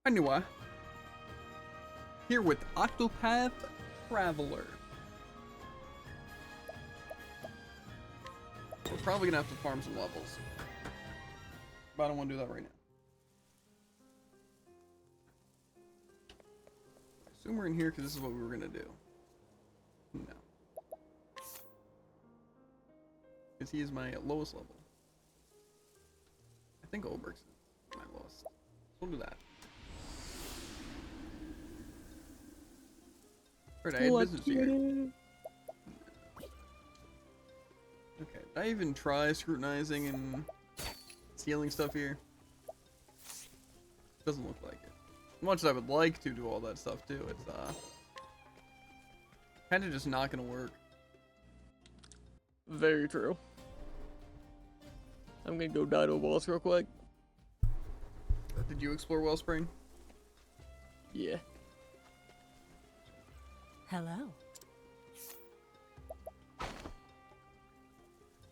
Anyway, here with Octopath Traveler. We're probably gonna have to farm some levels, but I don't want to do that right now. I assume we're in here because this is what we were gonna do. No, because he is my lowest level. I think Olberg's my lowest. So we'll do that. Right, I had business here. Okay, did I even try scrutinizing and stealing stuff here? Doesn't look like it. As much as I would like to do all that stuff too, it's kind of just not gonna work. Very true. I'm gonna go die to a boss real quick. Did you explore Wellspring? Yeah. Hello.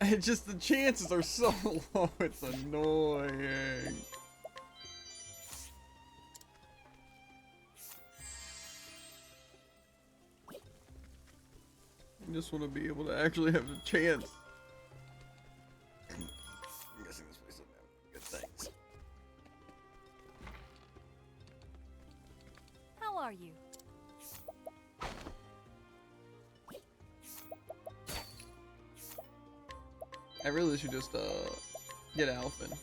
It's just the chances are so low, it's annoying. I just want to be able to actually have a chance. I'm guessing this place doesn't have good things. How are you? I really should just get Alphen.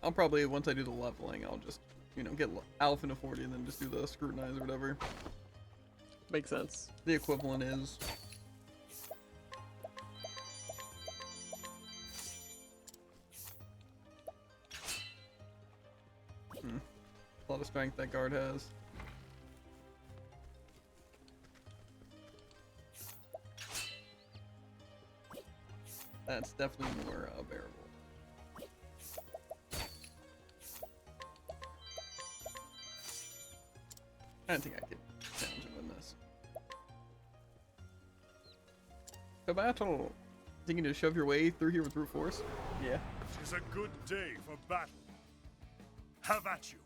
I'll probably, once I do the leveling, I'll just, you know, get Alphen to 40 and then just do the scrutinize or whatever. Makes sense. The equivalent is. A lot of strength that guard has. That's definitely more bearable. I don't think I could challenge him in this. The battle! Thinking to shove your way through here with brute force? Yeah. Tis a good day for battle. Have at you.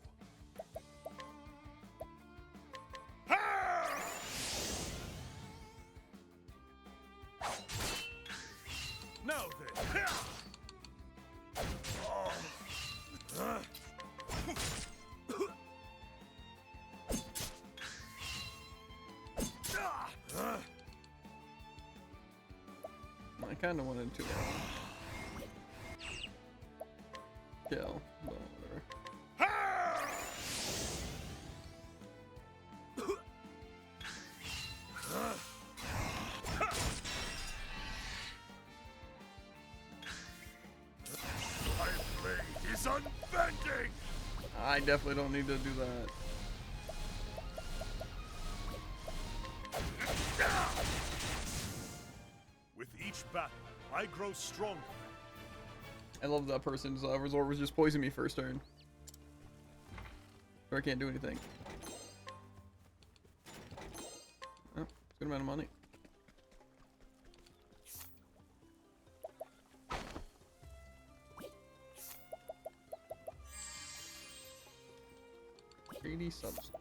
Now then. I kind of wanted to kill, but whatever. My blade is unbending. I definitely don't need to do that. With each battle, I grow stronger. I love that person's resort was just poisoning me first turn. Or I can't do anything. Oh, good amount of money. Shady substance.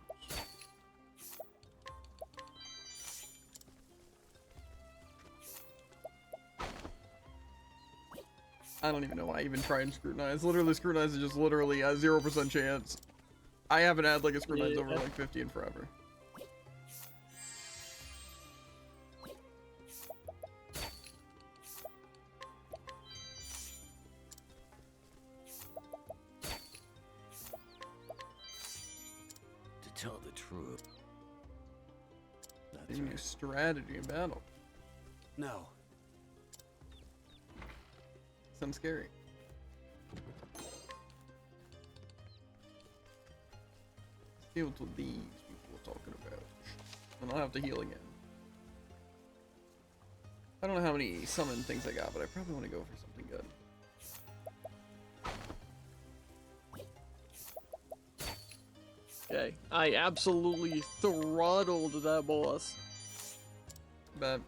I don't even know why I even tried and scrutinize. Literally, scrutinize is just literally a 0% chance. I haven't had like a scrutinize over like 50 in forever. To tell the truth. That's Giving you strategy in battle. No. Sounds scary. Heal to these people we're talking about. And I'll have to heal again. I don't know how many summon things I got, but I probably want to go for something good. Okay. I absolutely throttled that boss. But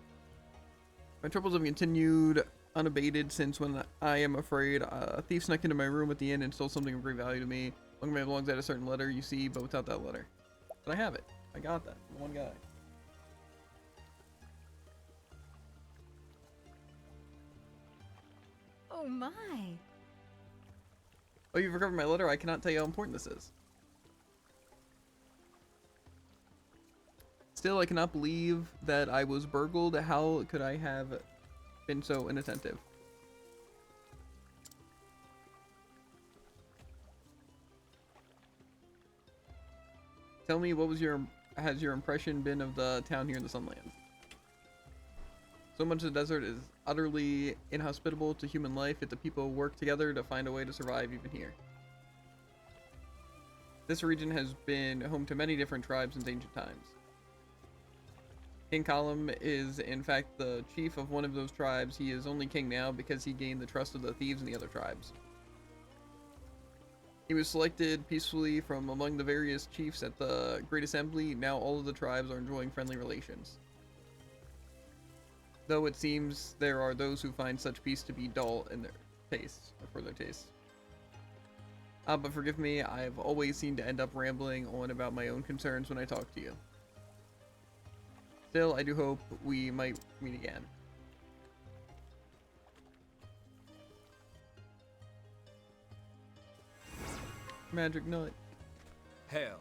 my troubles have continued. unabated since when I am afraid. A thief snuck into my room at the inn and stole something of great value to me. Among my belongings, I had a certain letter, you see, but without that letter. But I have it. I got that. One guy. Oh my. Oh, you've recovered my letter? I cannot tell you how important this is. Still, I cannot believe that I was burgled. How could I have been so inattentive? Tell me, what was has your impression been of the town here in the Sunlands? So much of the desert is utterly inhospitable to human life, yet the people work together to find a way to survive even here. This region has been home to many different tribes since ancient times. King Column is in fact the chief of one of those tribes. He is only king now because he gained the trust of the thieves and the other tribes. He was selected peacefully from among the various chiefs at the Great Assembly. Now all of the tribes are enjoying friendly relations. Though it seems there are those who find such peace to be dull in their tastes, or for their tastes. But forgive me, I've always seemed to end up rambling on about my own concerns when I talk to you. Still, I do hope we might meet again. Magic nut. Hail.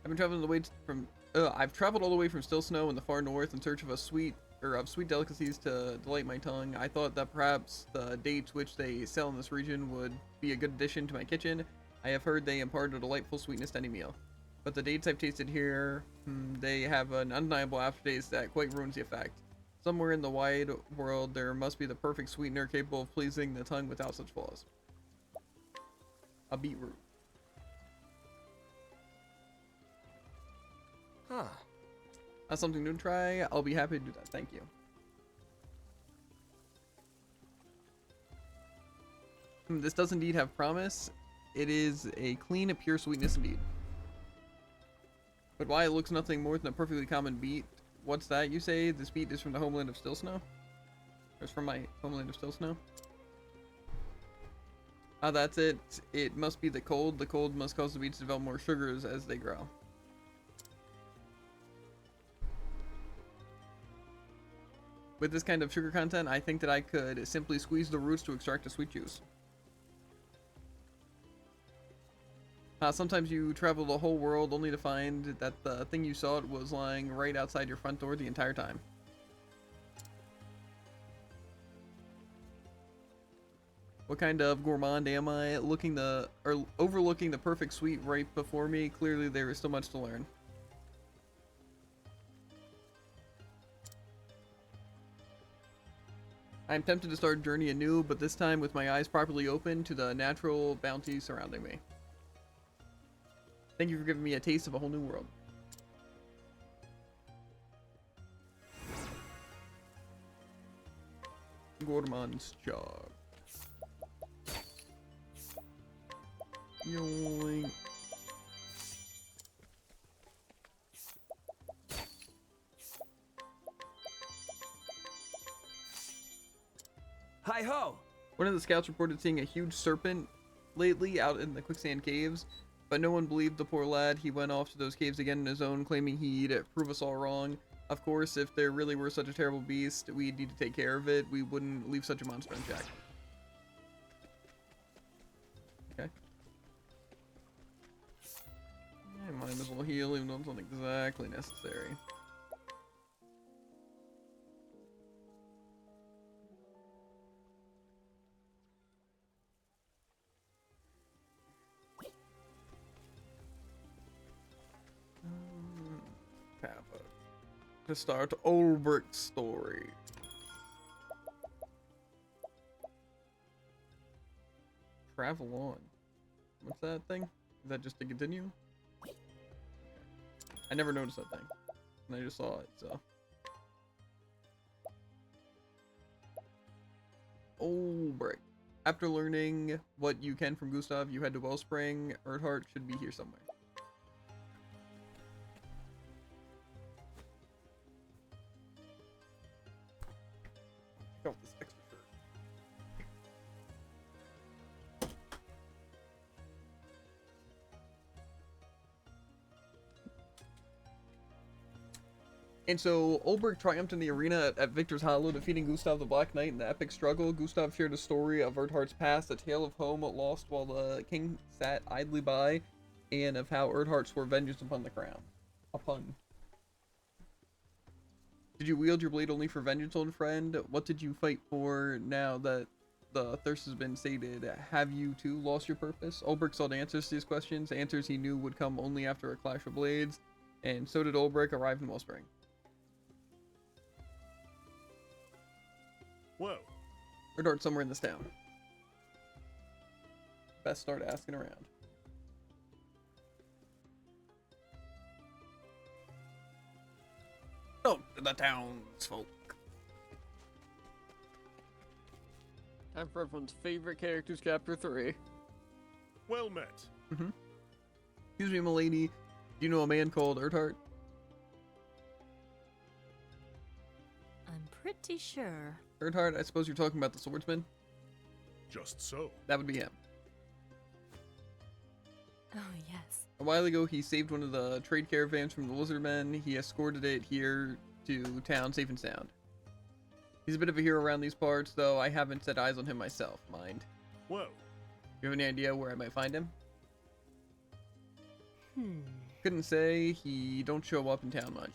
I've been traveling I've traveled all the way from Still Snow in the far north in search of sweet delicacies to delight my tongue. I thought that perhaps the dates which they sell in this region would be a good addition to my kitchen. I have heard they impart a delightful sweetness to any meal. But the dates I've tasted here, they have an undeniable aftertaste that quite ruins the effect. Somewhere in the wide world, there must be the perfect sweetener capable of pleasing the tongue without such flaws. A beetroot. Huh. That's something new to try. I'll be happy to do that. Thank you. This does indeed have promise. It is a clean, pure sweetness indeed. But why it looks nothing more than a perfectly common beet? What's that, you say? This beet is from the homeland of Still Snow? Or it's from my homeland of Still Snow? Ah, that's it. It must be the cold. The cold must cause the beets to develop more sugars as they grow. With this kind of sugar content, I think that I could simply squeeze the roots to extract a sweet juice. Sometimes you travel the whole world only to find that the thing you sought was lying right outside your front door the entire time. What kind of gourmand am I? Overlooking the perfect sweet right before me? Clearly there is still much to learn. I'm tempted to start a journey anew, but this time with my eyes properly open to the natural bounty surrounding me. Thank you for giving me a taste of a whole new world. Gourmand's job. Yoink. Hi ho! One of the scouts reported seeing a huge serpent lately out in the quicksand caves, but no one believed the poor lad. He went off to those caves again on his own, claiming he'd prove us all wrong. Of course, if there really were such a terrible beast, we'd need to take care of it. We wouldn't leave such a monster unchecked. Okay. I might as well heal, even though it's not exactly necessary. To start Ulbricht's story. Travel on. What's that thing? Is that just to continue? I never noticed that thing. And I just saw it, so. Ulbricht. After learning what you can from Gustav, you head to Wellspring. Erdhart should be here somewhere. Oh, this extra shirt. And so Olberg triumphed in the arena at Victor's Hollow, defeating Gustav the Black Knight in the epic struggle. Gustav shared a story of Erdhardt's past, a tale of home lost while the king sat idly by, and of how Erdhardt swore vengeance upon the crown. Did you wield your blade only for vengeance, old friend? What did you fight for now that the thirst has been sated? Have you too lost your purpose? Olberg sought answers to these questions, answers he knew would come only after a clash of blades, and so did Olberg arrive in Wellspring. Well, Erdhardt's somewhere in this town. Best start asking around. Oh, the townsfolk. Time for everyone's favorite characters, Chapter 3. well met. Excuse me, milady. Do you know a man called Erdhardt? I'm pretty sure. Erdhardt, I suppose you're talking about the swordsman? Just so. That would be him. Oh, yes. A while ago, he saved one of the trade caravans from the Lizardmen. He escorted it here to town safe and sound. He's a bit of a hero around these parts, though I haven't set eyes on him myself, mind. Well, You have any idea where I might find him? Hmm. Couldn't say. He don't show up in town much.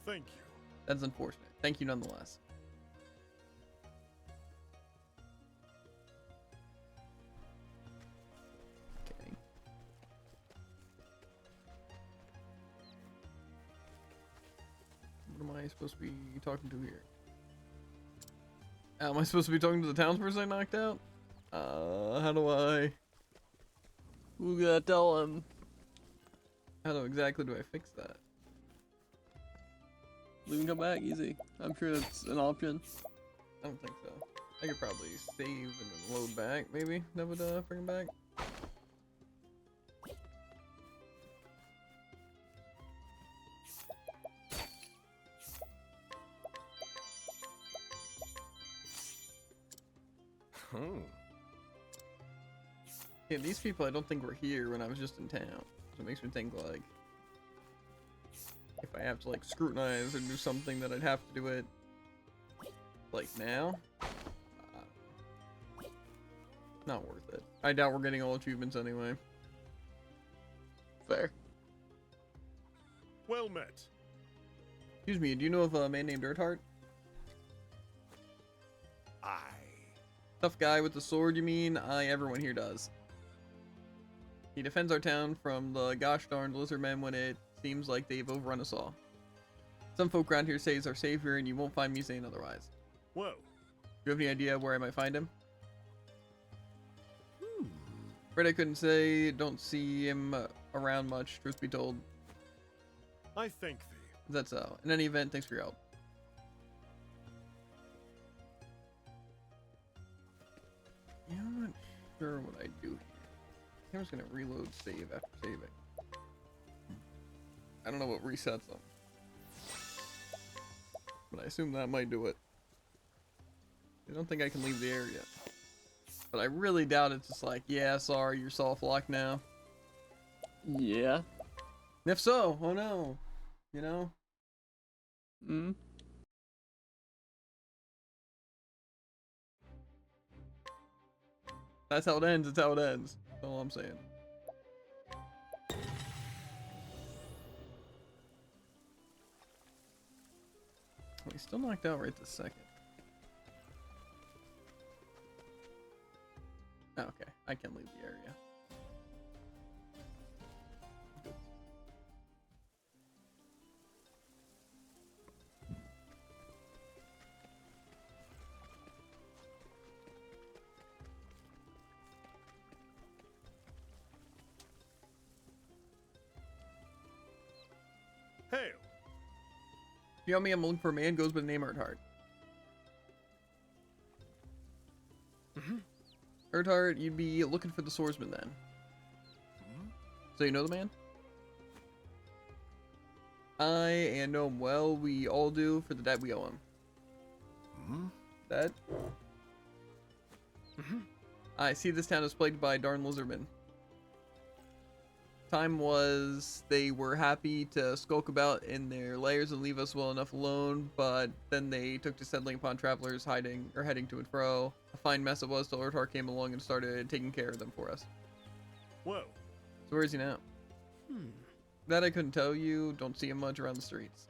thank you. That's unfortunate. Thank you nonetheless. Okay. What am I supposed to be talking to here? Am I supposed to be talking to the townsperson I knocked out? How do I... We gotta tell him. How exactly do I fix that? Leave him come back, easy. I'm sure that's an option. I don't think so. I could probably save and then load back, maybe? That would bring him back? Hmm. Yeah, these people I don't think were here when I was just in town. So it makes me think, like, if I have to, like, scrutinize or do something that I'd have to do it, like, now? Not worth it. I doubt we're getting all achievements anyway. Fair. Well met. Excuse me, do you know of a man named Erdhart? Aye. Tough guy with the sword, you mean? Aye, everyone here does. He defends our town from the gosh darned lizardmen when it seems like they've overrun us all. Some folk around here say he's our savior, and you won't find me saying otherwise. Well, Do you have any idea where I might find him? Afraid I couldn't say. Don't see him around much, truth be told. I thank thee. Is that so? In any event, thanks for your help. Yeah, I'm not sure what I do here. I'm just gonna reload save after saving. I don't know what resets them. But I assume that might do it. I don't think I can leave the area. But I really doubt it's just like, yeah, sorry, you're soft locked now. Yeah. And if so, oh no. You know? Mm. That's how it ends, it's how it ends. That's all I'm saying. Oh, he's still knocked out right this second. Oh, okay, I can leave the area. Good. Hail. You know me, I'm looking for a man goes by the name Erdhart. Erdhart, you'd be looking for the swordsman then. So you know the man? I know him well. We all do for the debt we owe him. Debt? I see this town is plagued by darn lizardmen. Time was they were happy to skulk about in their lairs and leave us well enough alone, but then they took to settling upon travelers hiding or heading to and fro. A fine mess it was till Urthar came along and started taking care of them for us. Well, So where is he now? That I couldn't tell you. Don't see him much around the streets.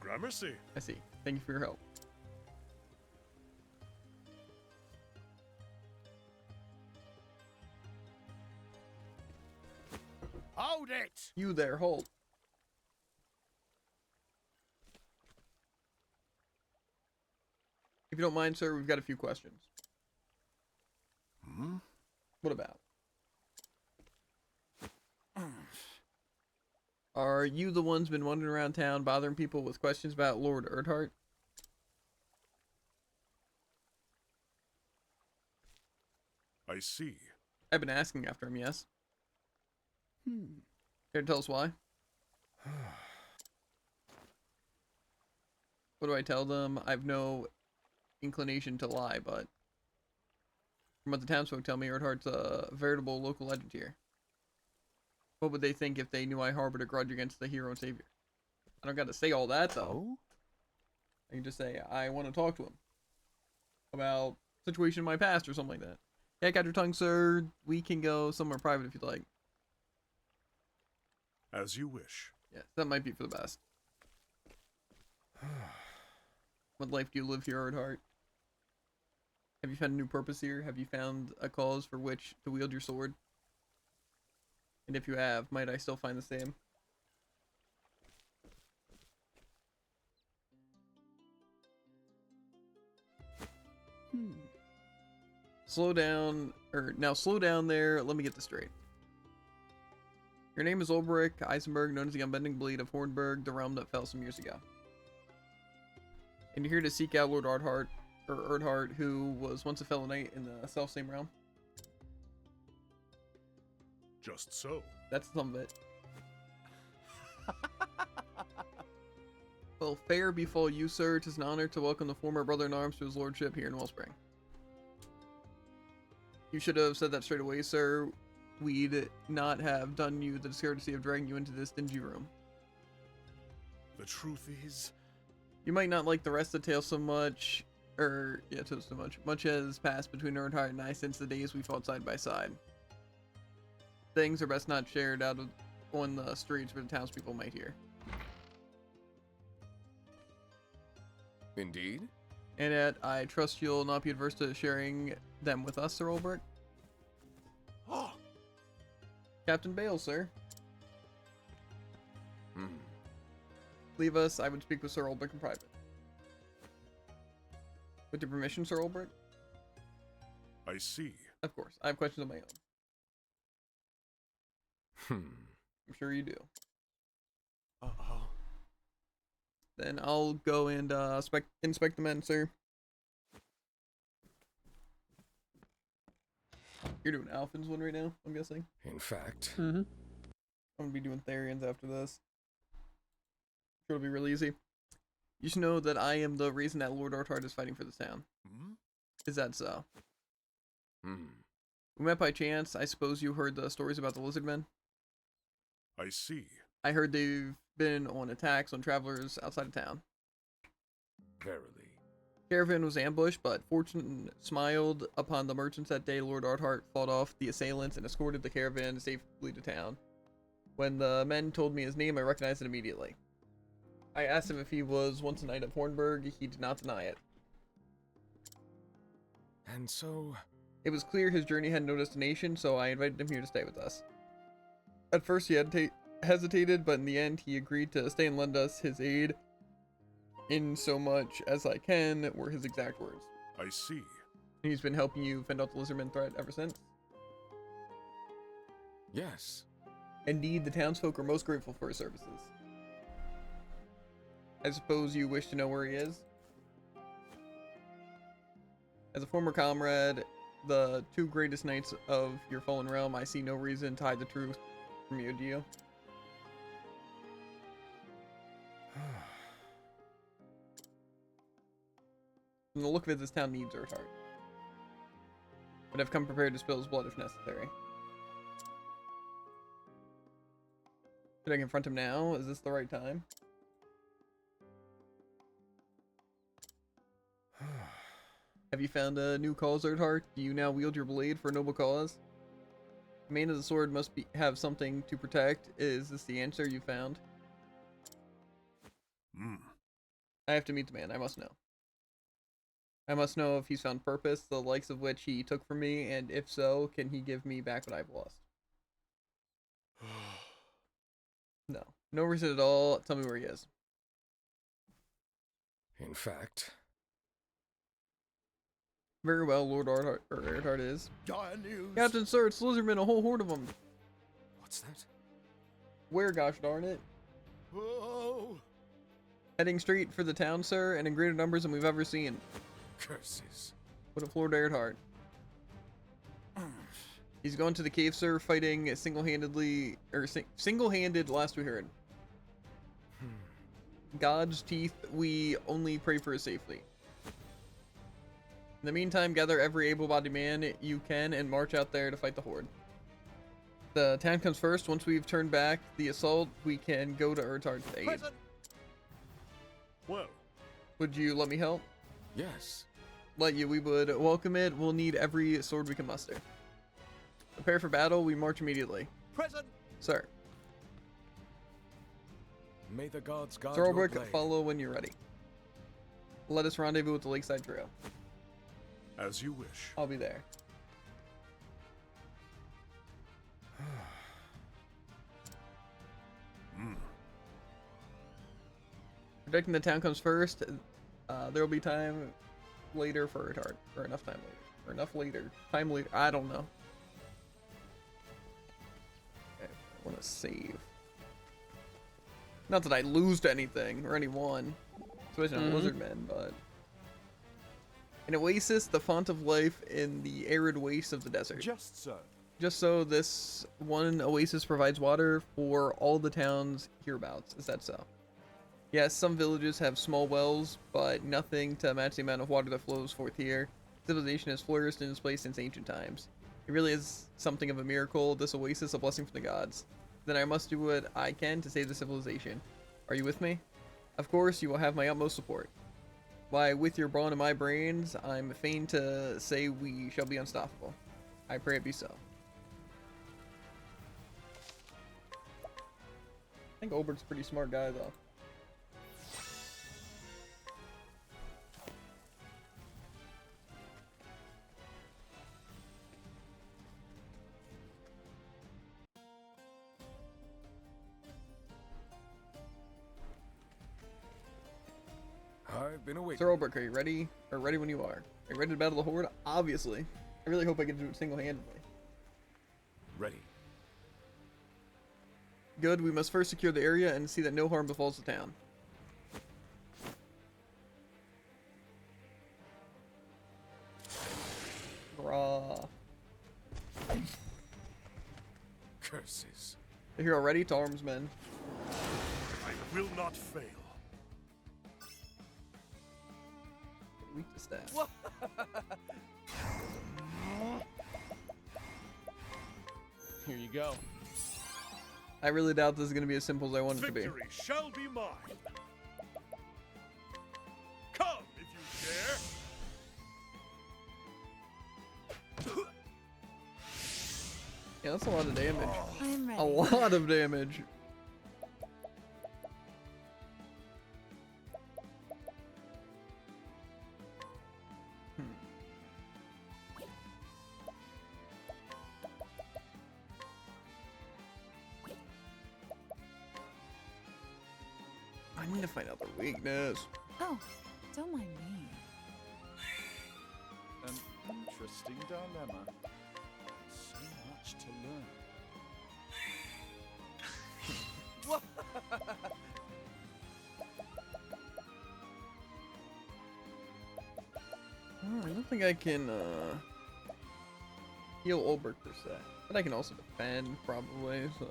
Gramercy. I see. Thank you for your help. Hold it! You there, hold. If you don't mind, sir, we've got a few questions. Hmm? What about? Are you the ones been wandering around town bothering people with questions about Lord Erdhart? I see. I've been asking after him, yes. Care to tell us why? What do I tell them? I've no inclination to lie, but from what the townsfolk tell me, Erdhart's a veritable local legend here. What would they think if they knew I harbored a grudge against the hero and savior? I don't gotta say all that, though. I can just say, I want to talk to him about situation in my past or something like that. Yeah, got your tongue, sir. We can go somewhere private if you'd like. As you wish. Yes, that might be for the best. What life do you live here, Erdhart? Have you found a new purpose here? Have you found a cause for which to wield your sword? And if you have, might I still find the same? Slow down, now slow down there. Let me get this straight. Your name is Ulbrich Eisenberg, known as the Unbending Blade of Hornburg, the realm that fell some years ago. And you're here to seek out Lord Erdhart, who was once a fellow knight in the self-same realm. Just so. That's some of it. Well, fair befall you, sir. 'Tis an honor to welcome the former brother-in-arms to his lordship here in Wellspring. You should have said that straight away, sir. We'd not have done you the discourtesy of dragging you into this dingy room. The truth is, You might not like the rest of the tale so much, much has passed between Erdhart and I since the days we fought side by side. Things are best not shared out on the streets where the townspeople might hear. Indeed? And yet, I trust you'll not be adverse to sharing them with us, Sir Ulbrich. oh, Captain Bale, sir. Hmm. Leave us, I would speak with Sir Ulbrich in private. With your permission, Sir Ulbrich? I see. Of course, I have questions of my own. I'm sure you do. Uh-oh. Then I'll go and inspect the men, sir. You're doing Alphin's one right now, I'm guessing. In fact. I'm gonna be doing Therian's after this. Sure, it'll be real easy. You should know that I am the reason that Lord Erdhart is fighting for this town. Hmm? Is that so? Hmm. We met by chance. I suppose you heard the stories about the lizardmen? I see. I heard they've been on attacks on travelers outside of town. Verily. Caravan was ambushed, but fortune smiled upon the merchants that day. Lord Erdhart fought off the assailants and escorted the caravan safely to town. When the men told me his name, I recognized it immediately. I asked him if he was once a knight of Hornburg. He did not deny it. And so. It was clear his journey had no destination, so I invited him here to stay with us. At first he hesitated, but in the end he agreed to stay and lend us his aid. In so much as I can, were his exact words. I see. He's been helping you fend off the lizardman threat ever since. Yes. Indeed, the townsfolk are most grateful for his services. I suppose you wish to know where he is? As a former comrade, the two greatest knights of your fallen realm, I see no reason to hide the truth from you, do you? From the look of it, this town needs Erdhart. But I've come prepared to spill his blood if necessary. Should I confront him now? Is this the right time? Have you found a new cause, Earthheart? Do you now wield your blade for a noble cause? The man of the sword must have something to protect. Is this the answer you found? Hmm. I have to meet the man. I must know. I must know if he's found purpose, the likes of which he took from me, and if so, can he give me back what I've lost? No. No reason at all. Tell me where he is. In fact, Very well, Lord Earthheart is. Dire news. Captain, sir, it's Lizardmen, a whole horde of them. what's that? Where, gosh darn it? Oh. Heading straight for the town, sir, and in greater numbers than we've ever seen. Curses. What of Lord Earthheart? He's going to the cave, sir, fighting single-handedly, or single-handed, last we heard. God's teeth, we only pray for his safety. In the meantime, gather every able-bodied man you can and march out there to fight the horde. The town comes first. Once we've turned back the assault, we can go to Earthheart's aid. Present. Well, Would you let me help? Yes. Let you, we would welcome it. We'll need every sword we can muster. Prepare for battle, we march immediately. present. Sir. May the gods guard your Thorlbrick, blade. follow when you're ready. Let us rendezvous with the Lakeside Trail. As you wish. I'll be there. Protecting the town comes first. There'll be time later for Earthheart. Or enough time later. Or enough later. Time later. I don't know. Okay, I want to save. Not that I lose to anything or anyone. Especially on Lizardmen, but... An oasis, the font of life in the arid wastes of the desert. Just so. Just so, this one oasis provides water for all the towns hereabouts. Is that so? Yes, some villages have small wells, but nothing to match the amount of water that flows forth here. Civilization has flourished in this place since ancient times. It really is something of a miracle, this oasis, a blessing from the gods. Then I must do what I can to save the civilization. Are you with me? Of course, you will have my utmost support. Why, with your brawn and my brains, I'm fain to say we shall be unstoppable. I pray it be so. I think Olbert's a pretty smart guy, though. I've been awake. Sir Olbert, are you ready? Or ready when you are. Are you ready to battle the Horde? Obviously. I really hope I can do it single-handedly. Ready. Good, we must first secure the area and see that no harm befalls the town. Brah. Curses. The hero ready to arms, men. I will not fail. Weak to staff. Here you go. I really doubt this is going to be as simple as I want it to be. Victory shall be mine. Come if you dare. Yeah, that's a lot of damage. I'm ready. A lot of damage. I need to find out their weakness. Oh, don't mind me. An interesting dilemma. So much to learn. I don't think I can heal Olbert per se, but I can also defend probably. So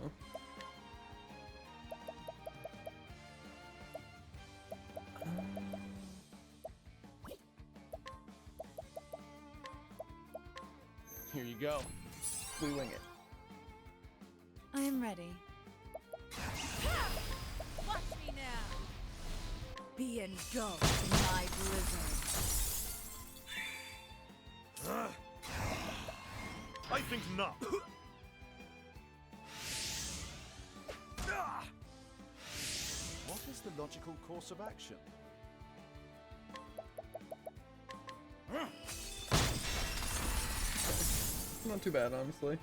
Here you go. we wing it. I am ready. Watch me now. Be engulfed in my blizzard. I think not. What is the logical course of action? Not too bad, honestly.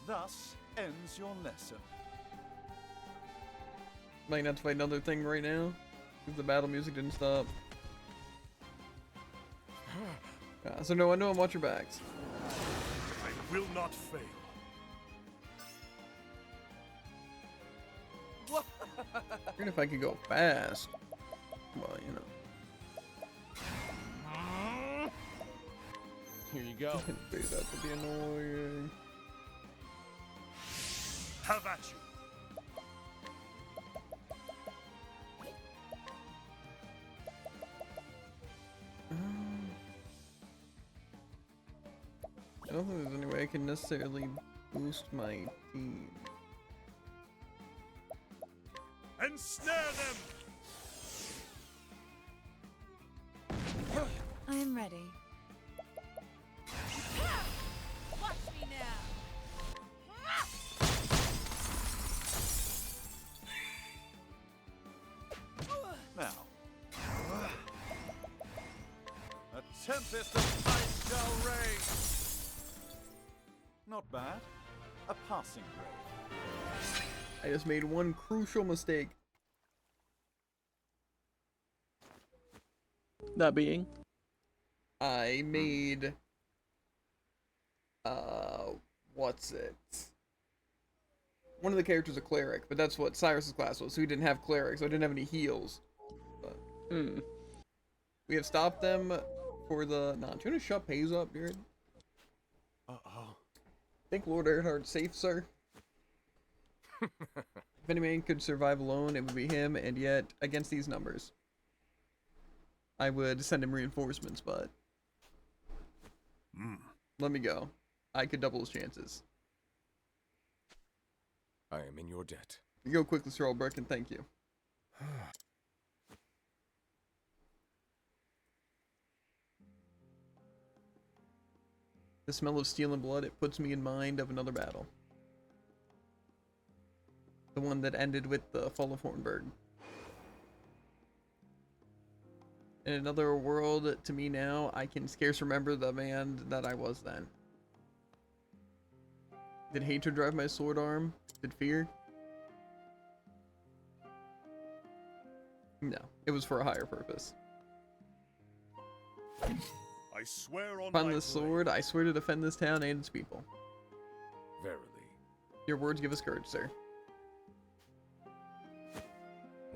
Thus ends your lesson. Might have to fight another thing right now, because the battle music didn't stop. So no, I know I'm watch your backs. I will not fail. Even if I could go fast. Well, you know. Here you go. That would be annoying. Have at you. I don't think there's any way I can necessarily boost my team. Ensnare them! I'm ready. Watch me now. Now. A tempest of ice shall rage. Not bad. A passing grade. I just made one crucial mistake. That being? I made what's it? One of the characters a cleric, but that's what Cyrus's class was, so he didn't have cleric, so I didn't have any heals. But we have stopped them for the do you wanna shut Hayes up, dude? Uh-oh. Think Lord Earhart's safe, sir? If any man could survive alone, it would be him, and yet, against these numbers, I would send him reinforcements, but let me go. I could double his chances. I am in your debt. You go quickly, Sir Albrecht, and thank you. The smell of steel and blood, it puts me in mind of another battle. The one that ended with the fall of Hornburg. In another world, to me now, I can scarce remember the man that I was then. Did hatred drive my sword arm? Did fear? No, it was for a higher purpose. I swear on Upon my this blade. sword, I swear to defend this town and its people. Verily. Your words give us courage, sir.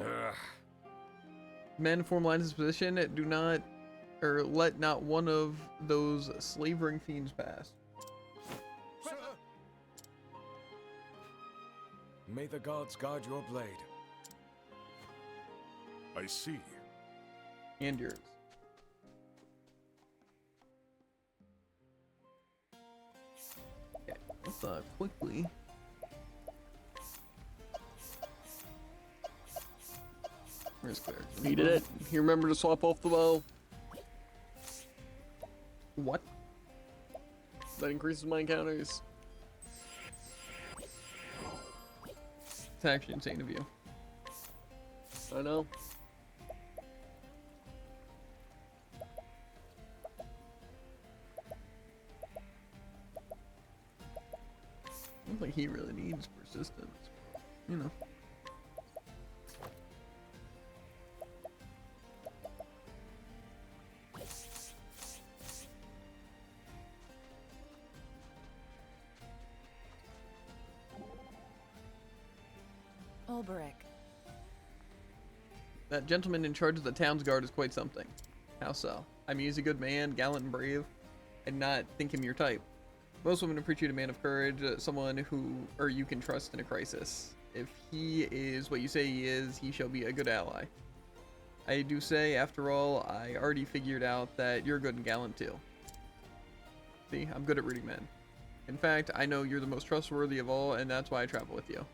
Ugh. Men form lines of position, do not, or let not one of those slavering fiends pass. Sir. May the gods guard your blade. I see. And yours. Okay, let's quickly. Where's Claire? Needed it. You remember to swap off the bow. What? That increases my encounters. It's actually insane of you. I know. I don't think he really needs persistence. You know. Ulberich. That gentleman in charge of the town's guard is quite something. How so? I mean, he's a good man, gallant and brave. I did not think him your type. Most women appreciate a man of courage, someone who, or you can trust in a crisis. If he is what you say he is, he shall be a good ally. I do say, after all, I already figured out that you're good and gallant too. See, I'm good at reading men. In fact, I know you're the most trustworthy of all, and that's why I travel with you.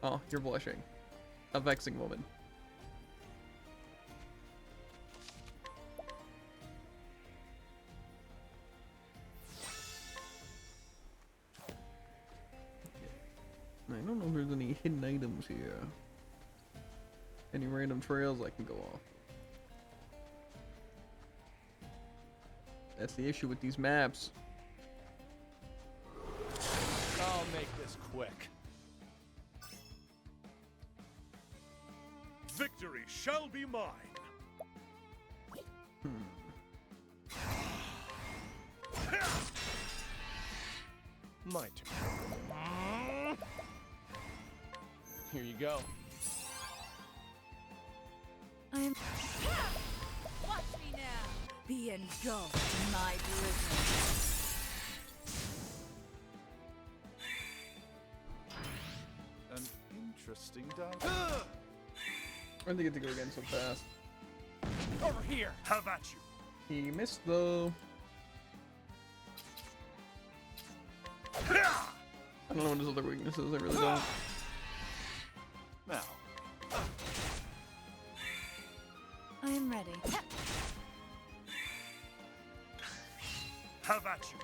Oh, you're blushing. A vexing woman. I don't know if there's any hidden items here. Any random trails I can go off. That's the issue with these maps. I'll make this quick. Victory shall be mine. My turn. Here you go. I'm. Watch me now. Be engulfed in my rhythm. An interesting dance. Why did they get to go again so fast? Over here. Have at you. He missed though. I don't know what his other weaknesses. I really don't. Now, I am ready. Have at you.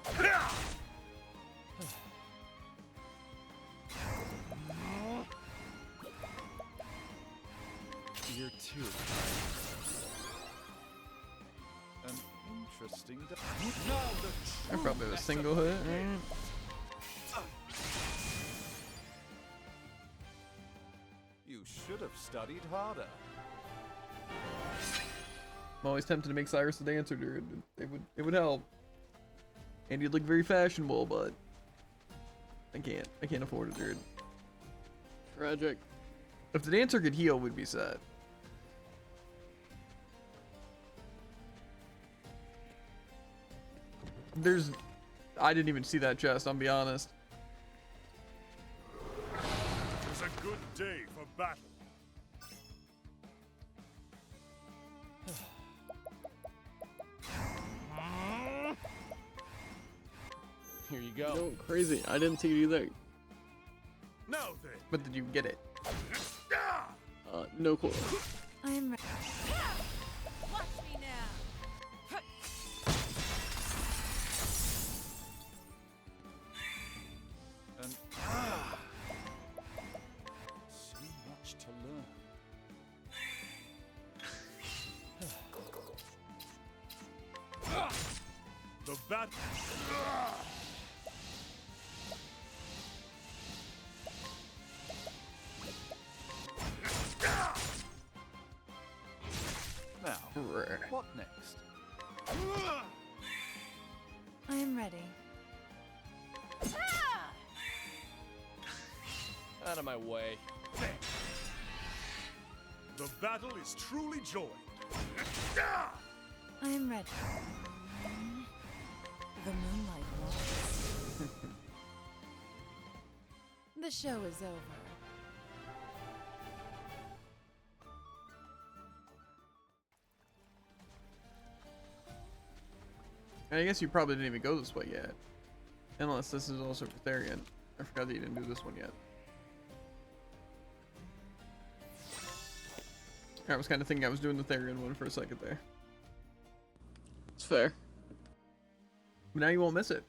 You're too an interesting dance. I probably have a single hit. Right? You should have studied harder. I'm always tempted to make Cyrus the dancer, dude. It would help. And he'd look very fashionable, but I can't afford it, dude. Tragic. If the dancer could heal, we'd be set. I didn't even see that chest, I'll be honest. It's a good day for battle. Here you You're go. going crazy. I didn't see it either. Now then. But did you get it? No clue. I am ready. Watch me now. And so much to learn. The battle. Now, Rare. what next? I am ready. Out of my way. The battle is truly joined. I am ready. The moonlight walks. The show is over. I guess you probably didn't even go this way yet. Unless this is also for Therian. I forgot that you didn't do this one yet. I was kind of thinking I was doing the Therian one for a second there. It's fair. But now you won't miss it.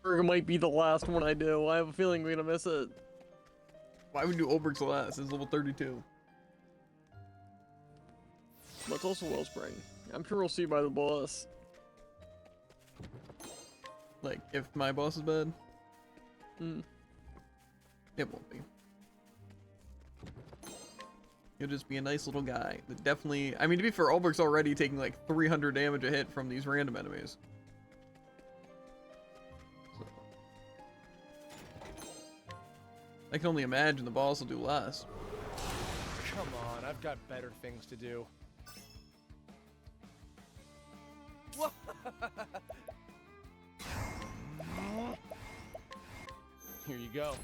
Or it might be the last one I do. I have a feeling we're gonna miss it. Why would you do Olberg's last? It's level 32. But it's also Wellspring. I'm sure we'll see by the boss. Like, if my boss is bad, Hmm. it won't be. You'll just be a nice little guy. That definitely, I mean, to be fair, Olberg's already taking like 300 damage a hit from these random enemies. So. I can only imagine the boss will do less. Come on, I've got better things to do. Here you go.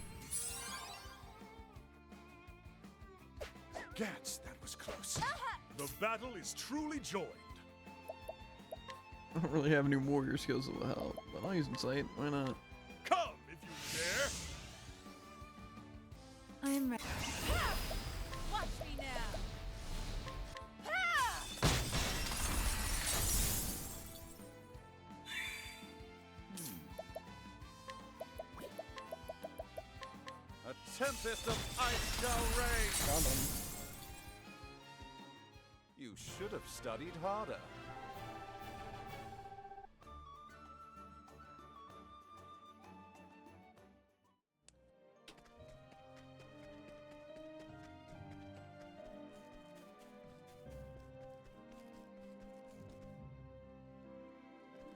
Gats, that was close. The battle is truly joined. I don't really have any warrior skills that will help, but I'll use Insight. Why not? I'm ready. Watch me now. A tempest of ice shall reign. Got him. You should have studied harder.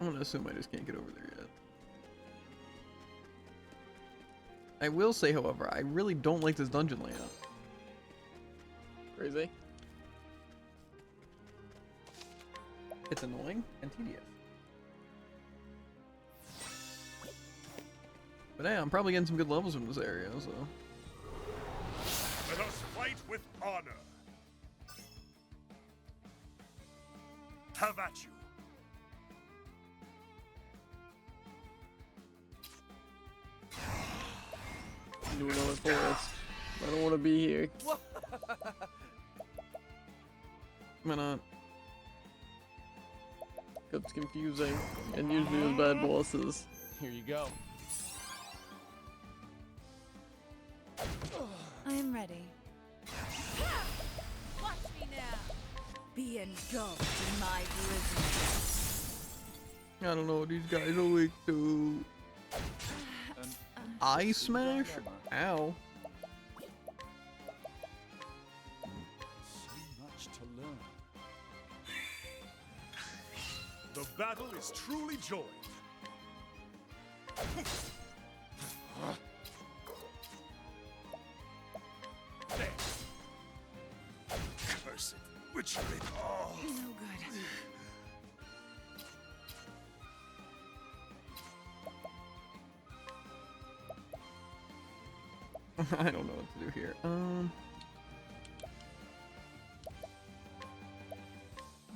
I'm gonna assume I just can't get over there yet. I will say, however, I really don't like this dungeon layout. Crazy. It's annoying and tedious. But hey, I'm probably getting some good levels from this area, so. Let us fight with honor. Have at you. Do another forest. I don't want to be here. Why not? It's confusing, and usually with bad bosses. Here you go. I am ready. Watch me now. Be engulfed in my blizzard. I don't know what these guys are weak to. Eye smash? Ow. So much to learn. The battle is truly joined. There. Cursed witchery. Oh. No good. I don't know what to do here.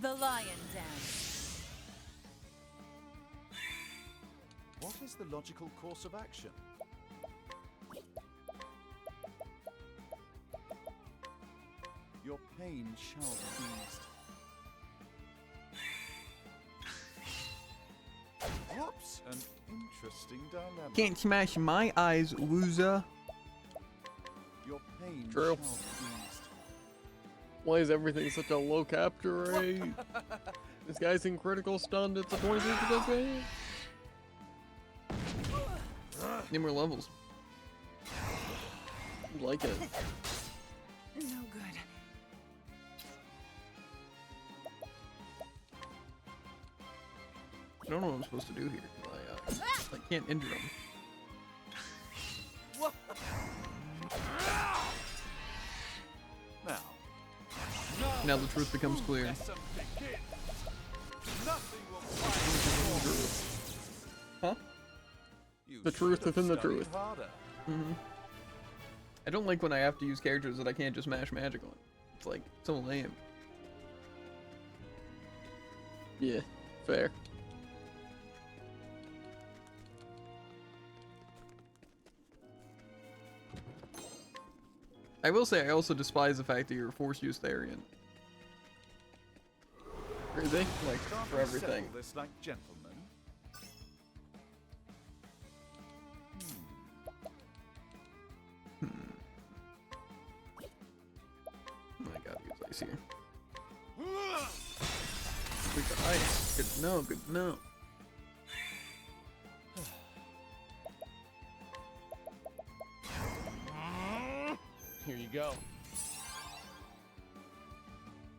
The lion dance. What is the logical course of action? Your pain shall be eased. Whoops! An interesting dilemma. Can't smash my eyes, loser. Your pain True. shall be eased. Why is everything such a low capture rate? This guy's in critical stun. It's a 23% chance. Need more levels. Like it. No good. I don't know what I'm supposed to do here. I can't injure him. Now. Now the truth becomes clear. Lesson begins. Nothing will find Huh? you. The truth should have within the studied truth. harder. I don't like when I have to use characters that I can't just mash magic on. It's like so lame. Yeah, fair. I will say I also despise the fact that you're a force use Therian. Crazy. Like, Can't for we everything. settle this like gentlemen? Oh my god, use ice here. Weak to ice. Good to know, good to know. Here you go.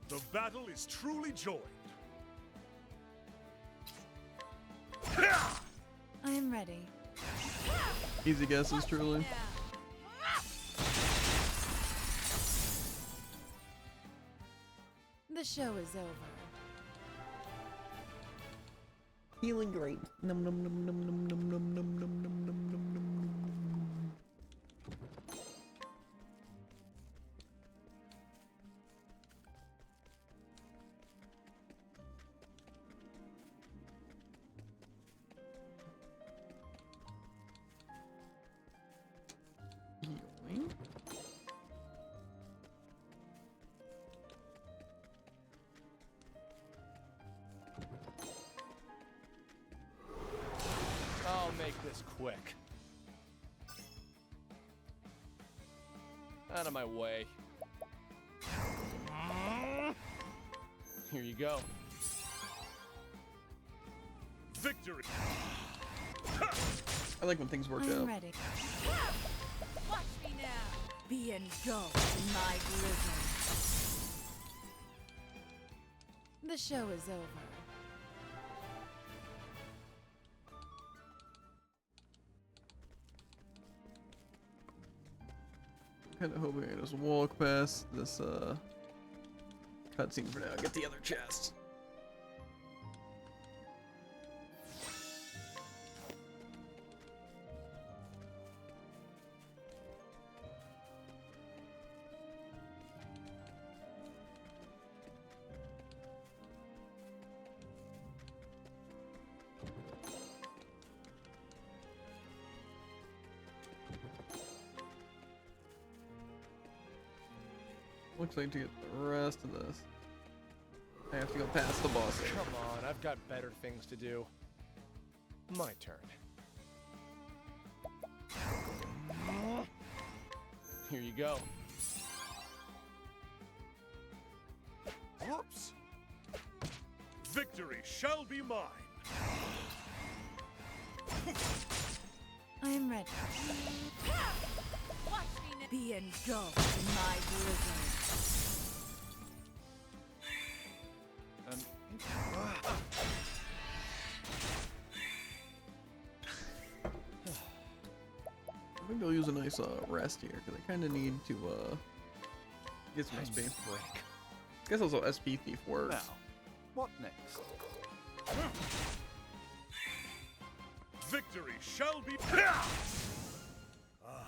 The battle is truly joined. I am ready. Easy guesses, truly. The show is over. Feeling great. Num num num num num num num num num num num num num. Yoink. make this quick. Out of my way. Here you go. Victory! I like when things work I'm out. ready. Watch me now. Be engulfed in my blizzard. The show is over. Kind of hoping I just walk past this cutscene for now. Get the other chest. Looks like to get the rest of this, I have to go past the boss area. Come on, I've got better things to do. My turn. Here you go. Whoops! Victory shall be mine! I am ready. Watch me now. Be engulfed in my blizzard. I think I'll use a nice rest here because I kind of need to get some SP. Break. I guess also SP thief works. Now, what next? Victory shall be... Ah,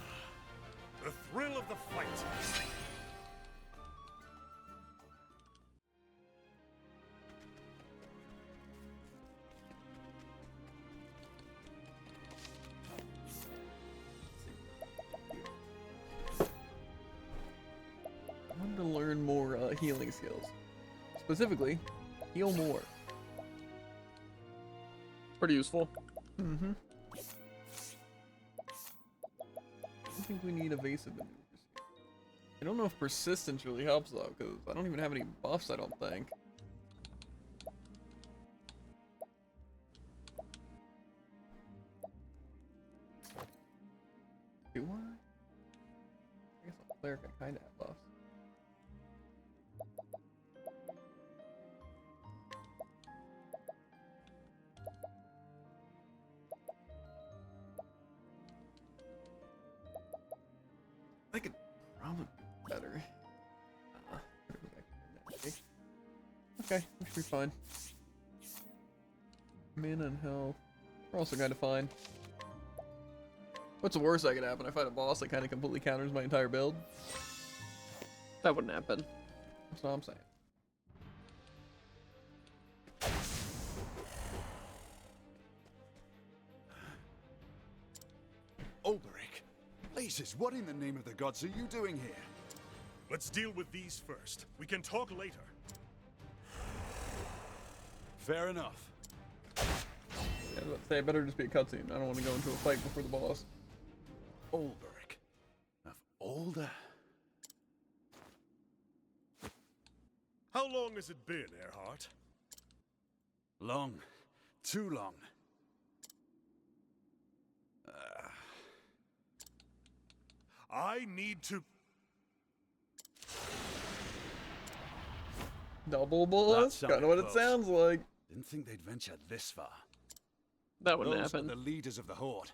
the thrill of the fight! I wanted to learn more healing skills. Specifically, heal more. Pretty useful. Mm-hmm. I don't think we need evasive maneuvers. I don't know if persistence really helps though, because I don't even have any buffs, I don't think. Do I? I guess a cleric can kinda have buffs. I could probably do better. Okay, we should be fine. Mana and health. We're also kind of fine. What's the worst that could happen? I fight a boss that kind of completely counters my entire build? That wouldn't happen. That's what I'm saying. Ulrich, blazes, what in the name of the gods are you doing here? Let's deal with these first. We can talk later. Fair enough. Yeah, I was about to say, it better just be a cutscene. I don't want to go into a fight before the boss. Ulrich, of all the... How long has it been, Earhart? Long. Too long. I need to... Double boss? That Kind of what it sounded close. sounds like. Didn't think they'd venture this far. That wouldn't Those happen. are the leaders of the Horde.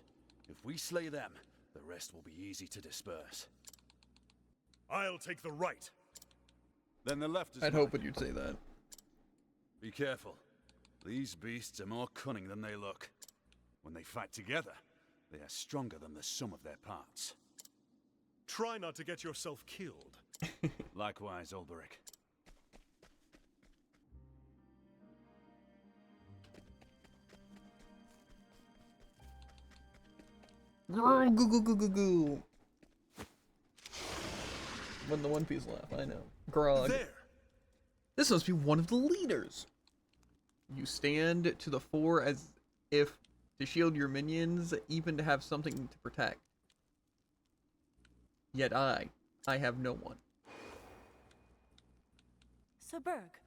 If we slay them, the rest will be easy to disperse. I'll take the right. Then the left is I'd mine. hope you'd say that. Be careful. These beasts are more cunning than they look. When they fight together, they are stronger than the sum of their parts. Try not to get yourself killed. Likewise, Ulrich. Goo goo goo goo goo. When the One Piece laugh, I know. Grog. There! This must be one of the leaders. You stand to the fore as if to shield your minions, even to have something to protect. Yet I have no one. Sir Berg,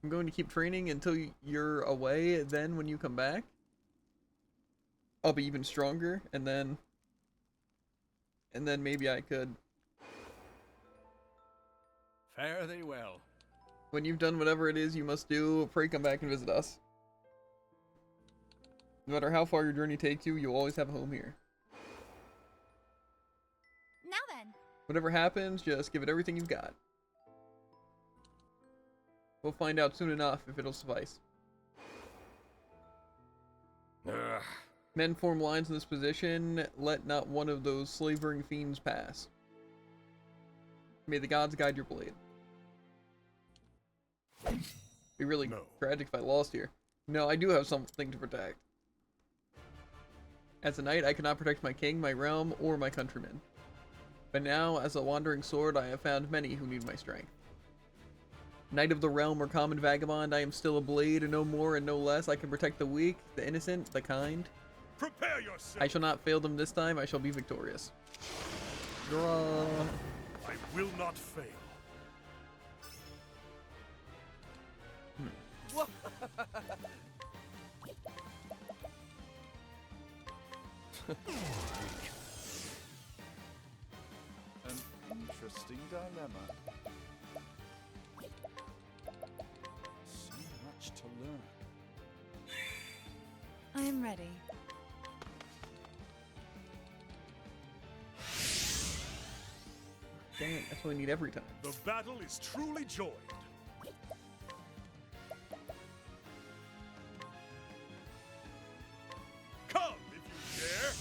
I'm going to keep training until you're away, then when you come back, I'll be even stronger, and then maybe I could... Fare thee well. When you've done whatever it is you must do, pray come back and visit us. No matter how far your journey takes you, you'll always have a home here. now then. Whatever happens, just give it everything you've got. We'll find out soon enough if it'll suffice. Ugh. Men form lines in this position. Let not one of those slavering fiends pass. May the gods guide your blade. Be really No. tragic if I lost here. No, I do have something to protect. As a knight, I cannot protect my king, my realm, or my countrymen. But now, as a wandering sword, I have found many who need my strength. Knight of the realm or common vagabond, I am still a blade, and no more and no less. I can protect the weak, the innocent, the kind. Prepare yourself. I shall not fail them this time. I shall be victorious. Draw. I will not fail. An interesting dilemma. So much to learn. I am ready. Dang it, that's what we need every time. The battle is truly joined. Come if you dare.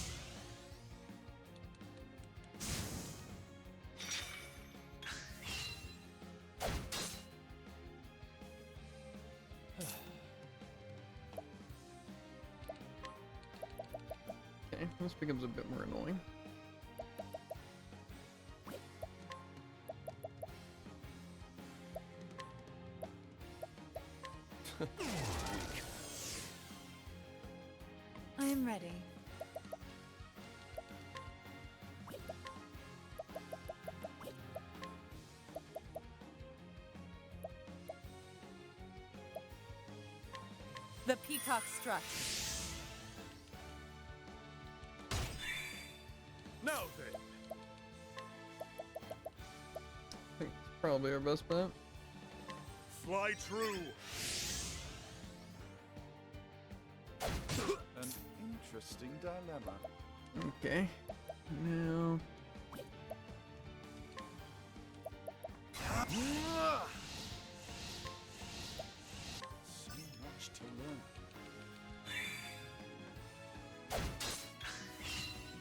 Okay, this becomes a bit more annoying. I am ready. The peacock strut. Now then, I think it's probably our best bet. fly true. An interesting dilemma. Okay. Now... So much to learn.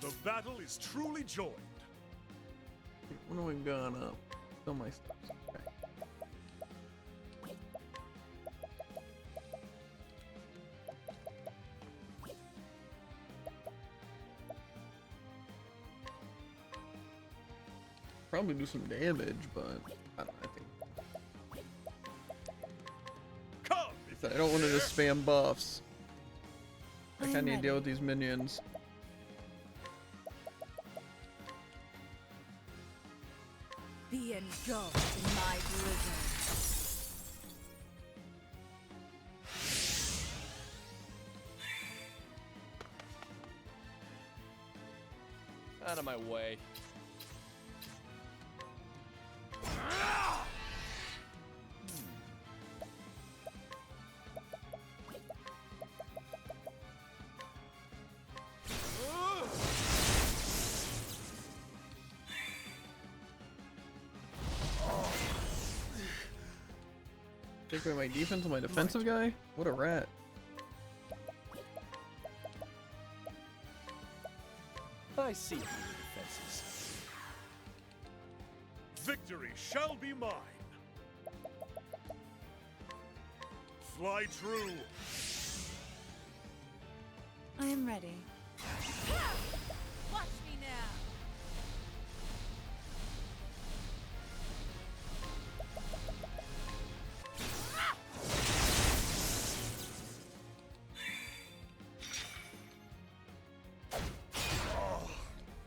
The battle is truly joined. What do we got up? Fill my stuff. Okay. Probably do some damage, but I don't know, I think Come if I don't want to dare. just spam buffs. I I am kinda need to deal ready. with these minions. Be engulfed in my blizzard. Out of my way. Take away my defense on my defensive guy? What a rat. I see through your defenses. Victory shall be mine. Fly true. I am ready. Watch me now.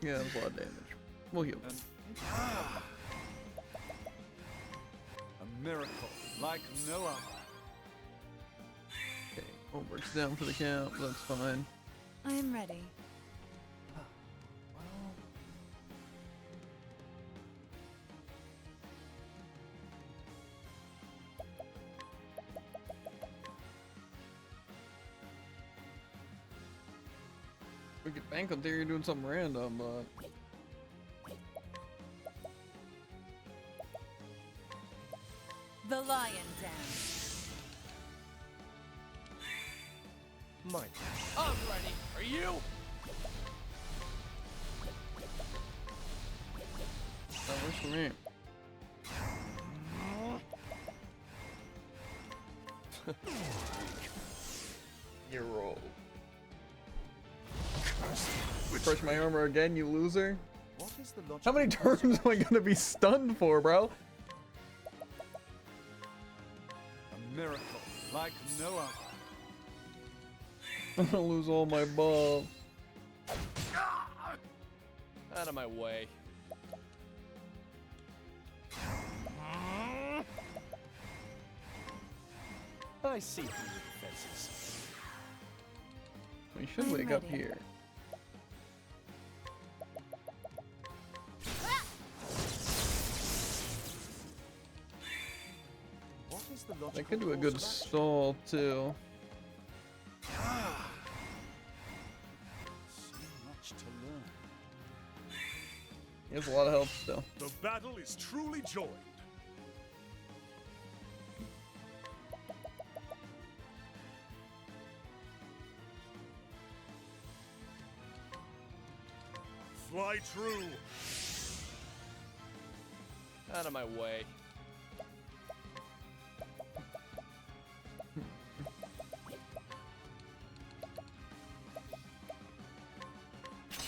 Yeah, that was a lot of damage. We'll heal. A miracle like no other. Okay, Holberg's down for the count. That's fine. I am ready. We could bank on theory doing something random, but The lion dance. My turn. I'm ready. Are you? that works for me. You roll. Crush my armor again, you loser. What is the logic? How many turns am I gonna be stunned for, bro? A miracle like no other. I'm gonna lose all my buffs. Out of my way. I see through your defenses. We should I'm wake up ready. here. What is the logical I could do a course good of action? stall too. So much to learn. He has a lot of health still. The battle is truly joined. Fly true. Out of my way.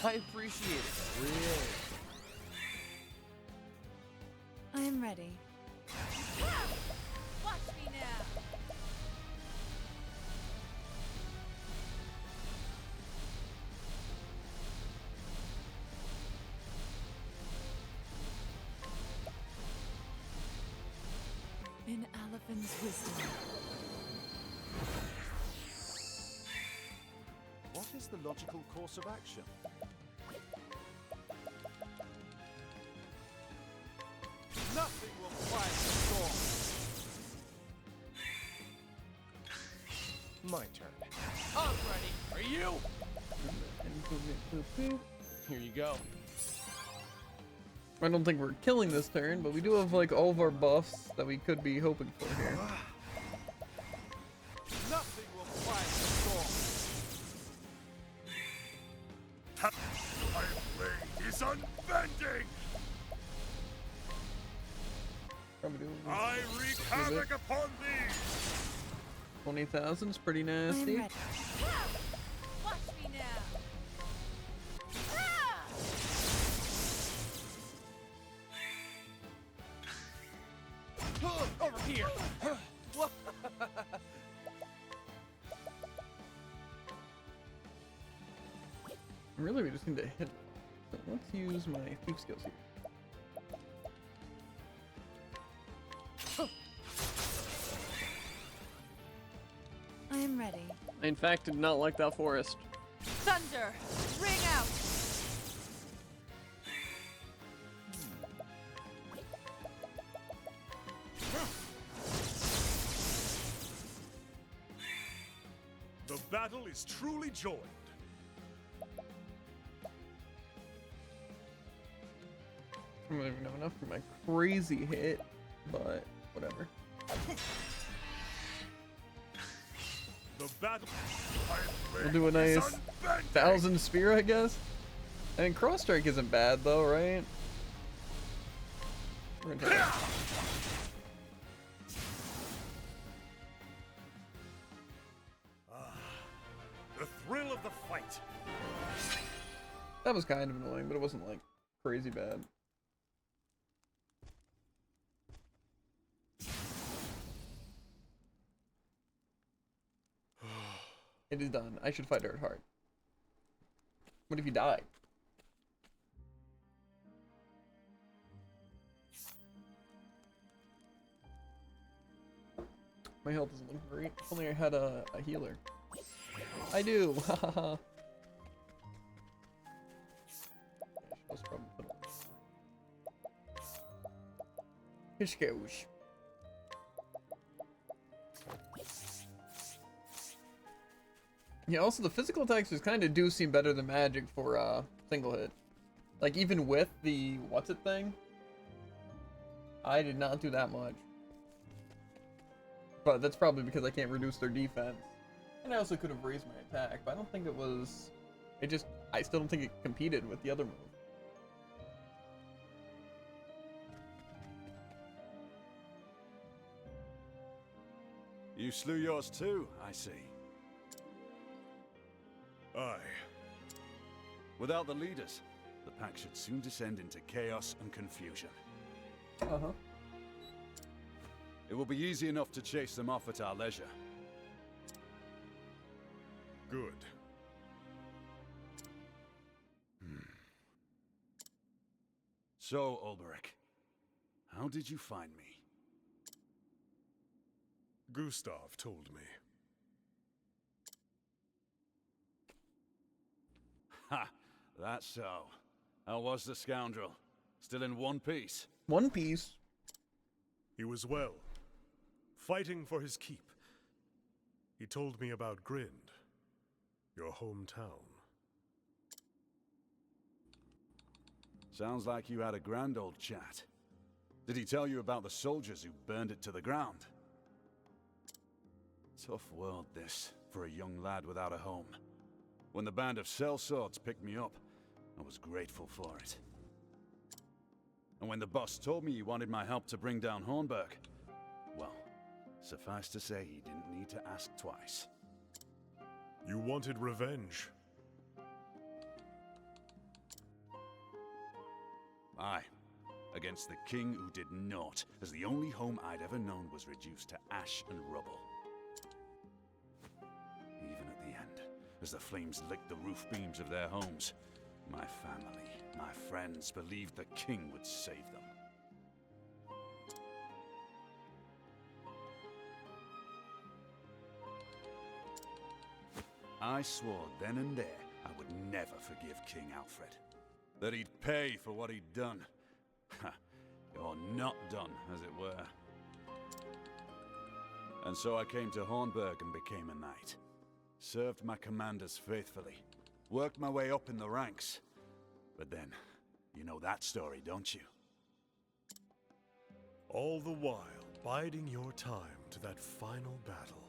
I appreciate it. Really. I am ready. Watch me now. In Elephant's wisdom. What is the logical course of action? Nothing will quiet the storm. My turn. I'm ready. Are you? Here you go. I don't think we're killing this turn, but we do have like all of our buffs that we could be hoping for here. Nothing will quiet the storm. My blade is unbending. Probably do I wreak havoc upon thee. 20,000 is pretty I am nasty. ready. Watch me now. Over here. Really, we just need to hit. So let's use my thief skills here. I am ready. I in fact did not like that forest. Thunder, ring out. The battle is truly joined. I don't even know enough for my crazy hit, but whatever. The battle. We'll do a nice 1,000 spear, I guess. I mean, cross strike isn't bad though, right? We're gonna try that. The thrill of the fight. That was kind of annoying, but it wasn't like crazy bad. It is done. I should fight her at heart. What if you die? My health isn't looking great. If only I had a healer. I do! Hahaha. Hishkoush. Yeah, also the physical attacks just kind of do seem better than magic for single hit. Like even with the what's it thing, I did not do that much. But that's probably because I can't reduce their defense. And I also could have raised my attack, but I don't think it was... I still don't think it competed with the other move. You slew yours too, I see. Aye. Without the leaders, the pack should soon descend into chaos and confusion. Uh-huh. It will be easy enough to chase them off at our leisure. Good. So, Ulberich, how did you find me? Gustav told me. Ha! That's so. How was the scoundrel? Still in one piece? One Piece. He was well, fighting for his keep. He told me about Grind, your hometown. Sounds like you had a grand old chat. Did he tell you about the soldiers who burned it to the ground? Tough world, this, for a young lad without a home. When the band of sellswords picked me up, I was grateful for it. And when the boss told me he wanted my help to bring down Hornburg, well, suffice to say he didn't need to ask twice. You wanted revenge. Aye, against the king who did naught, as the only home I'd ever known was reduced to ash and rubble. Even at the end, as the flames licked the roof beams of their homes, my family, my friends believed the king would save them. I swore then and there I would never forgive King Alfred. That he'd pay for what he'd done. Or not done, as it were. And so I came to Hornburg and became a knight. Served my commanders faithfully. Worked my way up in the ranks. But then, you know that story, don't you? All the while, biding your time to that final battle.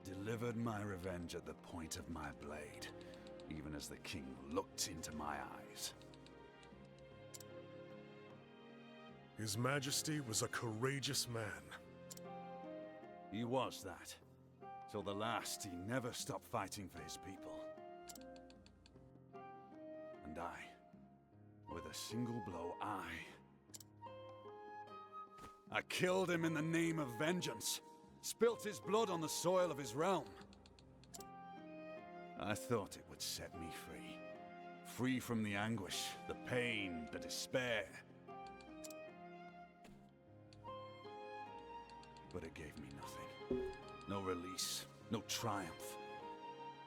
Delivered my revenge at the point of my blade, even as the king looked into my eyes. His Majesty was a courageous man. He was that. Till the last, he never stopped fighting for his people. And I, with a single blow, I killed him in the name of vengeance. Spilt his blood on the soil of his realm. I thought it would set me free. Free from the anguish, the pain, the despair. But it gave me nothing. No release, no triumph.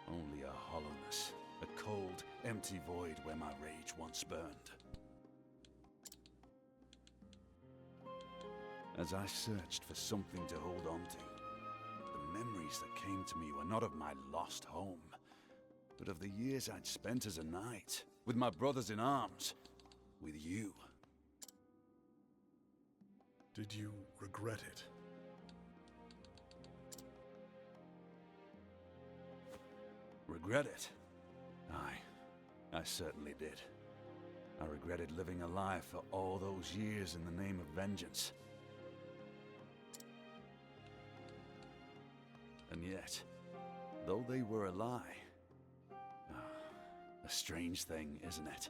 Only a hollowness, a cold, empty void where my rage once burned. As I searched for something to hold on to, the memories that came to me were not of my lost home, but of the years I'd spent as a knight, with my brothers in arms, with you. Did you regret it? Regret it? Aye, I certainly did. I regretted living a lie for all those years in the name of vengeance. And yet, though they were a lie, a strange thing, isn't it?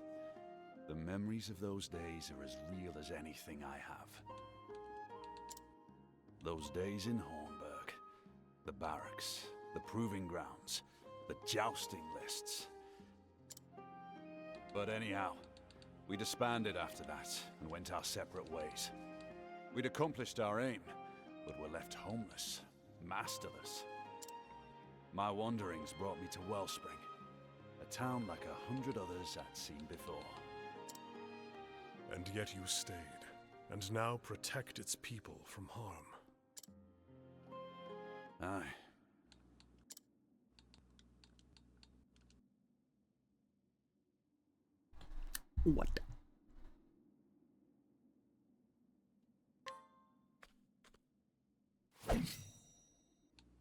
The memories of those days are as real as anything I have. Those days in Hornburg, the barracks, the proving grounds, the jousting lists. But anyhow, we disbanded after that and went our separate ways. We'd accomplished our aim, but were left homeless, masterless. My wanderings brought me to Wellspring, a town like 100 others I'd seen before. And yet you stayed, and now protect its people from harm. Aye. What?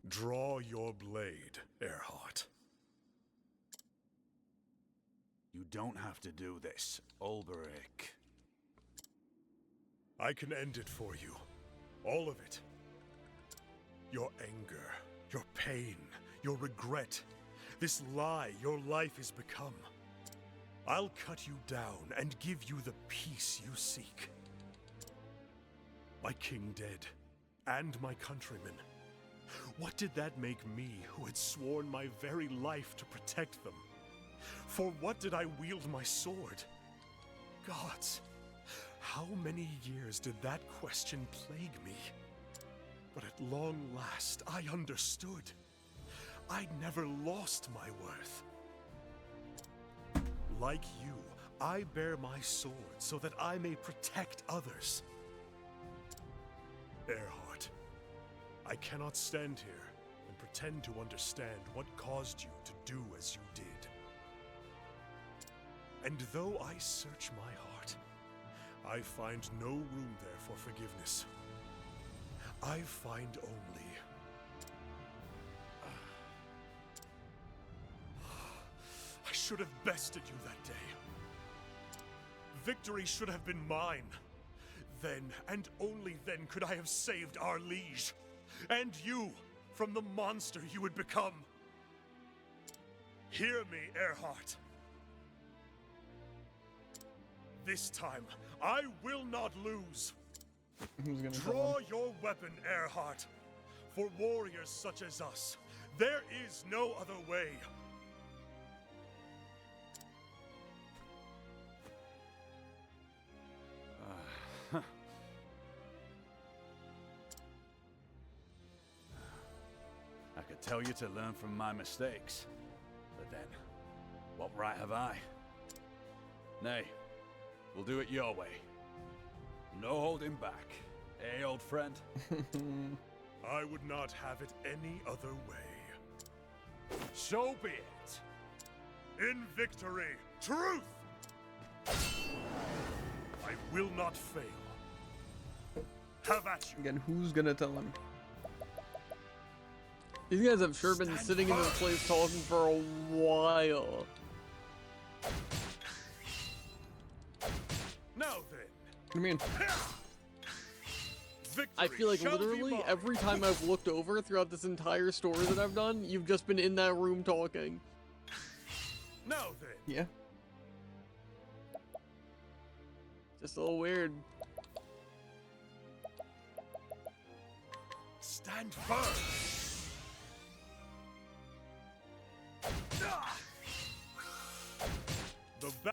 Draw your blade, Earhart. You don't have to do this, Ulberich. I can end it for you. All of it. Your anger, your pain, your regret. This lie your life has become. I'll cut you down and give you the peace you seek. My king dead, and my countrymen. What did that make me, who had sworn my very life to protect them? For what did I wield my sword? Gods, how many years did that question plague me? But at long last, I understood. I'd never lost my worth. Like you, I bear my sword so that I may protect others. Earhart, I cannot stand here and pretend to understand what caused you to do as you did. And though I search my heart, I find no room there for forgiveness. I find only... I should have bested you that day. Victory should have been mine. Then, and only then, could I have saved our liege. And you, from the monster you would become. Hear me, Earhart. This time, I will not lose. Who's gonna Draw your weapon, Earhart. For warriors such as us, there is no other way. I could tell you to learn from my mistakes, but then, what right have I? Nay, we'll do it your way. No holding back. Eh, old friend? I would not have it any other way. So be it. In victory, truth! I will not fail. Have at you. Again, who's gonna tell him? These guys have sure been sitting in this place talking for a while. Now then. What do you mean? Victory I feel like shall be literally mine. every time I've looked over throughout this entire story that I've done, you've just been in that room talking. Now then. Yeah. Just a little weird. Stand firm. The ba-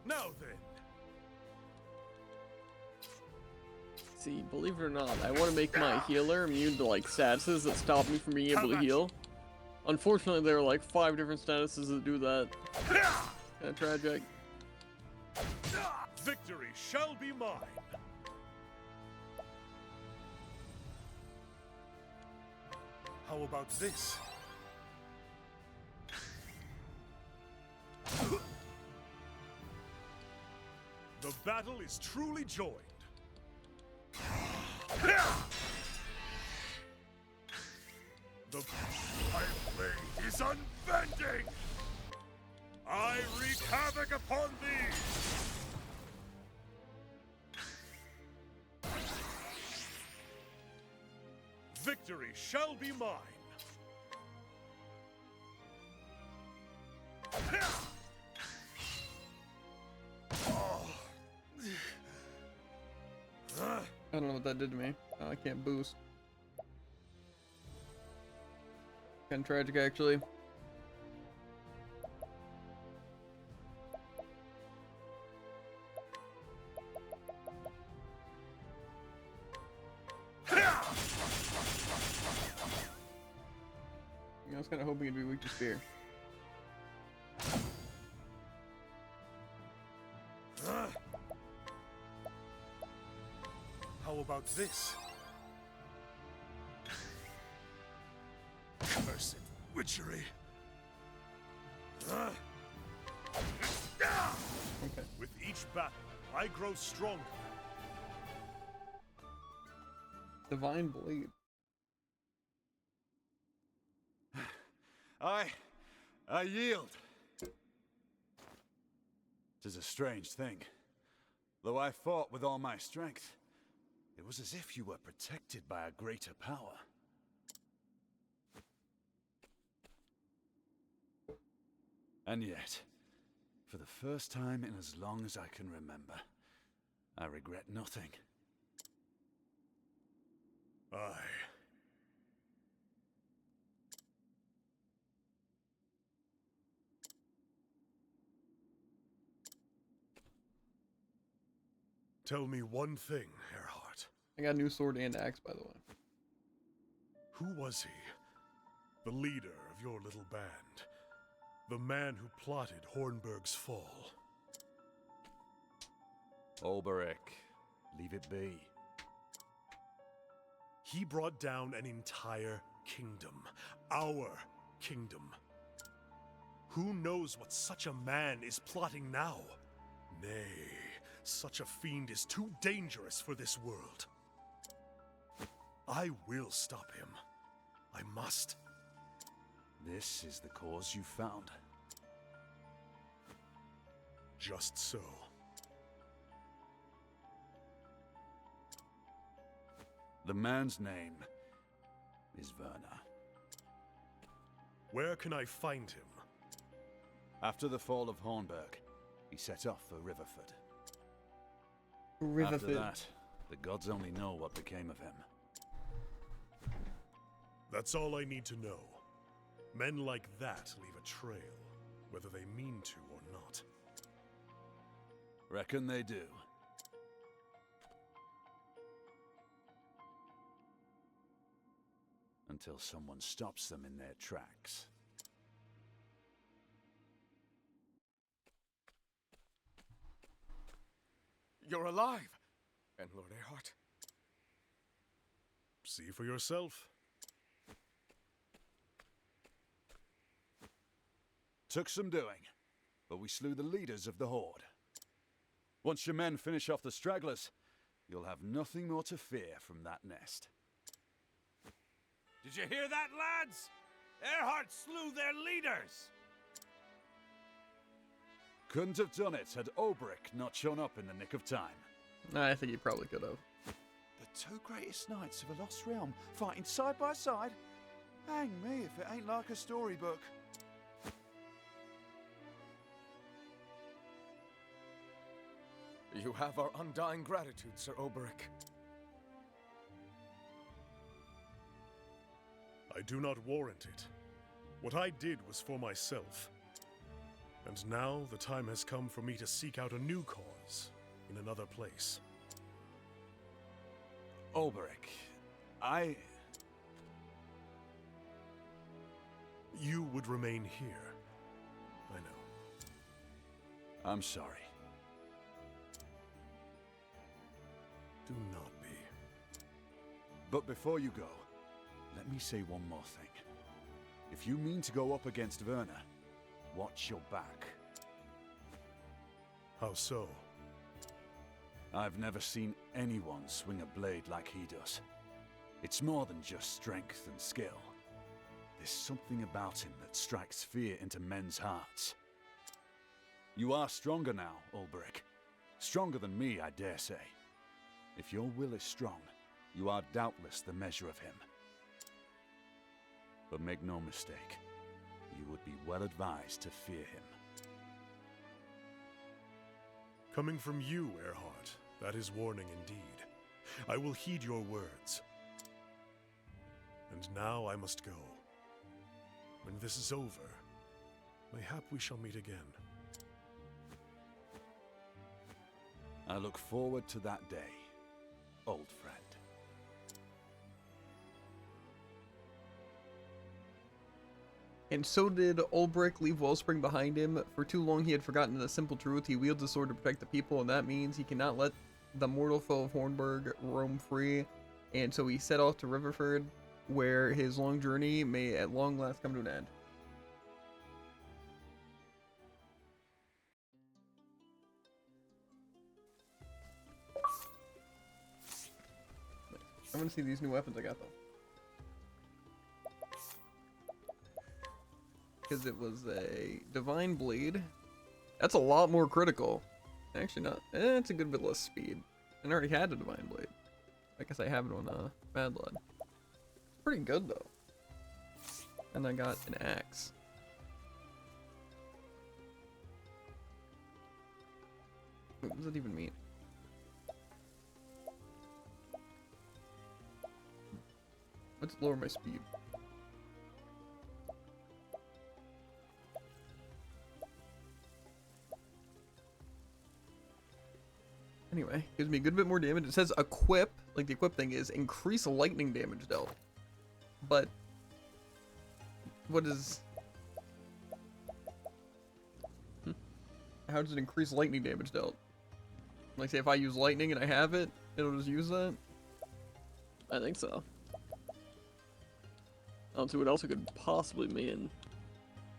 Now then. See, believe it or not, I want to make my healer immune to like statuses that stop me from being able to heal. Unfortunately, there are like 5 different statuses that do that. Kind of tragic. Victory shall be mine. How about this? The battle is truly joined. The my blade is unbending. I wreak havoc upon thee. Victory shall be mine. I don't know what that did to me. Oh, I can't boost. Kind of tragic, actually. I was kind of hoping it'd be weak to spear. How about this? Cursed witchery. Okay. With each battle, I grow stronger. Divine Blade. I yield. 'Tis a strange thing. Though I fought with all my strength, it was as if you were protected by a greater power. And yet, for the first time in as long as I can remember, I regret nothing. Aye. Tell me one thing, Earhart. I got a new sword and axe, by the way. Who was he? The leader of your little band. The man who plotted Hornburg's fall. Olberic, leave it be. He brought down an entire kingdom. Our kingdom. Who knows what such a man is plotting now? Nay, such a fiend is too dangerous for this world. I will stop him. I must. This is the cause you found. Just so. The man's name is Werner. Where can I find him? After the fall of Hornburg, he set off for Riverford. Riverford. After that, the gods only know what became of him. That's all I need to know. Men like that leave a trail, whether they mean to or not. Reckon they do. Until someone stops them in their tracks. You're alive! And Lord Earhart? See for yourself. Took some doing, but we slew the leaders of the Horde. Once your men finish off the stragglers, you'll have nothing more to fear from that nest. Did you hear that, lads? Earhart slew their leaders! Couldn't have done it had Olberic not shown up in the nick of time. I think he probably could have. The two greatest knights of a lost realm fighting side by side? Hang me if it ain't like a storybook. You have our undying gratitude, Sir Olberic. I do not warrant it. What I did was for myself. And now the time has come for me to seek out a new cause in another place. Olberic, You would remain here. I know. I'm sorry. Do not be. But before you go, let me say one more thing. If you mean to go up against Werner, watch your back. How so? I've never seen anyone swing a blade like he does. It's more than just strength and skill. There's something about him that strikes fear into men's hearts. You are stronger now, Olberic. Stronger than me, I dare say. If your will is strong, you are doubtless the measure of him. But make no mistake, you would be well advised to fear him. Coming from you, Earhart, that is warning indeed. I will heed your words. And now I must go. When this is over, mayhap we shall meet again. I look forward to that day, old friend. And so did Ulbrich leave Wellspring behind him. For too long he had forgotten the simple truth. He wields a sword to protect the people, and that means he cannot let the mortal foe of Hornburg roam free. And so he set off to Riverford, where his long journey may at long last come to an end. I want to see these new weapons I got though. Because it was a Divine Blade. That's a lot more critical. Actually not. It's a good bit less speed. And I already had a Divine Blade. I guess I have it on Bad Blood. It's pretty good though. And I got an axe. What does that even mean? Let's lower my speed. Anyway, gives me a good bit more damage. It says equip, like the equip thing is increase lightning damage dealt. But what is... How does it increase lightning damage dealt? Like say if I use lightning and I have it, it'll just use that? I think so. I don't see what else it could possibly mean.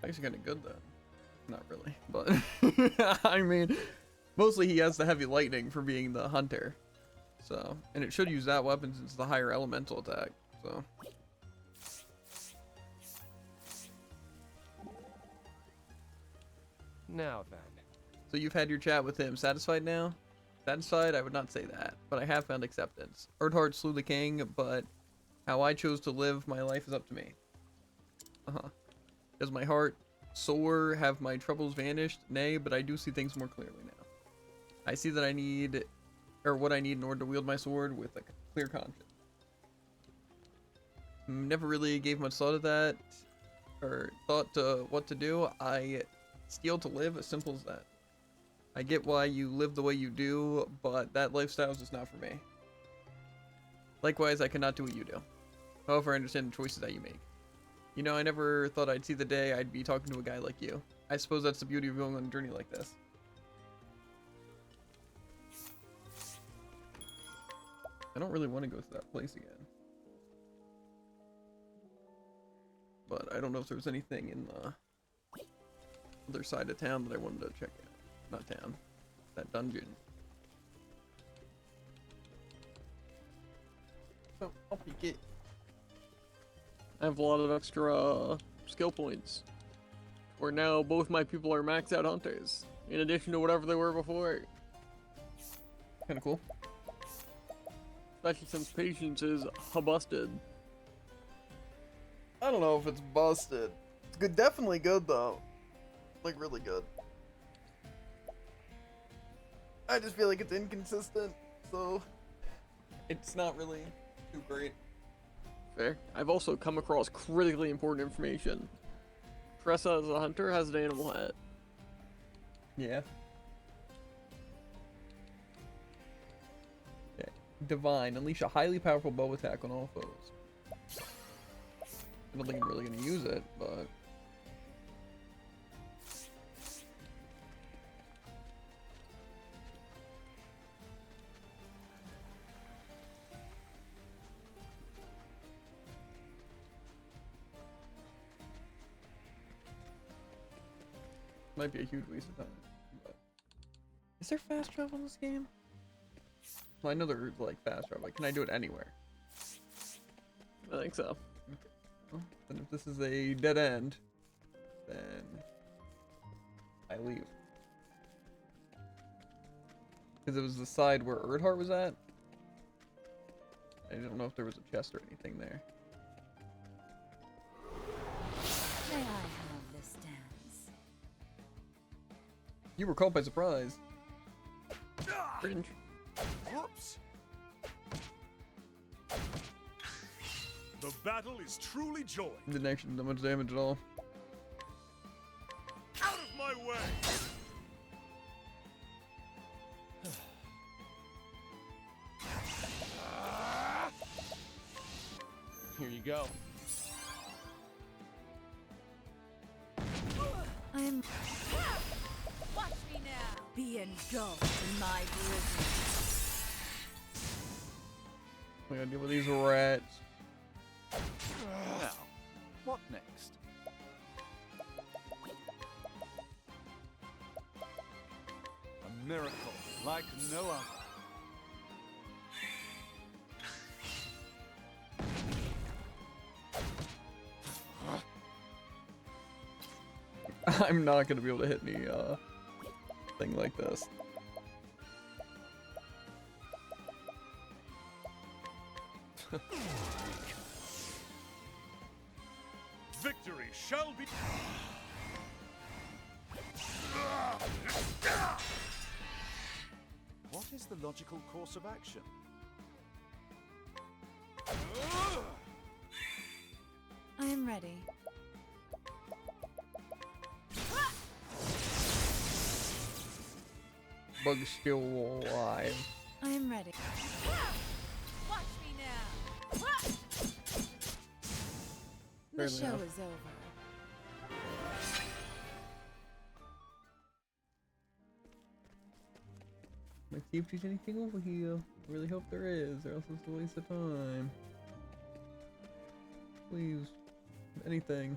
Actually kind of good though. Not really, but I mean, mostly he has the heavy lightning for being the hunter. So, and it should use that weapon since it's the higher elemental attack. So. Now then. So you've had your chat with him. Satisfied now? Satisfied? I would not say that, but I have found acceptance. Erdhart slew the king, but how I chose to live my life is up to me. Does my heart soar? Have my troubles vanished? Nay, but I do see things more clearly now. I see that I need, or what I need in order to wield my sword with a clear conscience. Never really gave much thought of that, or thought to what to do. I steal to live, as simple as that. I get why you live the way you do, but that lifestyle is just not for me. Likewise, I cannot do what you do. However, I understand the choices that you make. You know, I never thought I'd see the day I'd be talking to a guy like you. I suppose that's the beauty of going on a journey like this. I don't really want to go to that place again. But I don't know if there was anything in the other side of town that I wanted to check out. Not town. That dungeon. So, I'll peek it. I have a lot of extra skill points. Where now both my people are maxed out hunters. In addition to whatever they were before. Kinda cool. Especially since patience is busted. I don't know if it's busted. It's good, definitely good though. Like really good. I just feel like it's inconsistent, so it's not really too great. Fair. I've also come across critically important information. Tressa as a hunter has an animal hat. Yeah. Okay. Divine. Unleash a highly powerful bow attack on all foes. I don't think I'm really going to use it, but... Might be a huge waste of time, but... Is there fast travel in this game? Well, I know there's like fast travel, like, can I do it anywhere? I think so. Well, then if this is a dead end, then I leave. Because it was the side where Erdhart was at. I don't know if there was a chest or anything there. May I have this dance? You were caught by surprise. Cringe. Whoops! The battle is truly joined. Didn't actually do much damage at all. my way! Here you go. I'm. Watch me now. Be engulfed in my blizzard. We gotta deal with these rats. Now, what next? A miracle like no other. I'm not gonna be able to hit any thing like this. Victory shall be. What is the logical course of action? I am ready. Bug still alive. I am ready. Watch me now. The Barely show enough. is over. Let's see if there's anything over here. I really hope there is, or else it's a waste of time. Please. Anything.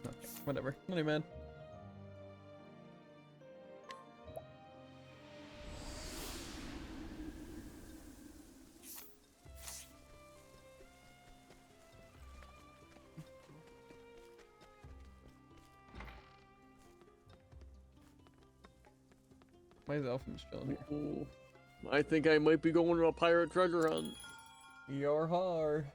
Okay, whatever. Money man. Why is Elfin just chilling here? Ooh. I think I might be going to a pirate treasure hunt. You're hard.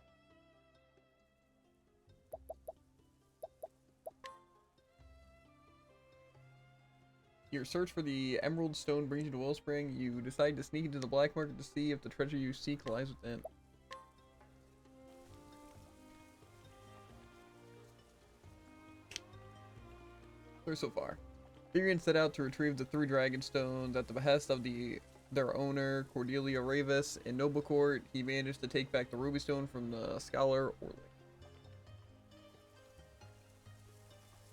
Your search for the Emerald Stone brings you to Wellspring. You decide to sneak into the black market to see if the treasure you seek lies within. Clear so far. Tyrion set out to retrieve the 3 dragon stones at the behest of their owner, Cordelia Ravis. In Noble Court, he managed to take back the ruby stone from the scholar Orly.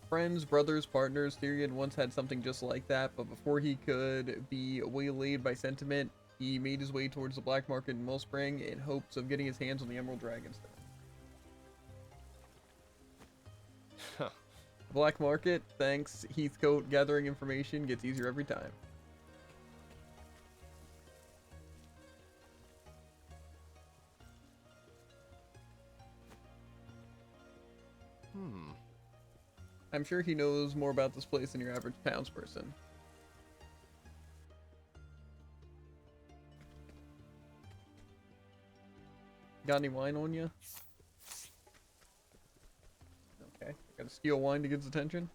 Friends, brothers, partners, Tyrion once had something just like that, but before he could be waylaid by sentiment, he made his way towards the black market in Wellspring in hopes of getting his hands on the Emerald Dragonstone. Black market, thanks Heathcote, gathering information gets easier every time. I'm sure he knows more about this place than your average townsperson. Got any wine on you? Okay, gotta steal wine to get his attention.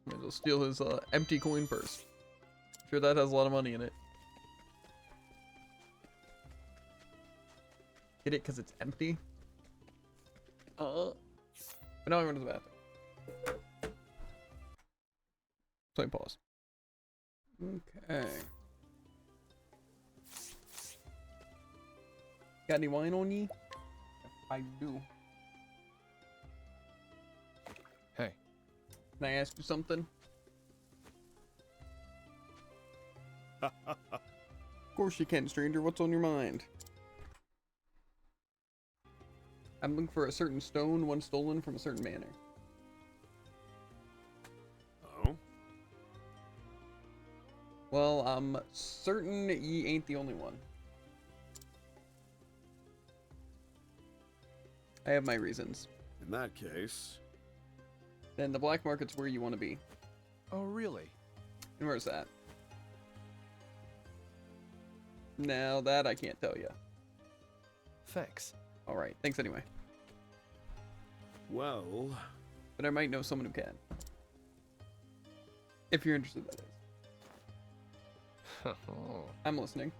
Might as well steal his empty coin purse. Sure that has a lot of money in it. Get it because it's empty? But now I run to the bathroom. Play pause. Okay. Got any wine on ye? I do. Hey. Can I ask you something? Of course you can, stranger. What's on your mind? I'm looking for a certain stone, one stolen from a certain manor. Oh? Well, I'm certain ye ain't the only one. I have my reasons. In that case... Then the black market's where you want to be. Oh, really? And where's that? Now that I can't tell you. Thanks. Alright, thanks anyway. Well... But I might know someone who can. If you're interested, that is. I'm listening.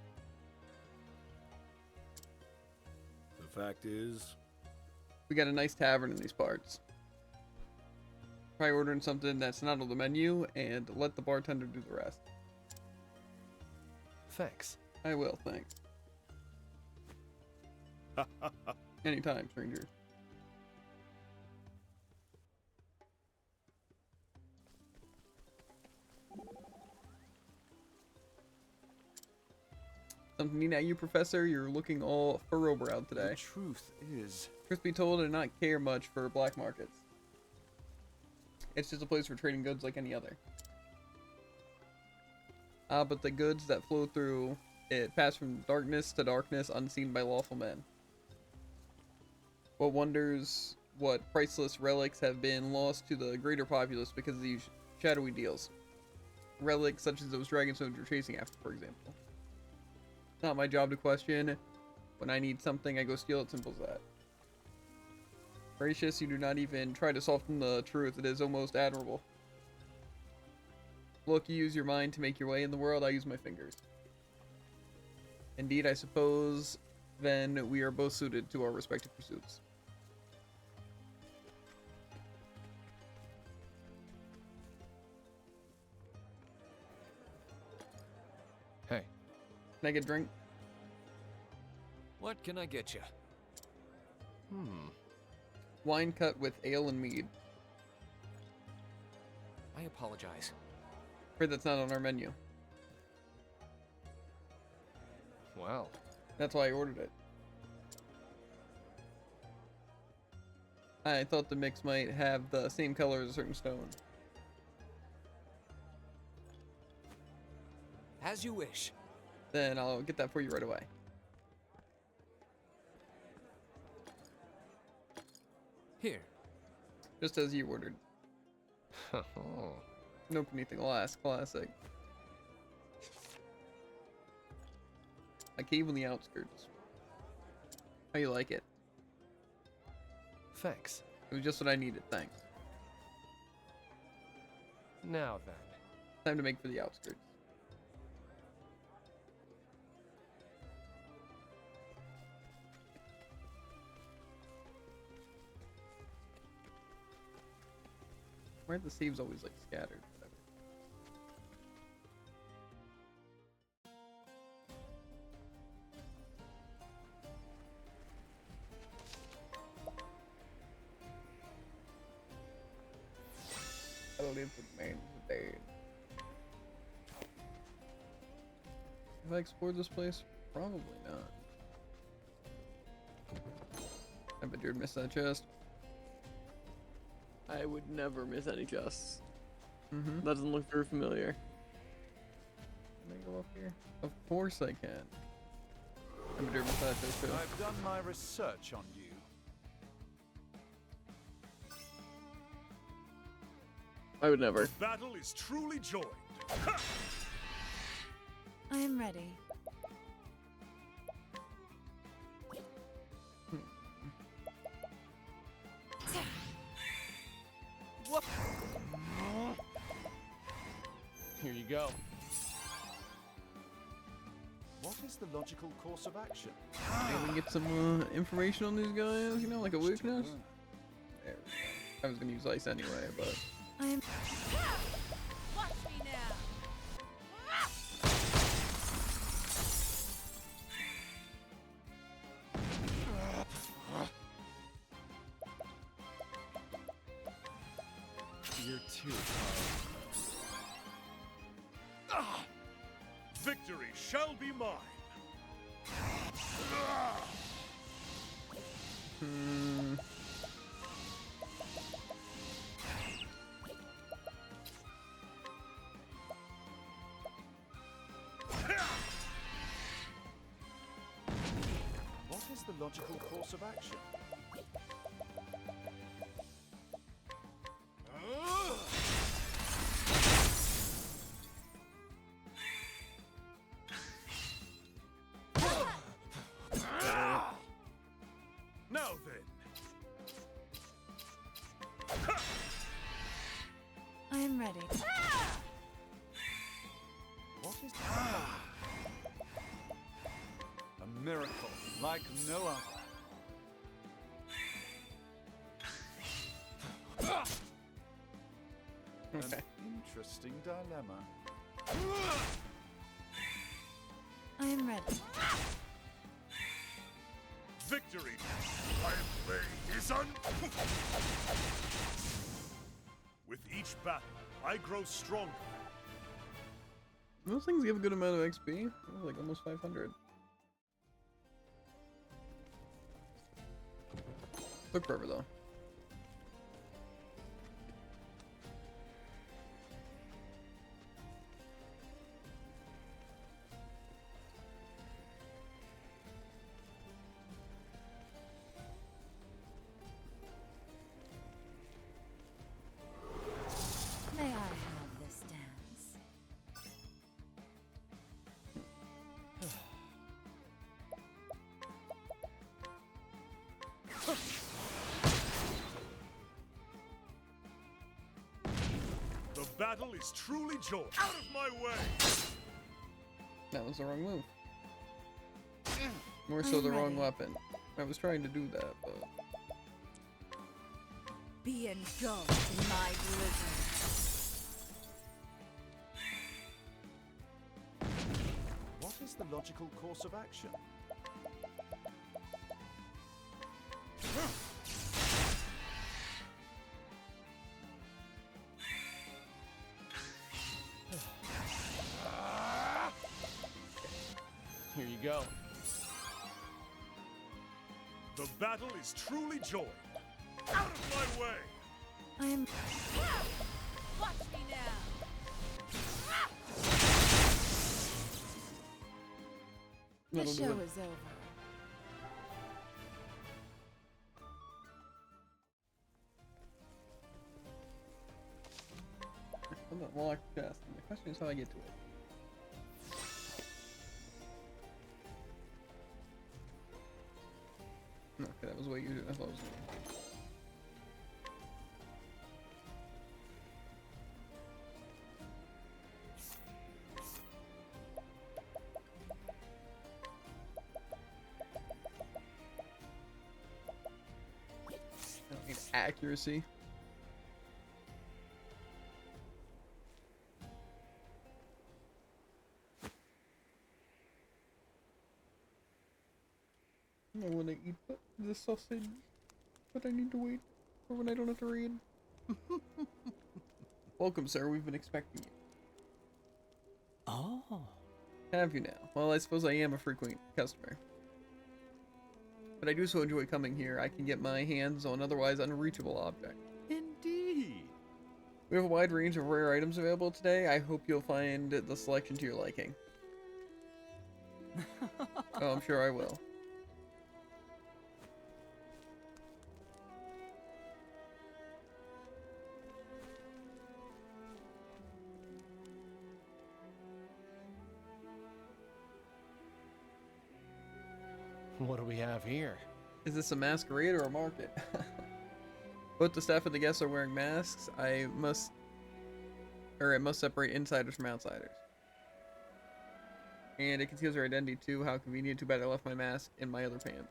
The fact is, We got a nice tavern in these parts. Try ordering something that's not on the menu and let the bartender do the rest. Thanks. I will, thanks. Anytime, stranger. Something neat at you, Professor. You're looking all furrow-browed The today. truth is, Truth be told, I do not care much for black markets. It's just a place for trading goods like any other. But the goods that flow through it pass from darkness to darkness unseen by lawful men. What wonders what priceless relics have been lost to the greater populace because of these shadowy deals. Relics such as those dragonstones you're chasing after, for example. It's not my job to question. When I need something, I go steal it, simple as that. Gracious, you do not even try to soften the truth. It is almost admirable. Look, you use your mind to make your way in the world, I use my fingers. Indeed, I suppose, then, we are both suited to our respective pursuits. hey, Can I get a drink? What can I get you? Wine cut with ale and mead. I apologize. Afraid that's not on our menu. well, That's why I ordered it. I thought the mix might have the same color as a certain stone. As you wish. Then I'll get that for you right away. Here. Just as you ordered. Nope, anything last. Classic. A cave on the outskirts. How you like it? thanks. It was just what I needed, thanks. Now then, Time to make for the outskirts. Why are the saves always like scattered? Whatever. I live with man today. Have I explored this place? Probably not. I bet you'd miss that chest. I would never miss any chests. Mm-hmm. That doesn't look very familiar. Can I go up here? Of course I can. I bet you'd miss that chest too. I've done my research on you. I would never. battle is truly joined. I am ready. Here you go. What is the logical course of action? Maybe get some information on these guys, you know, like a weakness? There we go. I was gonna use ice anyway, but... I am. Watch me now. You're too Victory shall be mine. What is the logical course of action? Now then. I am ready. just A miracle like no other. Okay. An interesting dilemma. I am ready. Victory! My blade is un... With each battle, I grow stronger. Those things give a good amount of XP. Oh, like almost 500. Took forever though. May I have this dance? The battle is truly joy. Out of my way! That was the wrong move. More so the wrong weapon. I was trying to do that, but Be engulfed in my blizzard. What is the logical course of action? Here you go. The battle is truly joy. Out of my way! I am. Watch me now. The that'll do show it. is over. I'm not locked chest. And the question is how I get to it. Okay, that was way easier than I thought it was gonna be. I don't need accuracy. I want to eat the sausage, but I need to wait for when I don't have to read. Welcome, sir. We've been expecting you. Oh. Have you now? Well, I suppose I am a frequent customer. But I do so enjoy coming here. I can get my hands on otherwise unreachable objects. Indeed. We have a wide range of rare items available today. I hope you'll find the selection to your liking. Oh, I'm sure I will. What do we have here? Is this a masquerade or a market? Both the staff and the guests are wearing masks. It must separate insiders from outsiders. And it conceals their identity too. How convenient. Too bad I left my mask in my other pants.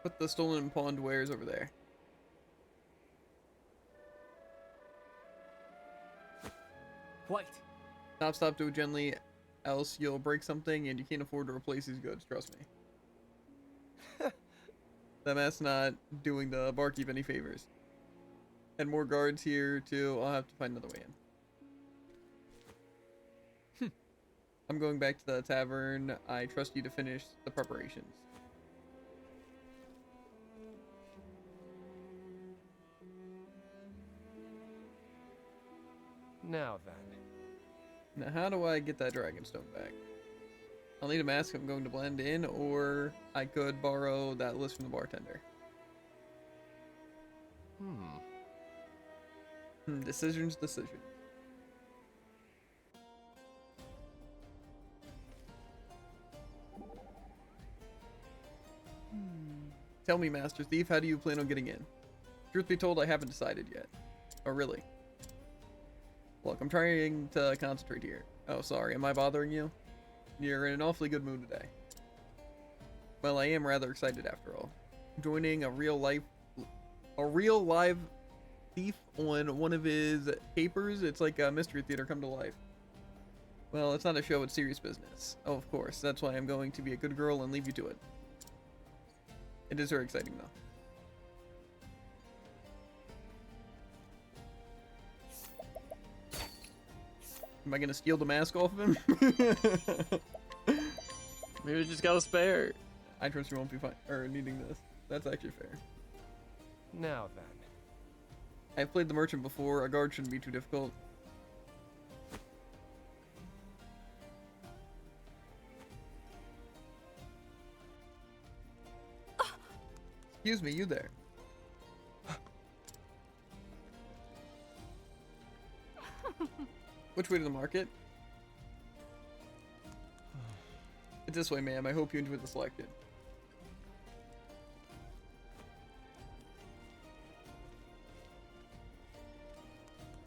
Put the stolen and pawned wares over there. White. Stop, do it gently, else you'll break something and you can't afford to replace these goods, trust me. That mask's not doing the barkeep any favors. And more guards here too, I'll have to find another way in. I'm going back to the tavern. I trust you to finish the preparations. Now then. Now, how do I get that dragonstone back? I'll need a mask if I'm going to blend in, or I could borrow that list from the bartender. Decisions. Tell me, Master Thief, how do you plan on getting in? Truth be told, I haven't decided yet. Oh, really? Look, I'm trying to concentrate here. Oh, sorry, am I bothering you? You're in an awfully good mood today. Well, I am rather excited after all. Joining a real live thief on one of his capers. It's like a mystery theater come to life. Well, it's not a show, it's serious business. Oh, of course, that's why I'm going to be a good girl and leave you to it. It is very exciting, though. Am I gonna steal the mask off of him? Maybe we just got a spare. I trust you won't be fine or needing this. That's actually fair. Now then. I've played the merchant before. A guard shouldn't be too difficult. Excuse me, you there. Which way to the market? It's this way, ma'am. I hope you enjoyed the selection.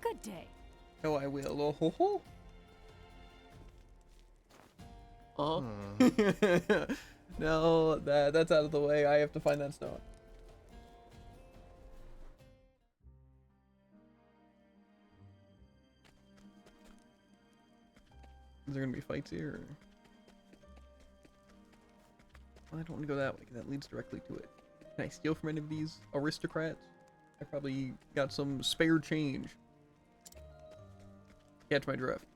Good day. Oh, I will. Oh, ho, ho. No, that's out of the way. I have to find that stone. Is there gonna be fights here? Or... I don't want to go that way, because that leads directly to it. Can I steal from any of these aristocrats? I probably got some spare change. Catch my drift.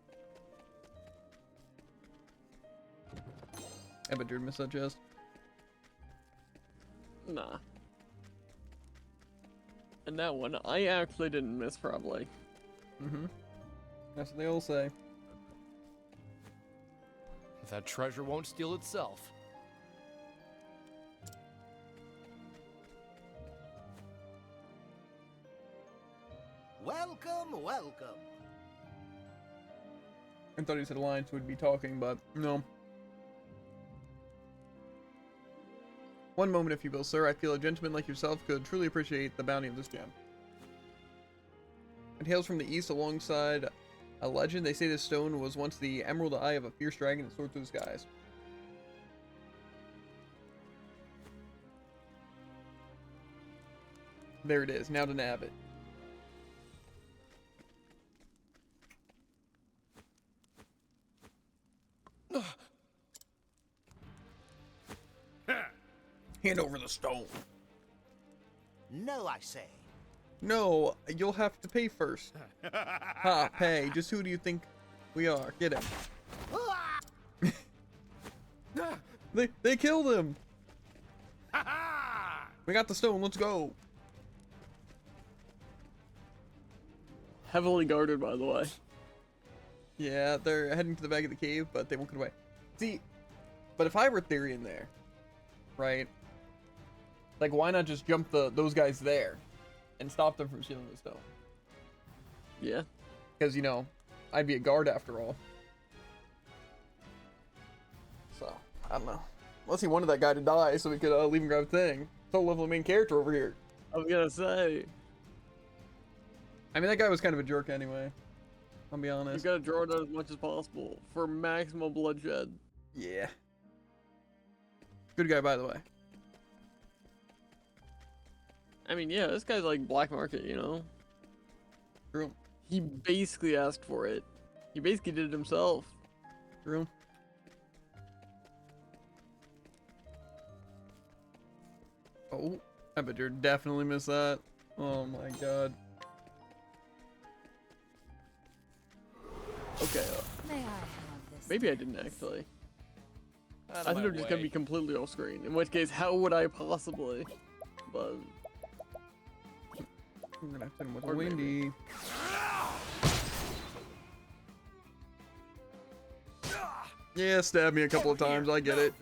I bet you'd miss that chest. Nah. And that one, I actually didn't miss, probably. Mm-hmm. That's what they all say. That treasure won't steal itself. Welcome, welcome. I thought he said Alliance would be talking, but no. One moment, if you will, sir. I feel a gentleman like yourself could truly appreciate the bounty of this gem. It hails from the east alongside a legend. They say this stone was once the emerald eye of a fierce dragon that soared through the skies. There it is. Now to nab it. Hand over the stone. No, I say. No, you'll have to pay first. Ha, pay. Just who do you think we are? Get him. They killed him. We got the stone. Let's go. Heavily guarded, by the way. Yeah, they're heading to the back of the cave, but they won't get away. See, but if I were Therian there, right? Like, why not just jump those guys there and stop them from stealing the stone? Yeah. Because, you know, I'd be a guard after all. So, I don't know. Unless he wanted that guy to die so we could leave him grab a thing. So level main character over here. I was gonna say. I mean, that guy was kind of a jerk anyway. I'll be honest. You gotta draw it out as much as possible for maximum bloodshed. Yeah. Good guy, by the way. I mean, yeah, this guy's like black market, you know? True. He basically asked for it. He basically did it himself. True. Oh, I bet you're definitely miss that. Oh my god. Okay. May I have this? Maybe I didn't actually. Out I of think my they're just gonna way. be completely off screen. In which case, how would I possibly? But I'm gonna have to hit him with a Or maybe. windy. Yeah, stab me a couple of times. I get it.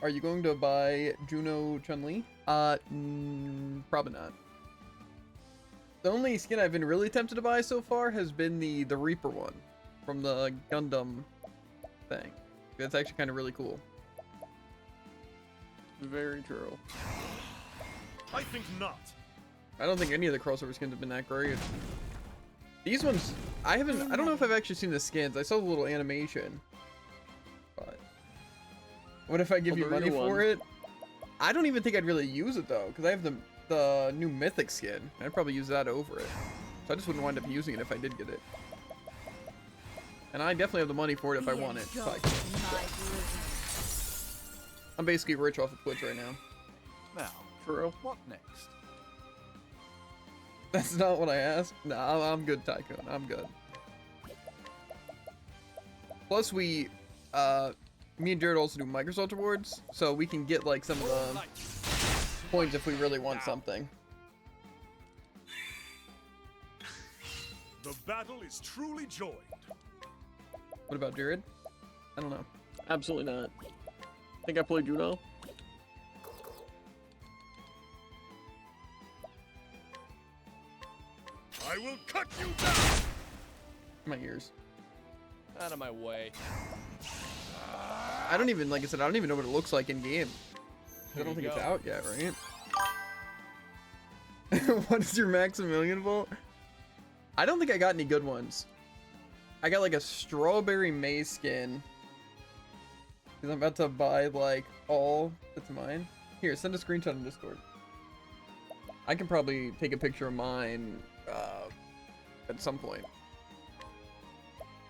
Are you going to buy Juno Chun-Li? Probably not. The only skin I've been really tempted to buy so far has been the Reaper one from the Gundam thing. That's actually kind of really cool. Very true. I think not. I don't think any of the crossover skins have been that great. These ones, I don't know if I've actually seen the skins. I saw the little animation. But what if I give you money for it? I don't even think I'd really use it though, because I have the new mythic skin. I'd probably use that over it. So I just wouldn't wind up using it if I did get it. And I definitely have the money for it if I want it. So I'm basically rich off of Twitch right now. Now, True. what next? That's not what I asked. No, I'm good, Tycoon. I'm good. Plus, me and Jared also do Microsoft Awards, so we can get like some of the points if we really want something. The battle is truly joined. What about Jared? I don't know. Absolutely not. I think I played Juno. I will cut you down. My ears. Out of my way. I don't even, like I said, I don't even know what it looks like in game. I don't think it's out yet, right? What is your Maximilian vault? I don't think I got any good ones. I got like a strawberry May skin. Because I'm about to buy like all that's mine. Here, send a screenshot in Discord. I can probably take a picture of mine at some point.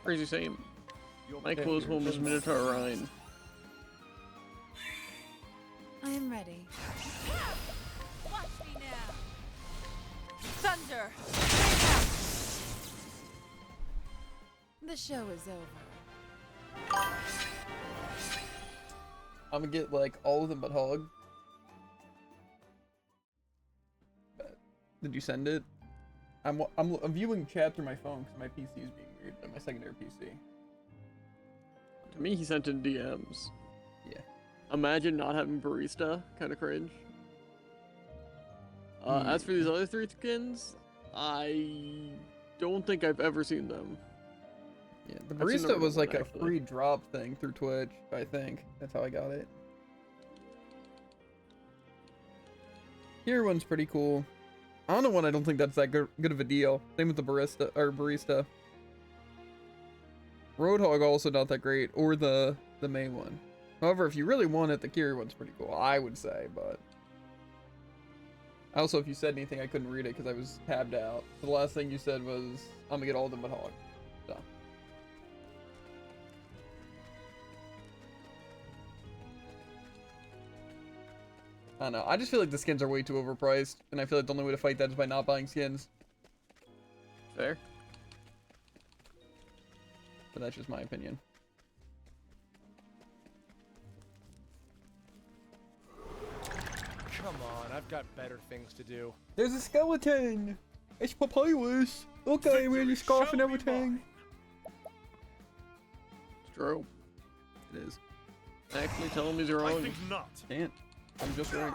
Crazy same. My close home is Minotaur Rhine. I am ready. Watch me now. Thunder! The show is over. I'm gonna get like all of them but Hog. Did you send it? I'm viewing chat through my phone because my PC is being weird, like my secondary PC. To me, he sent in DMs. Yeah. Imagine not having barista. Kind of cringe. As for these other three skins, I don't think I've ever seen them. Yeah, the I've seen the barista was one, like a actually. free drop thing through Twitch, I think. That's how I got it. Here one's pretty cool. On the one, I don't think that's that good of a deal. Same with the barista. Roadhog also not that great, or the May one. However, if you really want it, the Kiri one's pretty cool, I would say, but... Also, if you said anything, I couldn't read it because I was tabbed out. The last thing you said was, I'm gonna get all of them but Hog. So. I don't know. I just feel like the skins are way too overpriced, and I feel like the only way to fight that is by not buying skins. Fair. But that's just my opinion. Come on, I've got better things to do. There's a skeleton! It's Papyrus! Okay, we're just scarfing everything. It's true. It is. Actually, tell him he's I wrong. think not. Can't. I'm just right.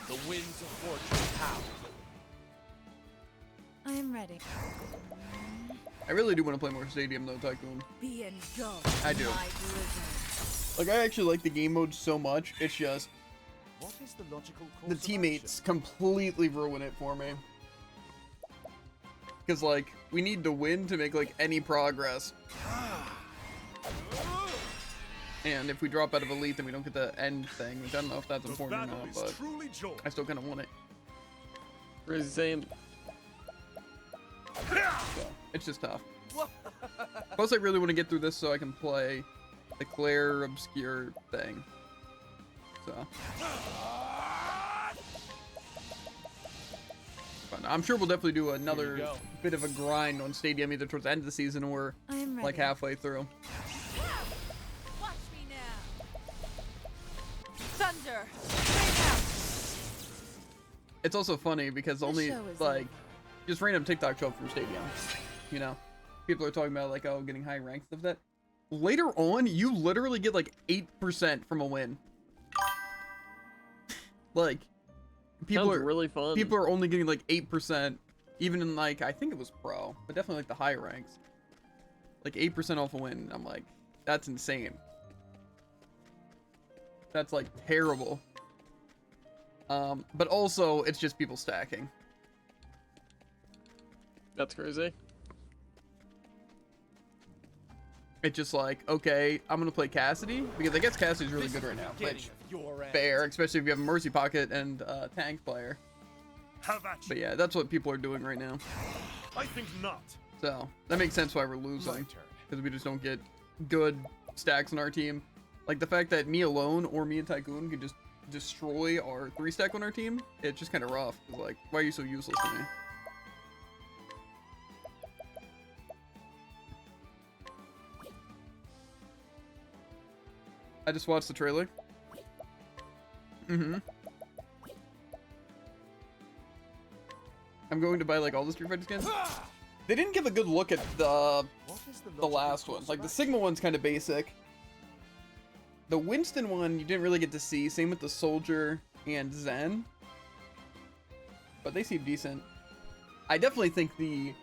The winds of fortune howl. I am ready. I really do want to play more Stadium though, Tycoon. Be engulfed I in do. my blizzard. Like, I actually like the game mode so much, it's just What is the logical course the of teammates action? completely ruin it for me. Because, like, we need to win to make, like, any progress. And if we drop out of Elite, then we don't get the end thing, which I don't know if that's The important or battle not, is but truly joined. I still kind of want it. Crazy same. So, it's just tough. Plus, I really want to get through this so I can play the Claire Obscure thing. So. But I'm sure we'll definitely do another go. bit of a grind on Stadium either towards the end of the season or I am ready. like halfway through. Watch me now. Thunder! Rain out! It's also funny because The only show is like over. just random TikTok show up from Stadium. You know, people are talking about like, oh, getting high ranks stuff. That later on, you literally get like 8% from a win. Like people Sounds are really fun. people are only getting like 8%, even in like I think it was pro, but definitely like the higher ranks. Like 8% off a win. I'm like, that's insane. That's like terrible. But also it's just people stacking. That's crazy. It's just like, okay, I'm gonna play Cassidy because I guess Cassidy's really good right now. Which fair, especially if you have a Mercy Pocket and tank player. Have at you. But yeah, that's what people are doing right now. I think not. So that makes sense why we're losing, because we just don't get good stacks on our team. Like the fact that me alone or me and Tycoon can just destroy our 3-stack on our team, it's just kind of rough. It's like, why are you so useless to me? I just watched the trailer. I'm going to buy like all the Street Fighter skins. They didn't give a good look at the last one. Like the Sigma one's kind of basic. The Winston one you didn't really get to see. Same with the Soldier and Zen. But they seem decent. I definitely think the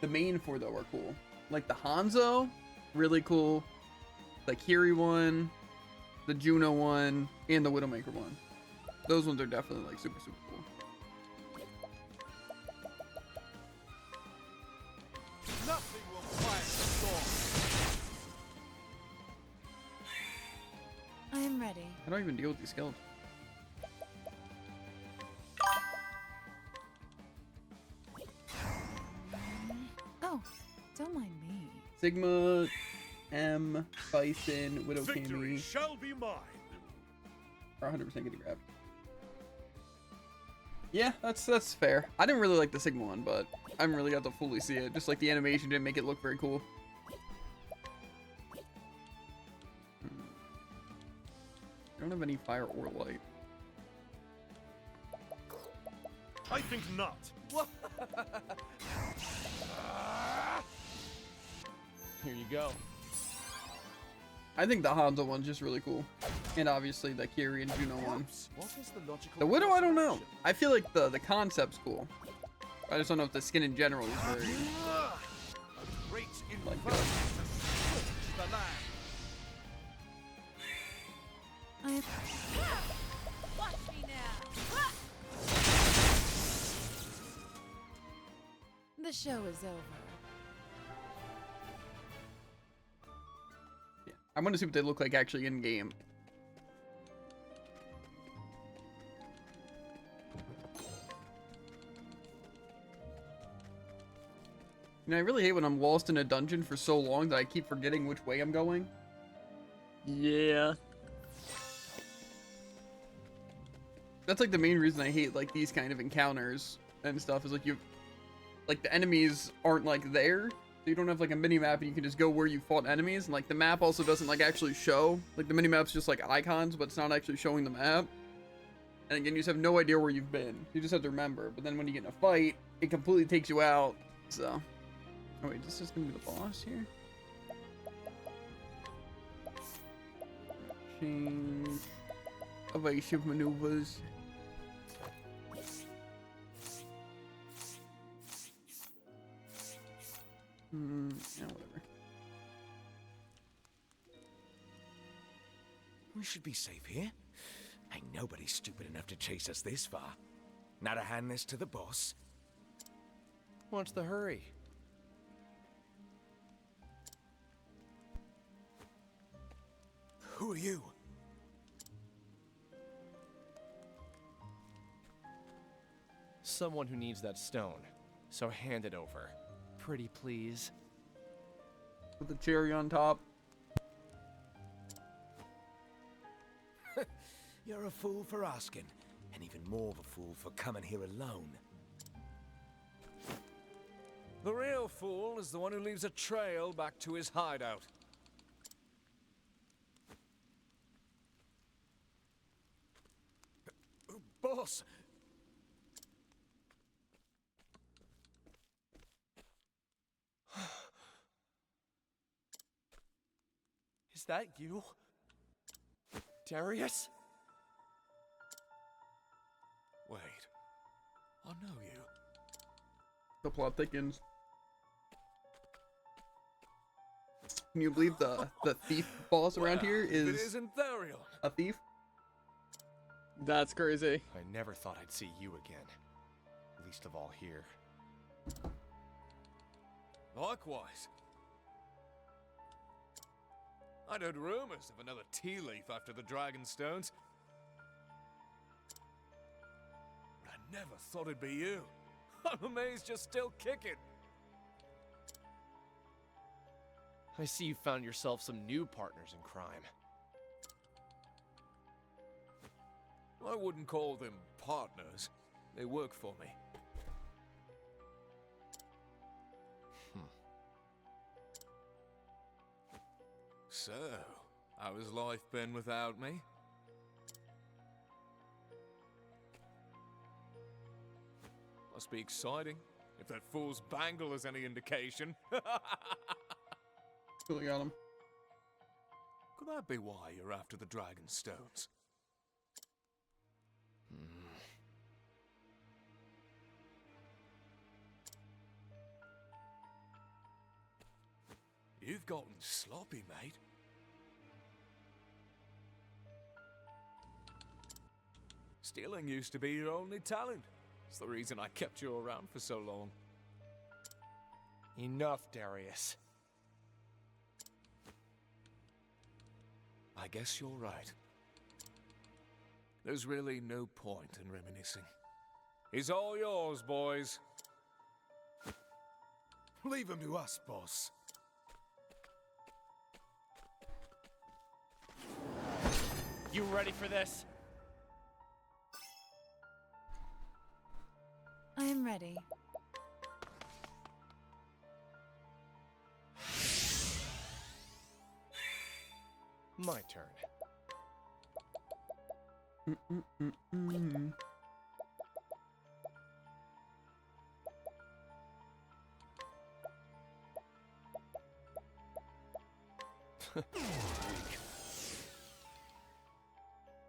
main four though are cool. Like the Hanzo, really cool. The Kiri one, the Juno one, and the Widowmaker one. Those ones are definitely like super cool. Nothing will quiet the storm. I am ready. I don't even deal with these skeletons. Oh, don't mind me. Sigma, M, Bison, Widow Victory Kami shall be mine. are 100% getting grabbed. Yeah, that's fair. I didn't really like the Sigma one, but I haven't really got to fully see it. Just like the animation didn't make it look very cool. I don't have any fire or light. I think not. Here you go. I think the Hanzo one's just really cool. And obviously the Kiri and Juno one. What is the logical The Widow, I don't know. I feel like the concept's cool. I just don't know if the skin in general is very Great like inferno to scorch the land. Watch me now. The show is over. Yeah. I want to see what they look like actually in game. You know, I really hate when I'm lost in a dungeon for so long that I keep forgetting which way I'm going. Yeah. That's like the main reason I hate like these kind of encounters and stuff is like like the enemies aren't like there. So you don't have like a mini map and you can just go where you fought enemies, and like the map also doesn't like actually show. Like the mini map's just like icons, but it's not actually showing the map. And again, you just have no idea where you've been. You just have to remember. But then when you get in a fight, it completely takes you out. So, oh wait, this is gonna be the boss here. Change evasive maneuvers. Yeah, whatever. We should be safe here. Ain't nobody stupid enough to chase us this far. Now to hand this to the boss. What's the hurry? Who are you? Someone who needs that stone. So hand it over. Pretty please. With the cherry on top. You're a fool for asking, and even more of a fool for coming here alone. The real fool is the one who leaves a trail back to his hideout. Boss! Is that you? Darius? Wait. I know you. The plot thickens. Can you believe the thief boss around here Well, if it is isn't Therion. a thief? That's crazy. I never thought I'd see you again. Least of all here. Likewise. I'd heard rumors of another tea leaf after the Dragonstones. But I never thought it'd be you. I'm amazed you're still kicking. I see you found yourself some new partners in crime. I wouldn't call them partners. They work for me. So, how has life been without me? Must be exciting, if that fool's bangle is any indication. Really got him. Could that be why you're after the Dragonstones? You've gotten sloppy, mate. Stealing used to be your only talent. It's the reason I kept you around for so long. Enough, Darius. I guess you're right. There's really no point in reminiscing. He's all yours, boys. Leave him to us, boss. You ready for this? I am ready. My turn.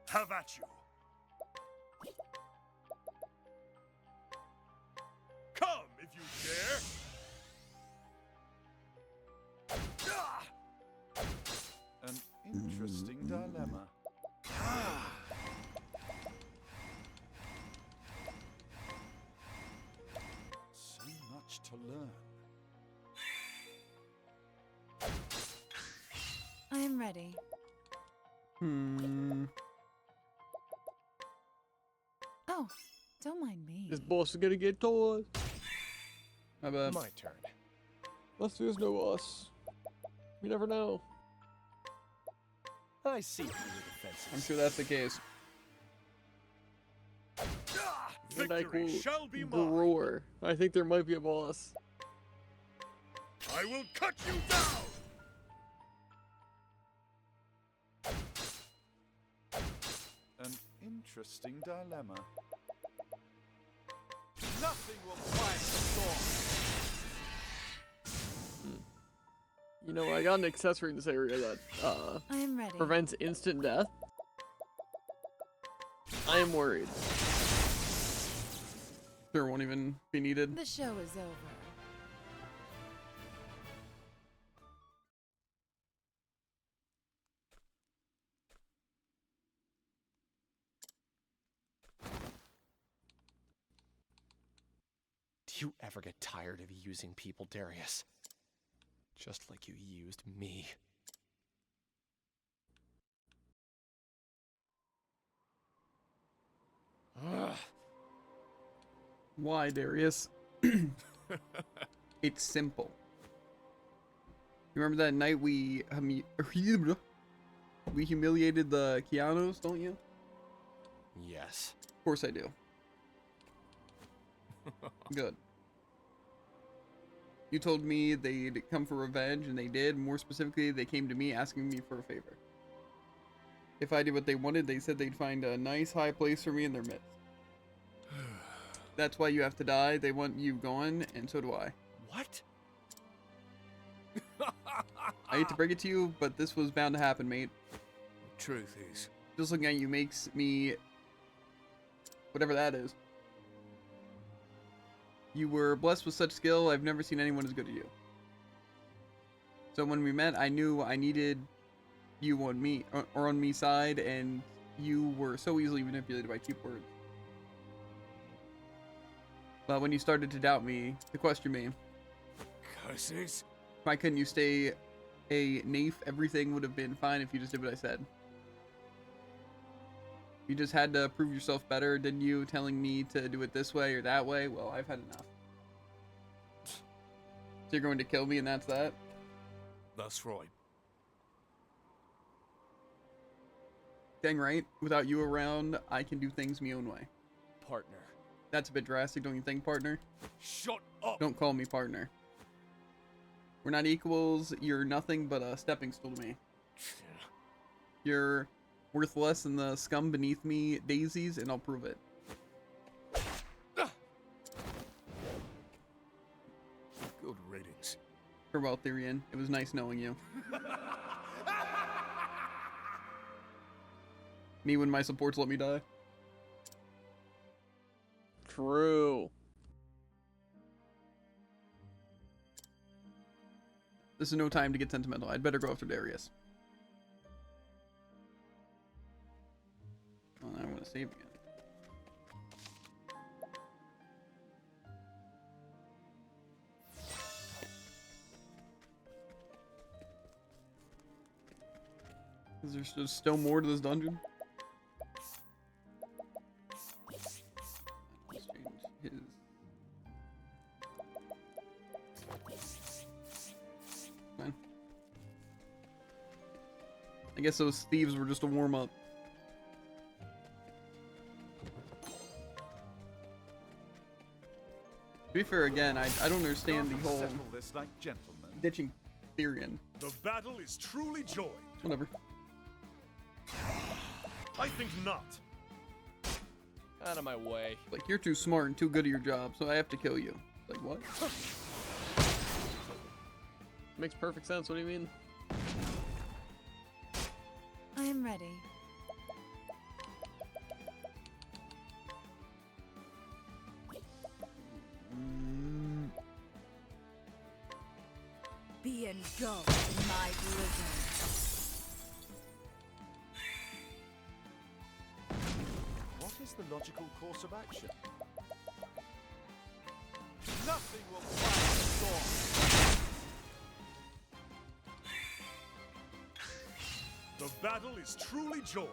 Have at you. Come if you dare. An interesting dilemma. So much to learn. I am ready. Oh, don't mind me. This boss is gonna get toys. My bad. My turn. Unless there's no boss. We never know. I see through the defenses. I'm sure that's the case. And I Victory quote, shall be mine. roar. I think there might be a boss. I will cut you down. An interesting dilemma. Nothing will quiet the storm. You know, I got an accessory in this area that I am ready. prevents instant death. I am worried. Sure won't even be needed. The show is over. Do you ever get tired of using people, Darius? Just like you used me. Ugh. Why, Darius? It's simple. You remember that night we humiliated the Keanos, don't you? Yes. Of course I do. Good. You told me they'd come for revenge, and they did. More specifically, they came to me asking me for a favor. If I did what they wanted, they said they'd find a nice high place for me in their midst. That's why you have to die. They want you gone, and so do I. What? I hate to break it to you, but this was bound to happen, mate. The truth is, Just looking at you makes me... whatever that is. You were blessed with such skill. I've never seen anyone as good as you. So when we met, I knew I needed you on me, or on me side, and you were so easily manipulated by cheap words. But when you started to doubt me, to question me, Curses? why couldn't you stay a naif? Everything would have been fine if you just did what I said. You just had to prove yourself better, didn't you? Telling me to do it this way or that way? Well, I've had enough. So you're going to kill me and that's that? That's right. Dang right. Without you around, I can do things my own way. Partner. That's a bit drastic, don't you think, partner? Shut up! Don't call me partner. We're not equals. You're nothing but a stepping stool to me. You're worth less than the scum beneath me, daisies, and I'll prove it. Good riddance. Farewell, Therian. It was nice knowing you. Me when my supports let me die. True. This is no time to get sentimental. I'd better go after Darius. Oh, I want to save again. Is there just still more to this dungeon? Let's change his. Fine. I guess those thieves were just a warm-up. To be fair, again, I don't understand the whole Settle this like gentlemen. ditching Therian. The battle is truly joined. Whatever. I think not. Out of my way. Like, you're too smart and too good at your job, so I have to kill you. Like, what? Makes perfect sense. What do you mean? I am ready. Be engulfed in my blizzard. What is the logical course of action? Nothing will quiet the storm. The battle is truly joined.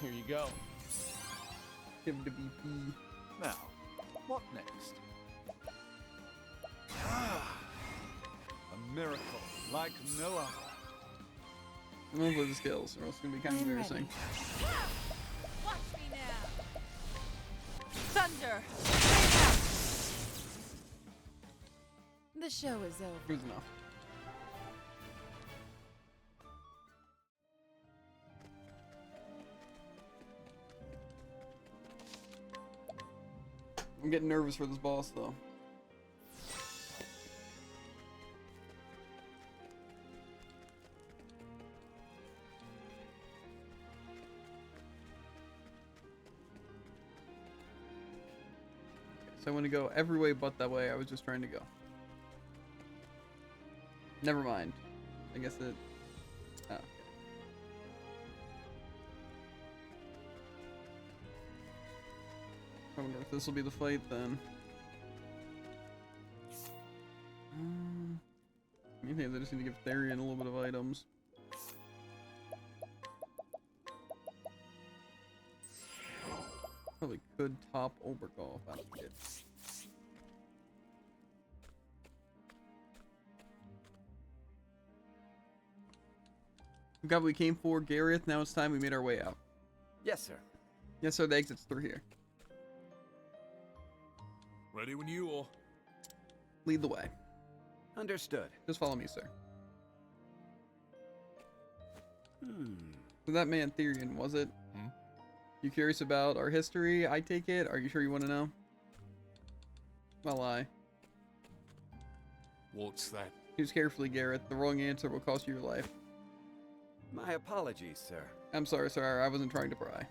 Here you go. Give him to BP. Now, what next? A miracle like no other. I'm gonna play the skills, or else it's gonna be kind of I'm embarrassing. Watch me now. Thunder! The show is over. Here's enough. I'm getting nervous for this boss, though. So I want to go every way but that way I was just trying to go. Never mind. I guess it... Oh, okay. I wonder if this will be the fight then. Maybe I just need to give Therian a little bit of items. Probably could top Obergall if I did. We got what we came for, Gareth. Now it's time we made our way out. Yes, sir. Yes, sir. The exit's through here. Ready when you are. Lead the way. Understood. Just follow me, sir. So that man Therian, was it? Hmm? You curious about our history? I take it. Are you sure you want to know? I'll lie. What's that? Choose carefully, Gareth. The wrong answer will cost you your life. My apologies, sir. I'm sorry, sir. I wasn't trying to pry.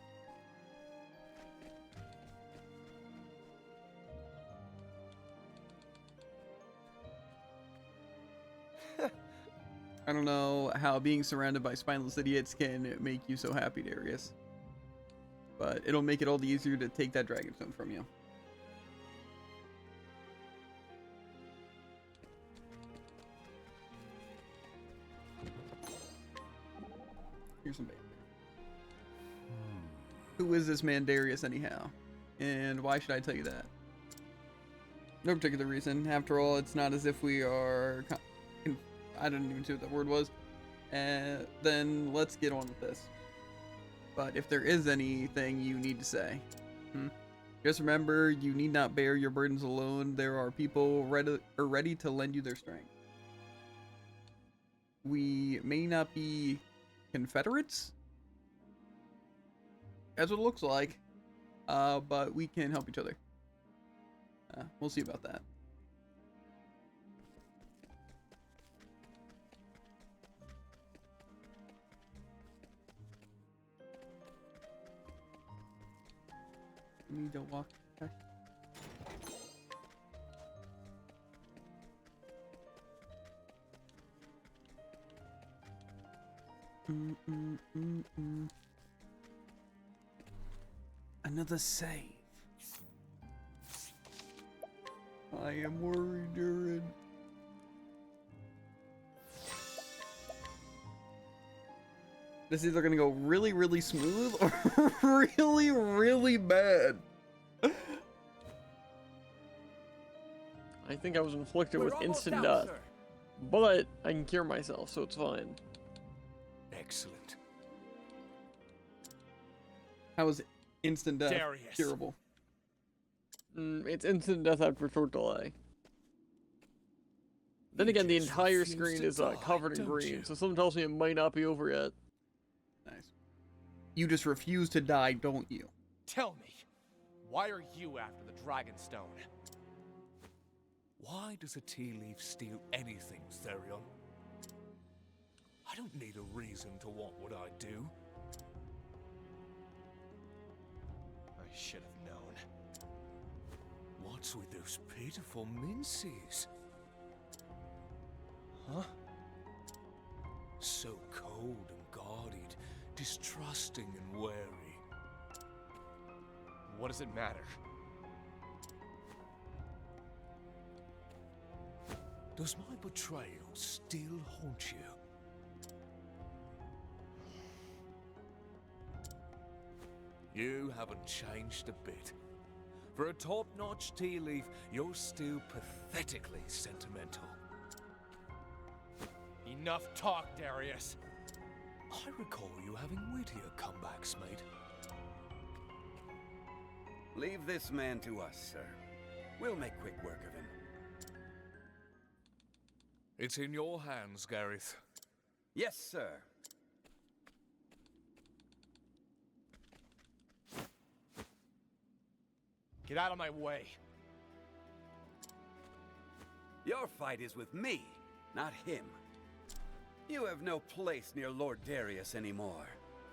I don't know how being surrounded by spineless idiots can make you so happy, Darius. But it'll make it all the easier to take that Dragonstone from you. Here's some bacon. Who is this man Darius anyhow? And why should I tell you that? No particular reason. After all, it's not as if we are... I didn't even see what that word was. Then let's get on with this. But if there is anything you need to say, just remember you need not bear your burdens alone. There are people ready to lend you their strength. We may not be Confederates, that's what it looks like, but we can help each other. We'll see about that. We need to walk. Okay. Another save. I am worried, Durin. This is either gonna go really, really smooth or really, really bad. I think I was inflicted with instant death, but I can cure myself, so it's fine. Excellent. How is instant death Darius. curable? It's instant death after a short delay. Then again, the entire screen is covered in green, so something tells me it might not be over yet. Nice. You just refuse to die, don't you? Tell me, why are you after the Dragonstone? Why does a tea leaf steal anything, Therion? I don't need a reason to want what I do. I should have known. What's with those pitiful minces? Huh? So cold and guarded, distrusting and wary. What does it matter? Does my betrayal still haunt you? You haven't changed a bit. For a top-notch tea leaf, you're still pathetically sentimental. Enough talk, Darius. I recall you having wittier comebacks, mate. Leave this man to us, sir. We'll make quick work of him. It's in your hands, Gareth. Yes, sir. Get out of my way. Your fight is with me, not him. You have no place near Lord Darius anymore.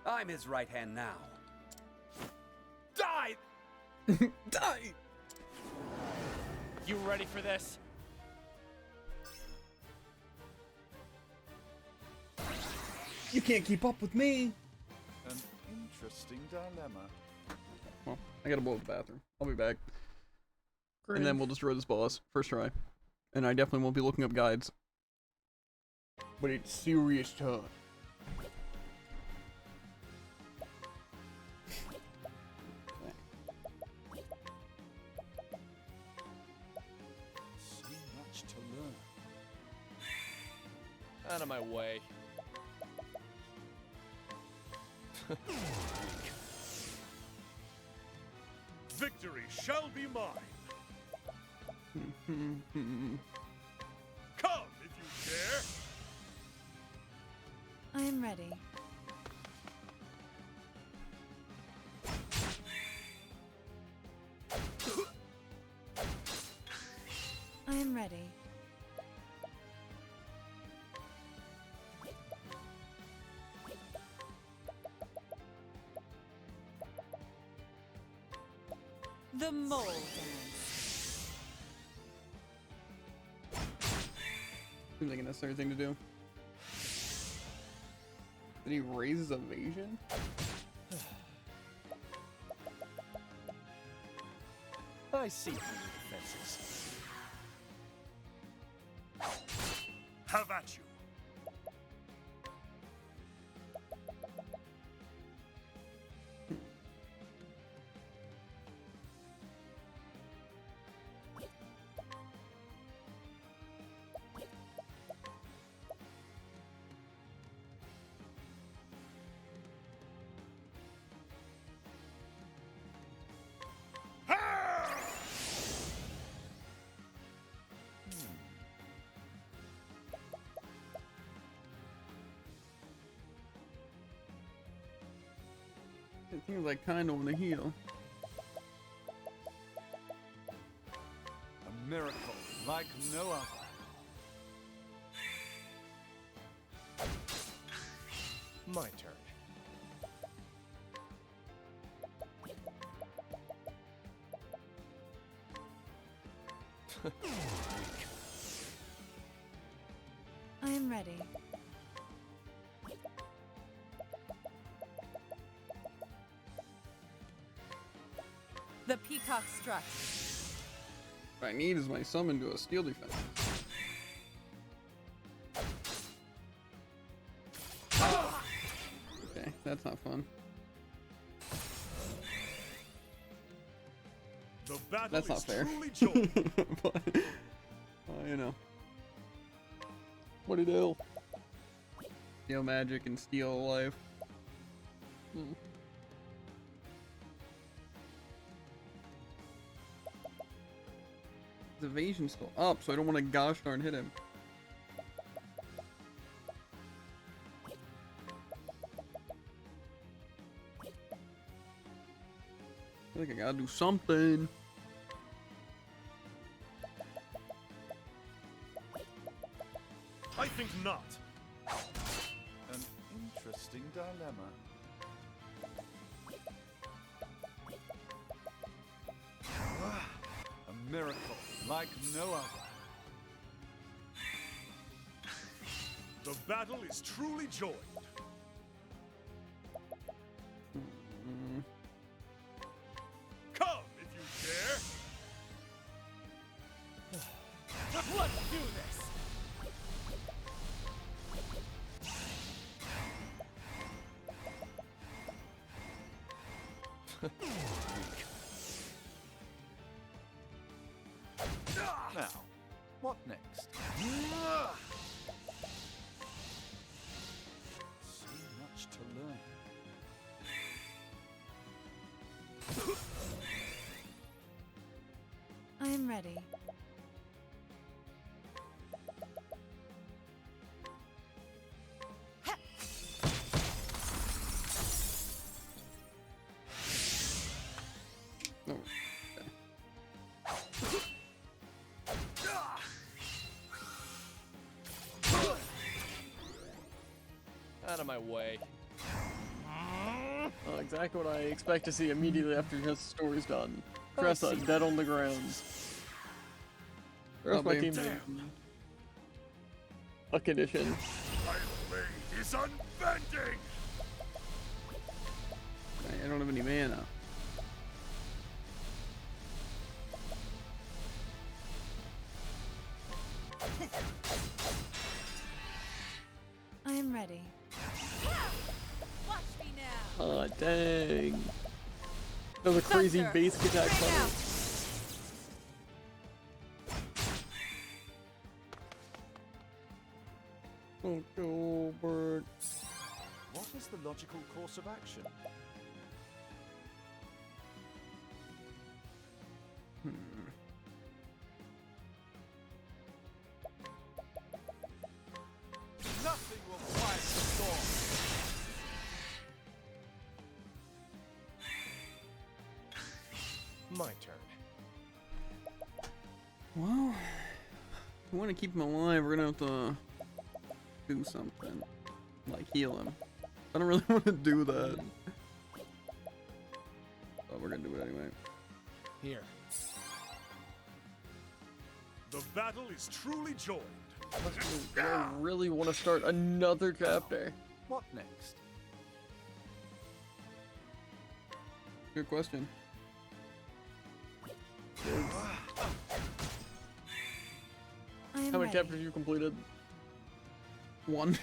I'm his right hand now. Die! Die! You ready for this? You can't keep up with me. An interesting dilemma. Well, I gotta blow the bathroom. I'll be back. Great. And then we'll destroy this boss. First try. And I definitely won't be looking up guides. But it's serious time. So much to learn. Out of my way. Victory shall be mine. Come if you dare. I am ready. I am ready. The mole dance. Seems like a necessary thing to do. Did he raise his evasion? I see through the defenses. Have at you. It seems like kind of want to heal. A miracle like no other. My turn. I am ready. The peacock struts. What I need is my summon to a steel defense. Okay, that's not fun. The battle That's not is fair. truly joined. But, you know. What do you do? Steel magic and steel life. Hmm. His evasion's still up, so I don't want to gosh darn hit him. I think I gotta do something. I think not. An interesting dilemma. A miracle like no other. The battle is truly joined. Come if you dare. Let's do this! Now, what next? So much to learn. I am ready. Oh, Out of my way. Oh, exactly what I expect to see immediately after Tressa's story's done. Tressa dead on the ground. The rest of my team a condition. My blade is unbending. I don't have any mana. I am ready. Watch me now. Oh, dang. That was a crazy Thunder, basic attack bring combo. out. Oh, Gilbert. What is the logical course of action? Nothing will quiet the storm! My turn. Well, if we want to keep him alive, we're gonna have to do something. Like heal him. I don't really want to do that. But we're gonna do it anyway. Here. The battle is truly joined. Do I really want to start another chapter? What next? Good question. I am How many ready. chapters have you completed? 1.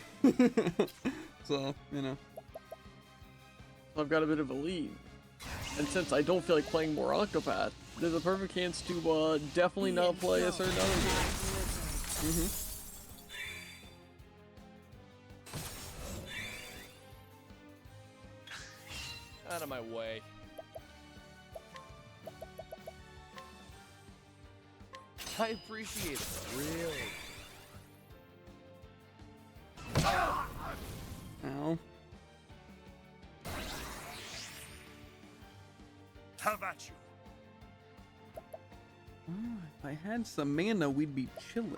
So, you know. I've got a bit of a lead. And since I don't feel like playing more Octopath, there's a perfect chance to definitely not play a certain other game. Out of my way. I appreciate it. Really. Ow. Have at you. If I had some mana, we'd be chilling.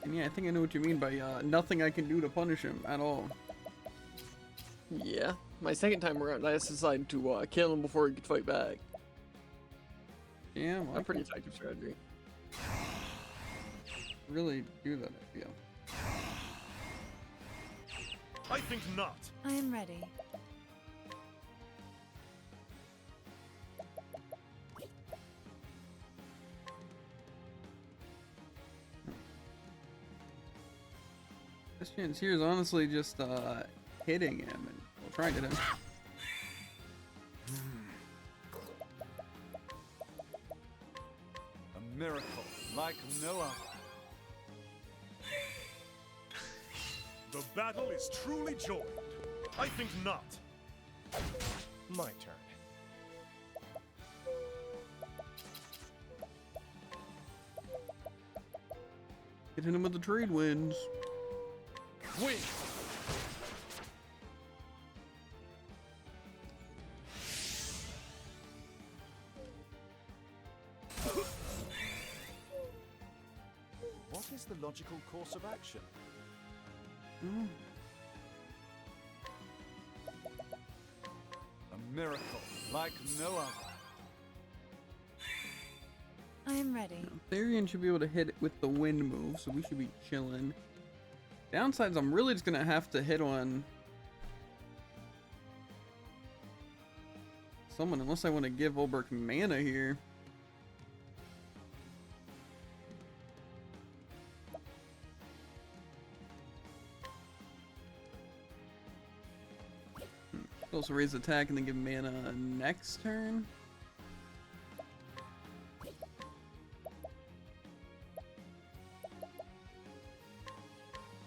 And yeah, I think I know what you mean by nothing I can do to punish him at all. Yeah. My second time around, I decided to kill him before he could fight back. Yeah, well, I A pretty could effective strategy. really do that idea. I think not. I am ready. This chance here is honestly just hitting him and well, trying to hit him. A miracle like no other. The battle is truly joined. I think not. My turn. Hitting him with the trade winds. Win! What is the logical course of action? A miracle like no other. I am ready. Therian should be able to hit it with the wind move, so we should be chilling. Downsides, I'm really just gonna have to hit on someone, unless I want to give Ulberk mana here. Also raise attack and then give mana next turn.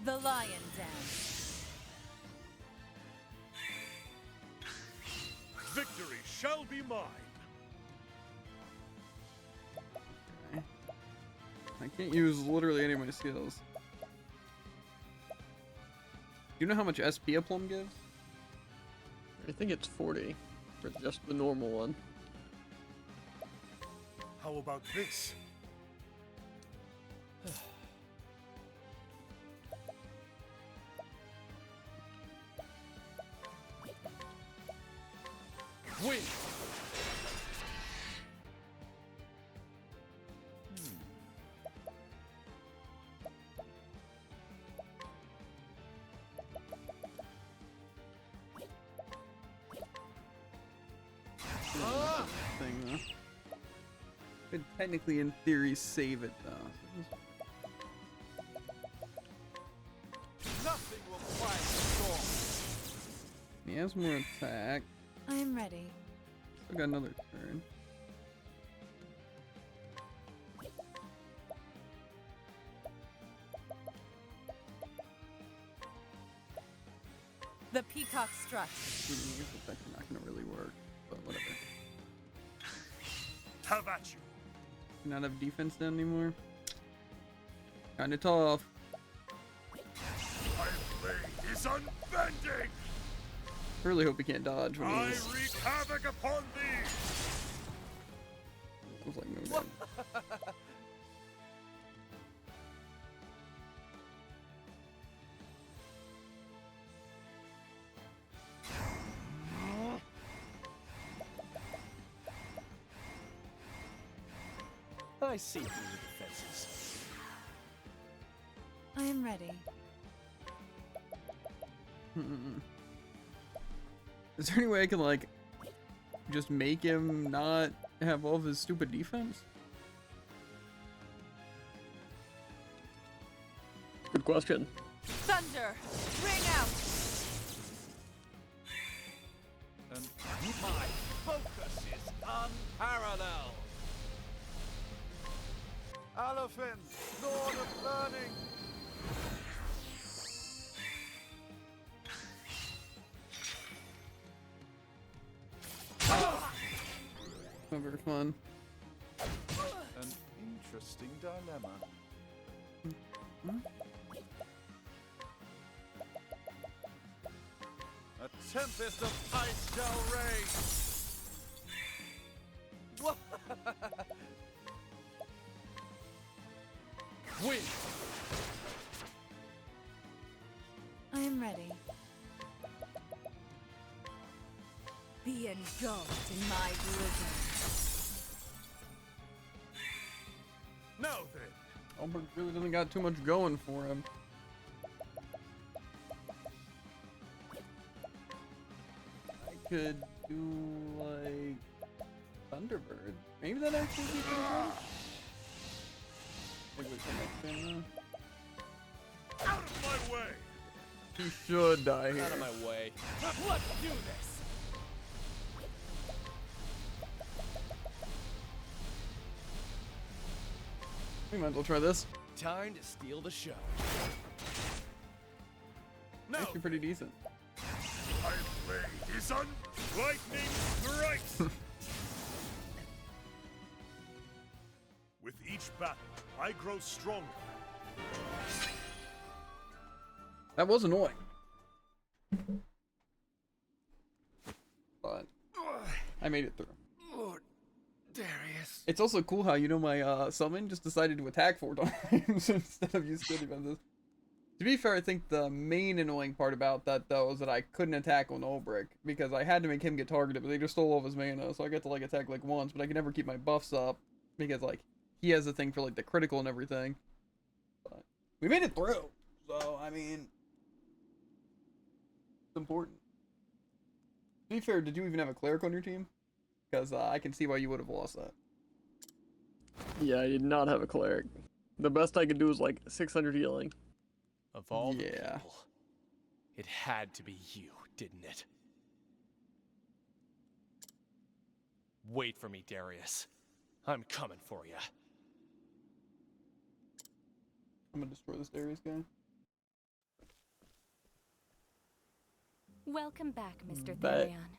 The lion dance. Victory shall be mine. Okay. I can't use literally any of my skills. Do you know how much SP a plum gives? I think it's 40 for just the normal one. How about this? Win! Thing though. Could technically, in theory, save it though. Nothing will quiet the storm. He has more attack. I am ready. Still got another turn. The peacock strut. It's actually not gonna really work, but whatever. Have at you. Not have defense down anymore. Kinda tough. My blade is unbending. Really hope he can't dodge when I he's. wreak havoc upon thee. I was like, no damage. I see through the defenses. I am ready. Is there any way I can, like, just make him not have all of his stupid defense? Good question. Thunder, ring out. And my focus is unparalleled. Alofin, Lord of Learning! Not very fun. An interesting dilemma. A tempest of ice shall rage! Win! I am ready. Be engulfed in my blizzard. Now then! Albert really doesn't got too much going for him. I could do, like, Thunderbird. Maybe that actually be pretty good. Maybe we can make him, Out of my way! He should die here. Out of my way. Let's do this! We might as well try this. Time to steal the show. Now, Actually pretty decent. I play his lightning strikes! With each battle, I grow stronger. That was annoying. But I made it through. Lord Darius. It's also cool how, you know, my summon just decided to attack 4 times instead of use skill defenses. To be fair, I think the main annoying part about that, though, is that I couldn't attack on Ulbrich, because I had to make him get targeted, but they just stole all of his mana, so I get to, like, attack, like, once, but I can never keep my buffs up, because, like, he has a thing for, like, the critical and everything. But we made it through, so, I mean, it's important. To be fair, did you even have a cleric on your team? Because I can see why you would have lost that. Yeah, I did not have a cleric. The best I could do was like 600 healing. Of all the Yeah. people, it had to be you, didn't it? Wait for me, Darius. I'm coming for you. I'm gonna destroy this Darius guy. Welcome back, Mr. Bet. Therion.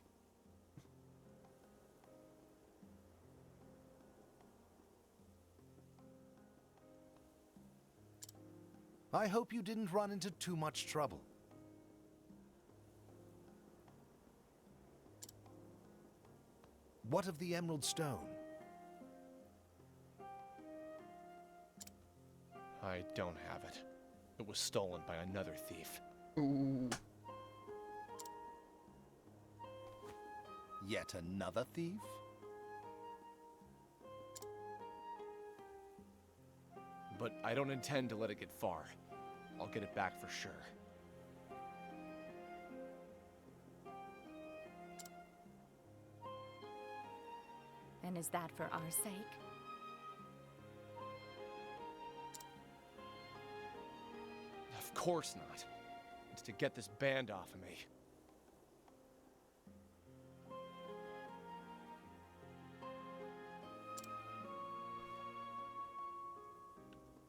I hope you didn't run into too much trouble. What of the Emerald Stone? I don't have it. It was stolen by another thief. Ooh. Yet another thief? But I don't intend to let it get far. I'll get it back for sure. And is that for our sake? Of course not. It's to get this band off of me.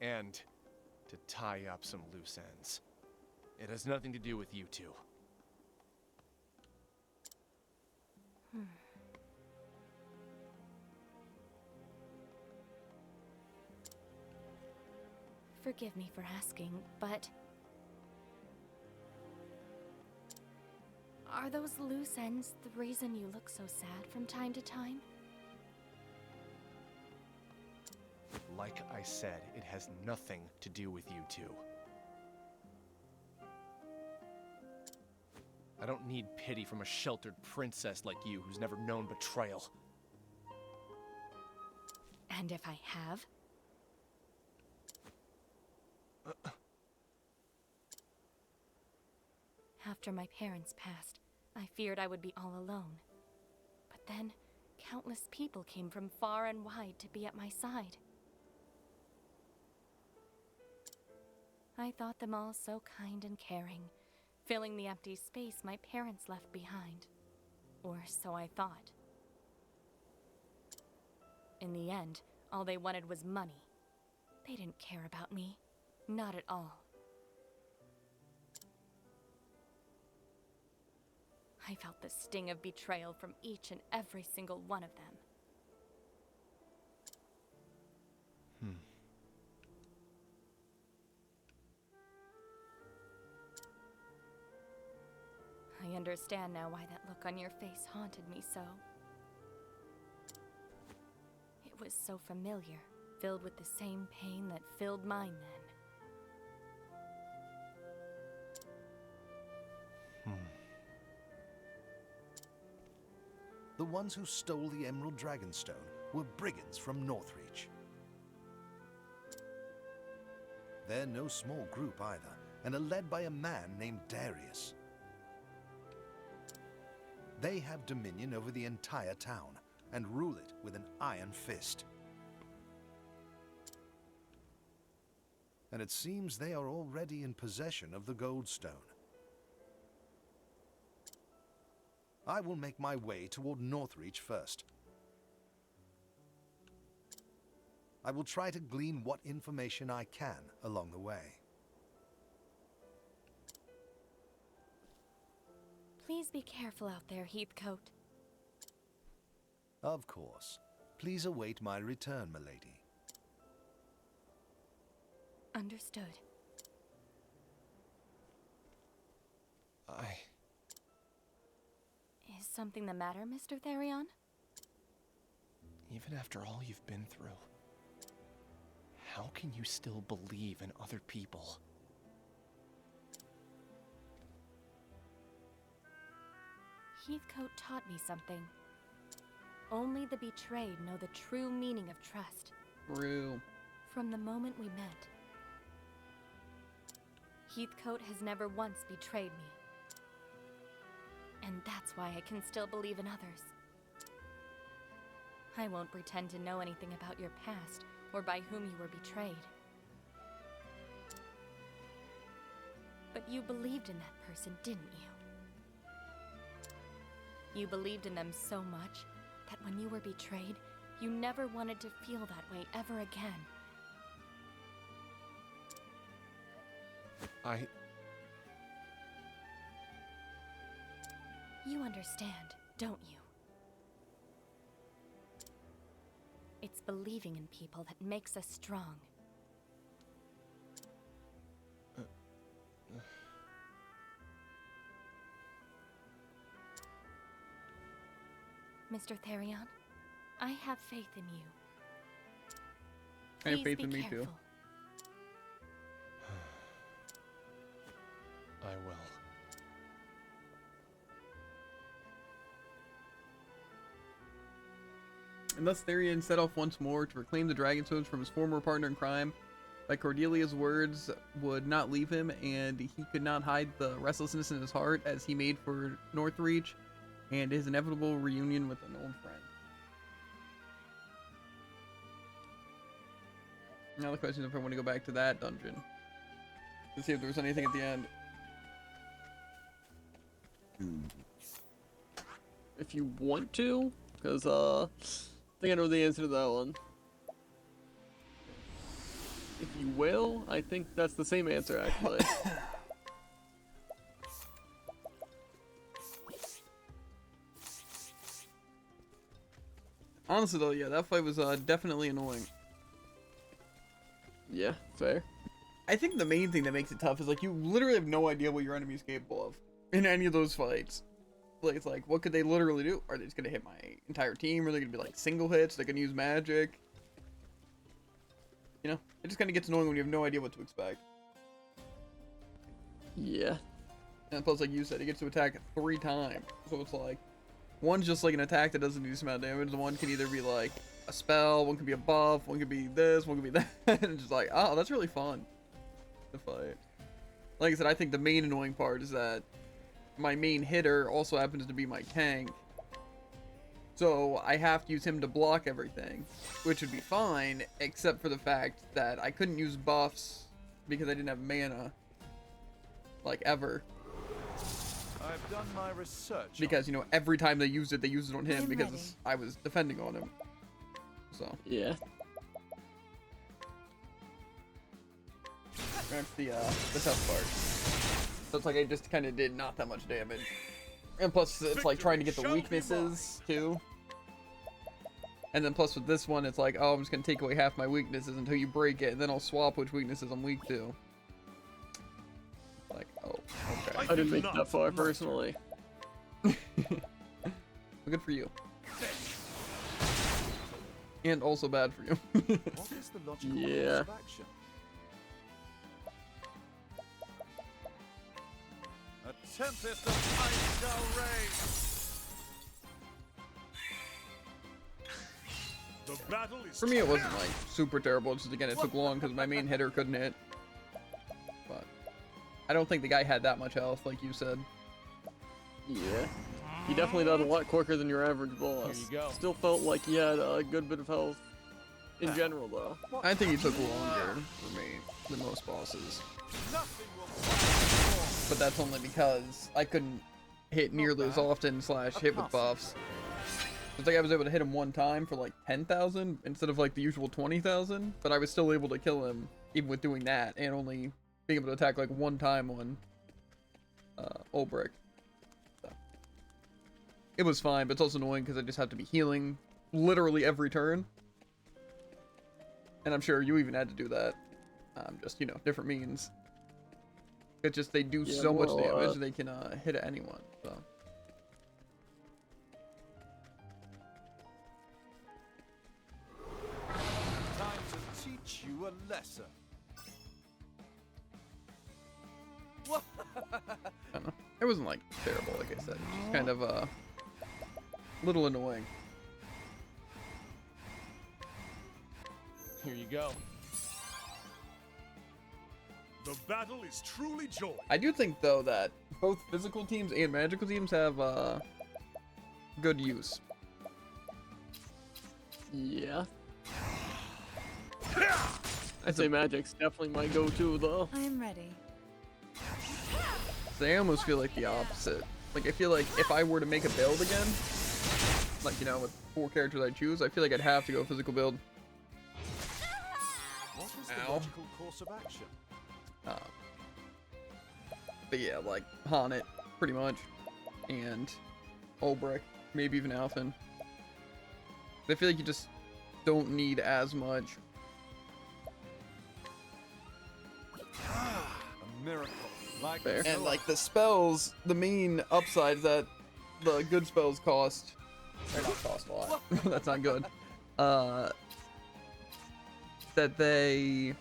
And to tie up some loose ends. It has nothing to do with you two. Forgive me for asking, but... are those loose ends the reason you look so sad from time to time? Like I said, it has nothing to do with you two. I don't need pity from a sheltered princess like you who's never known betrayal. And if I have? After my parents passed, I feared I would be all alone. But then, countless people came from far and wide to be at my side. I thought them all so kind and caring, filling the empty space my parents left behind. Or so I thought. In the end, all they wanted was money. They didn't care about me. Not at all. I felt the sting of betrayal from each and every single one of them. I understand now why that look on your face haunted me so. It was so familiar, filled with the same pain that filled mine then. The ones who stole the Emerald Dragonstone were brigands from Northreach. They're no small group either, and are led by a man named Darius. They have dominion over the entire town, and rule it with an iron fist. And it seems they are already in possession of the Goldstone. I will make my way toward Northreach first. I will try to glean what information I can along the way. Please be careful out there, Heathcote. Of course. Please await my return, milady. Understood. Is something the matter, Mr. Therion? Even after all you've been through, how can you still believe in other people? Heathcote taught me something. Only the betrayed know the true meaning of trust. True. From the moment we met, Heathcote has never once betrayed me. And that's why I can still believe in others. I won't pretend to know anything about your past or by whom you were betrayed. But you believed in that person, didn't you? You believed in them so much that when you were betrayed, you never wanted to feel that way ever again. You understand, don't you? It's believing in people that makes us strong. Mr. Therion, I have faith in you. I have Please faith be in me careful. too. I will. And thus Therion set off once more to reclaim the Dragonstones from his former partner in crime. But Cordelia's words would not leave him, and he could not hide the restlessness in his heart as he made for Northreach and his inevitable reunion with an old friend. Now the question is if I want to go back to that dungeon to see if there was anything at the end. If you want to, because I think I know the answer to that one. If you will, I think that's the same answer actually. Honestly though, yeah, that fight was definitely annoying. Yeah, fair. I think the main thing that makes it tough is like you literally have no idea what your enemy's capable of in any of those fights. Like, it's like, what could they literally do? Are they just gonna hit my entire team? Are they gonna be like single hits? They can use magic. You know, it just kind of gets annoying when you have no idea what to expect. Yeah. And plus, like you said, he gets to attack 3 times. So it's like, one's just like an attack that doesn't do this amount of damage. The one can either be like a spell, one could be a buff, one could be this, one could be that. And just like, oh, that's really fun to fight. Like I said, I think the main annoying part is that my main hitter also happens to be my tank. So I have to use him to block everything, which would be fine, except for the fact that I couldn't use buffs because I didn't have mana, like, ever. I've done my research. Because, you know, every time they used it on him because ready. I was defending on him. So. Yeah. That's the tough part. So it's like I just kind of did not that much damage. And plus, it's like trying to get the weaknesses, too. And then plus with this one, it's like, oh, I'm just going to take away half my weaknesses until you break it, and then I'll swap which weaknesses I'm weak to. Like, oh, okay. I didn't make it that far, personally. Well, good for you. And also bad for you. What is the logical Yeah. course of action? A tempest of ice shall rage. The battle is For me, it wasn't like super terrible. Just again, it took long because my main hitter couldn't hit. But I don't think the guy had that much health, like you said. Yeah. He definitely died a lot quicker than your average boss. Here you go. Still felt like he had a good bit of health in general, though. I think he took longer for me than most bosses. But that's only because I couldn't hit nearly as often / hit with buffs. It's like I was able to hit him one time for like 10,000 instead of like the usual 20,000, but I was still able to kill him even with doing that and only being able to attack like one time on Ulbrich. So. It was fine, but it's also annoying because I just have to be healing literally every turn. And I'm sure you even had to do that. Just, you know, different means. It's just they do so much damage, they can hit at anyone, so. Time to teach you a lesson. I don't know. It wasn't like terrible, like I said. It's just kind of a little annoying. Here you go. The battle is truly joy. I do think though that both physical teams and magical teams have good use. Yeah. I'd say magic's definitely my go-to, though. I am ready. So I almost feel like the opposite. Like I feel like if I were to make a build again, like you know with 4 characters I choose, I feel like I'd have to go physical build. What is the logical course of action? But yeah, like Haunted, pretty much, and Ulbrich, maybe even Alphen. But I feel like you just don't need as much. A miracle. Like Fair. And like the spells, the main upside is that the good spells cost, or not cost a lot. That's not good. That they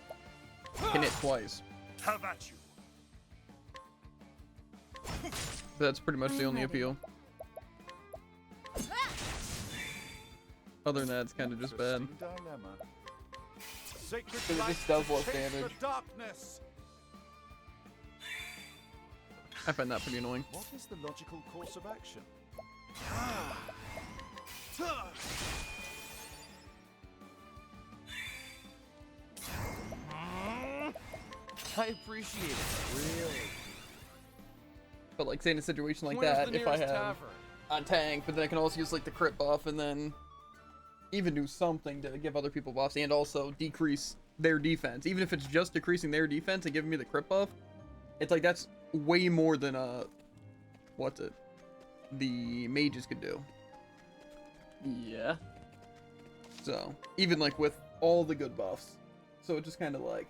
can hit twice. Have at you. That's pretty much the only appeal. Other than that, it's kind of just bad. Dilemma. Sacred Because it just does less damage. Darkness. I find that pretty annoying. What is the logical course of action? I appreciate it. Really. But like, say in a situation like Where's that, the if I nearest have tavern? a tank, but then I can also use like the crit buff and then even do something to give other people buffs and also decrease their defense. Even if it's just decreasing their defense and giving me the crit buff, it's like that's way more than the mages could do. Yeah. So even like with all the good buffs, so it's just kind of like,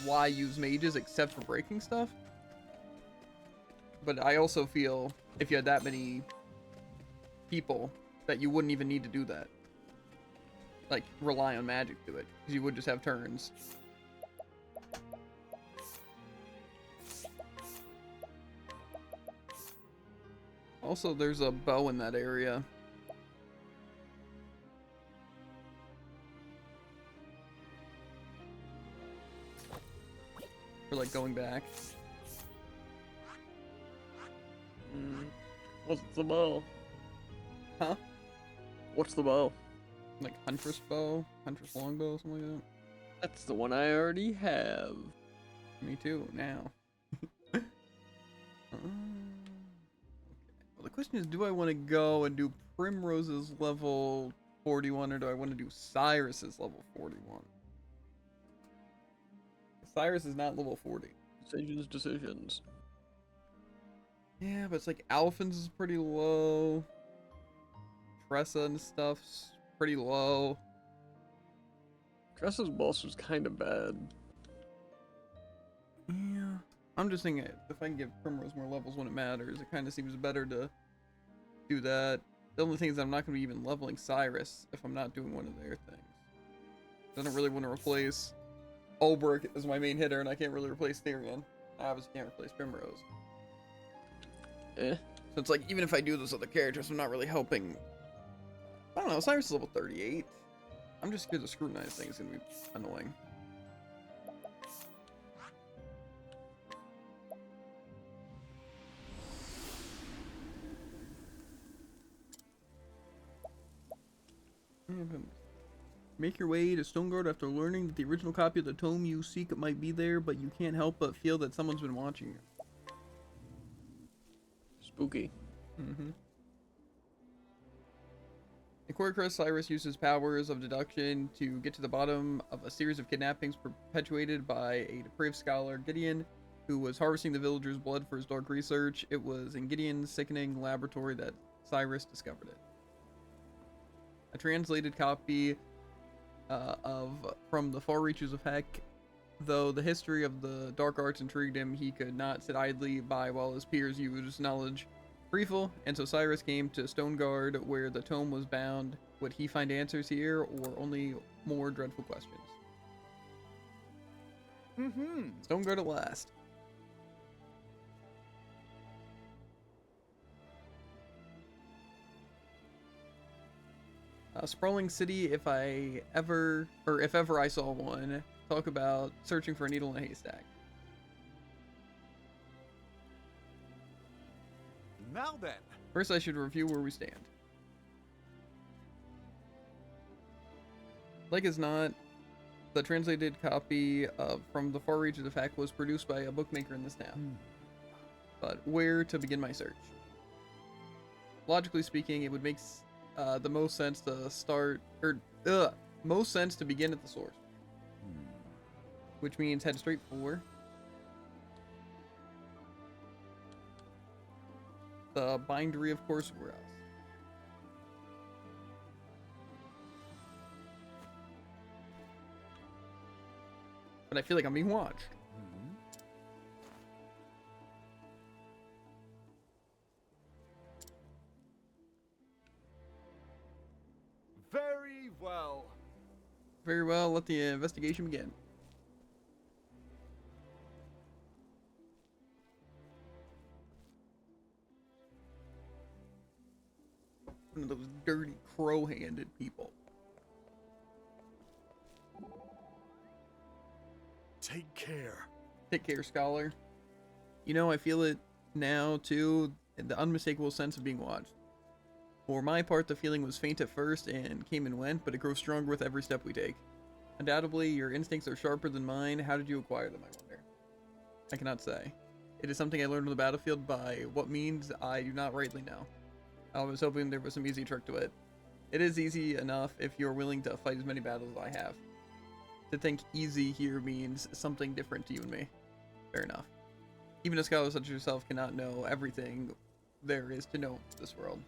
why use mages except for breaking stuff? But I also feel if you had that many people that you wouldn't even need to do that. Like rely on magic to it, because you would just have turns. Also, there's a bow in that area. for like going back. What's the bow? Huh? What's the bow? Like Huntress bow, Huntress longbow, something like that. That's the one I already have. Me too. Now. Okay. Well, the question is, do I want to go and do Primrose's level 41, or do I want to do Cyrus's level 41? Cyrus is not level 40. Decisions. Yeah, but it's like Alphen's is pretty low. Tressa and stuff's pretty low. Tressa's boss was kind of bad. Yeah. I'm just thinking if I can give Primrose more levels when it matters, it kind of seems better to do that. The only thing is I'm not going to be even leveling Cyrus if I'm not doing one of their things. I don't really want to replace Ulbrich as my main hitter, and I can't really replace Therion. I obviously can't replace Primrose. Eh. So it's like, even if I do those other characters, I'm not really helping. I don't know, Cyrus is level 38. I'm just scared the scrutinize thing is going to be annoying. Make your way to Stoneguard after learning that the original copy of the tome you seek might be there, but you can't help but feel that someone's been watching you. Spooky. Mm-hmm. In Korra, Cyrus uses powers of deduction to get to the bottom of a series of kidnappings perpetuated by a depraved scholar, Gideon, who was harvesting the villagers' blood for his dark research. It was in Gideon's sickening laboratory that Cyrus discovered it. A translated copy of From the Far Reaches of Heck. Though the history of the dark arts intrigued him, he could not sit idly by while his peers used knowledge freeful, and so Cyrus came to Stoneguard, where the tome was bound. Would he find answers here, or only more dreadful questions? Stoneguard at last. Sprawling city, if ever I saw one. Talk about searching for a needle in a haystack. Now then. First, I should review where we stand. Like as not, the translated copy of From the Far Reaches of Heck was produced by a bookmaker in this town. But where to begin my search? Logically speaking, it would make the most sense to start, most sense to begin at the source. Which means head straight for the bindery, of course, where else? But I feel like I'm being watched. Very well. Very well, let the investigation begin. One of those dirty crow-handed people. Take care. Take care, scholar. You know, I feel it now, too, the unmistakable sense of being watched. For my part, the feeling was faint at first and came and went, but it grows stronger with every step we take. Undoubtedly, your instincts are sharper than mine. How did you acquire them, I wonder? I cannot say. It is something I learned on the battlefield, by what means I do not rightly know. I was hoping there was some easy trick to it. It is easy enough if you're willing to fight as many battles as I have. To think easy here means something different to you and me. Fair enough. Even a scholar such as yourself cannot know everything there is to know in this world.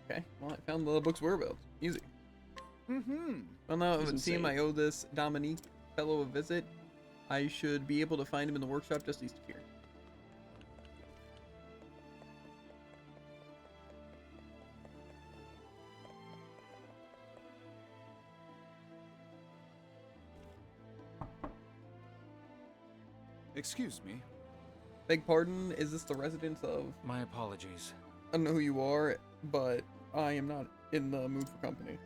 Okay, well, I found the book's whereabouts. Easy. Well, now, it seems I owe this Dominique fellow a visit. I should be able to find him in the workshop just east of here. Excuse me. Beg pardon, is this the residence of... My apologies. I don't know who you are, but I am not in the mood for company.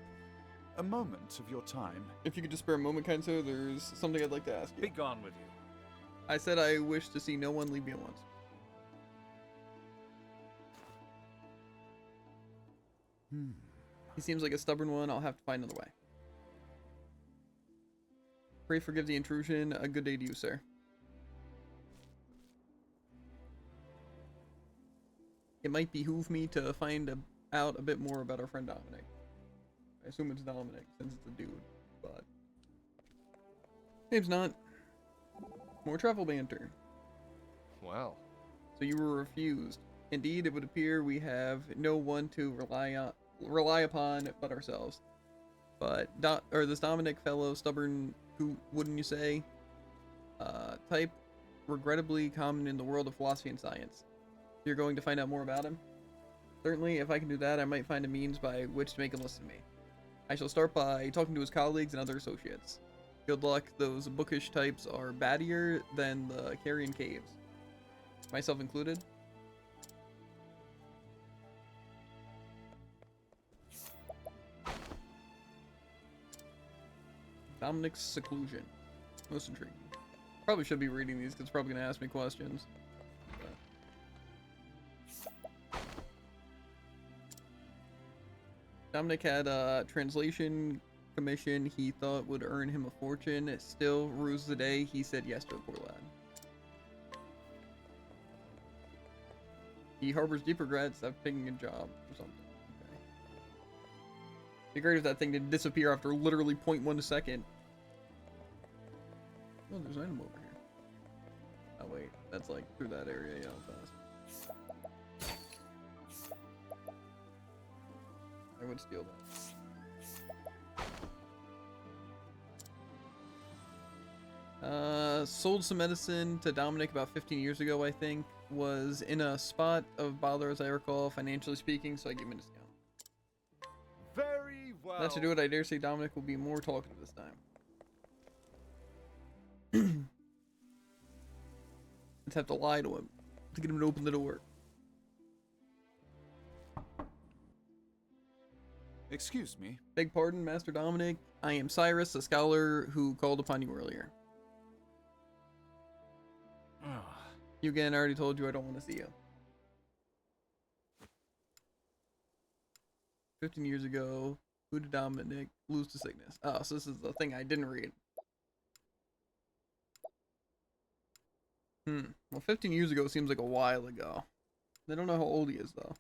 A moment of your time. If you could just spare a moment, kind sir, there's something I'd like to ask you. Be gone with you. I said I wish to see no one. Leave me alone. He seems like a stubborn one. I'll have to find another way. Pray forgive the intrusion. A good day to you, sir. It might behoove me to find out a bit more about our friend Dominic. I assume it's Dominic since it's a dude, but name's not. More travel banter. Well, So you were refused. Indeed, it would appear we have no one to rely upon but ourselves. But this Dominic fellow, stubborn, who wouldn't you say? Type, regrettably common in the world of philosophy and science. You're going to find out more about him? Certainly, if I can do that, I might find a means by which to make him listen to me. I shall start by talking to his colleagues and other associates. Good luck, those bookish types are battier than the Carrion Caves. Myself included. Dominic's seclusion. Most intriguing. Probably should be reading these because it's probably going to ask me questions. Dominic had a translation commission he thought would earn him a fortune. Still, ruse the day he said yes to a poor lad. He harbors deep regrets after taking a job or something. Okay. Be great if that thing didn't disappear after literally 0.1 second. Oh, there's an item over here. Oh wait, that's like through that area, yeah, fast. I would steal that. Sold some medicine to Dominic about 15 years ago, I think. Was in a spot of bother, as I recall, financially speaking, so I gave him a discount. Very well. That should do it. I dare say Dominic will be more talkative this time. Let's have to lie to him to get him to open the door. Excuse me. Beg pardon, Master Dominic. I am Cyrus, a scholar who called upon you earlier. You again, I already told you I don't want to see you. 15 years ago, who did Dominic lose to sickness? Oh, so this is the thing I didn't read. Well, 15 years ago seems like a while ago. They don't know how old he is, though.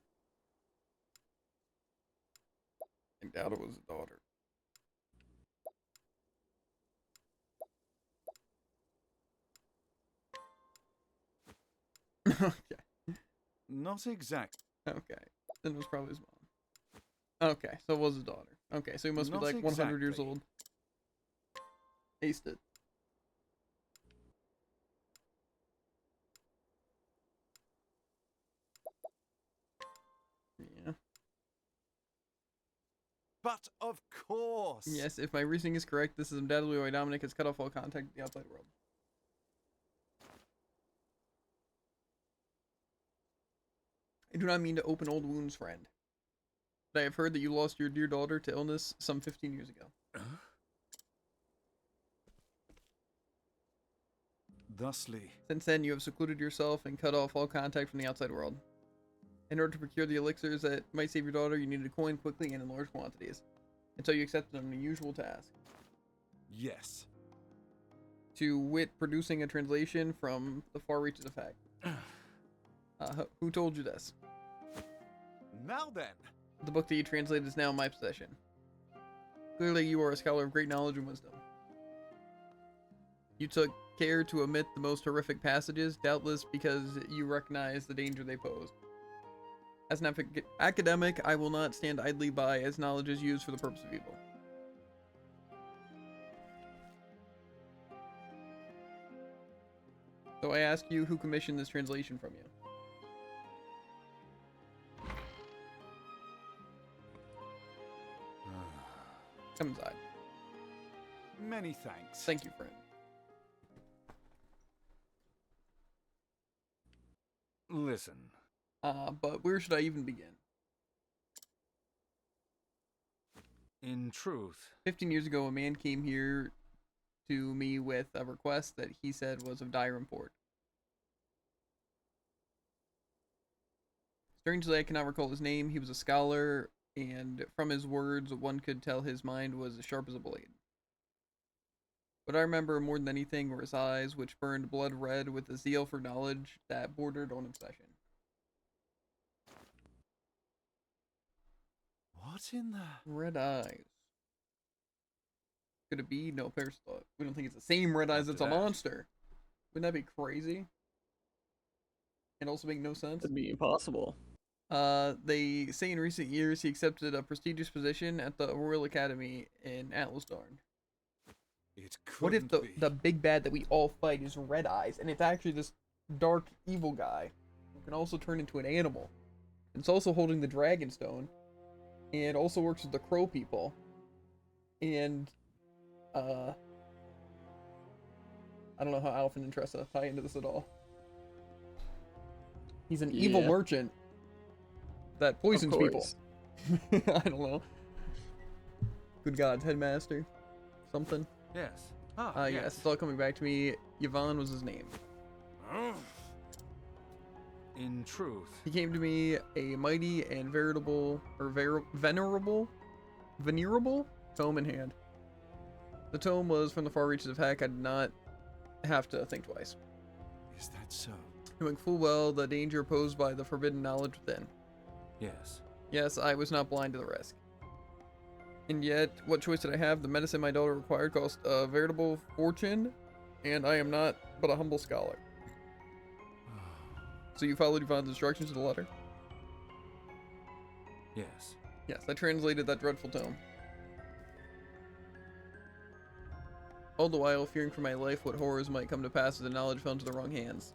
I doubt it was a daughter. Okay. Not exact. Okay. Then it was probably his mom. Okay, so it was his daughter. Okay, so he must Not be like 100 years exactly. old. Aced it. Yeah. But of course. Yes, if my reasoning is correct, this is undoubtedly why Dominic has cut off all contact with the outside world. I do not mean to open old wounds, friend. But I have heard that you lost your dear daughter to illness some 15 years ago. Thusly. Since then, you have secluded yourself and cut off all contact from the outside world. In order to procure the elixirs that might save your daughter, you needed a coin quickly and in large quantities. And so you accepted an unusual task. Yes. To wit, producing a translation from the far reaches of Hag. Who told you this? Now then. The book that you translated is now in my possession. Clearly, you are a scholar of great knowledge and wisdom. You took care to omit the most horrific passages, doubtless because you recognize the danger they pose. As an academic, I will not stand idly by as knowledge is used for the purpose of evil. So I ask you, who commissioned this translation from you? Come inside. Many thanks. Thank you, friend. Listen. But where should I even begin? In truth, 15 years ago, a man came here to me with a request that he said was of dire import. Strangely, I cannot recall his name. He was a scholar, and from his words, one could tell his mind was as sharp as a blade. What I remember more than anything were his eyes, which burned blood red with a zeal for knowledge that bordered on obsession. What in the... Red eyes. Could it be? No, Paris thought. We don't think it's the same red eyes, it's a monster. Wouldn't that be crazy? And also make no sense? It'd be impossible. They say in recent years he accepted a prestigious position at the Royal Academy in Atlas Darn. It What if couldn't be. the big bad that we all fight is Red Eyes, and it's actually this dark, evil guy who can also turn into an animal? It's also holding the Dragon Stone, and also works with the Crow people. And, I don't know how Alpha and Tressa tie into this at all. He's an evil merchant that poisons people. I don't know. Good gods, headmaster. Something. yes. Yes, it's all coming back to me. Yvonne was his name. In truth, He came to me a mighty and venerable tome in hand. The tome was from the far reaches of heck. I did not have to think twice, Is that so? knowing full well the danger posed by the forbidden knowledge within. yes. Yes, I was not blind to the risk. And yet, what choice did I have? The medicine my daughter required cost a veritable fortune, and I am not but a humble scholar. So you followed Yvonne's instructions to the letter? Yes. Yes, I translated that dreadful tome. All the while fearing for my life what horrors might come to pass if the knowledge fell into the wrong hands.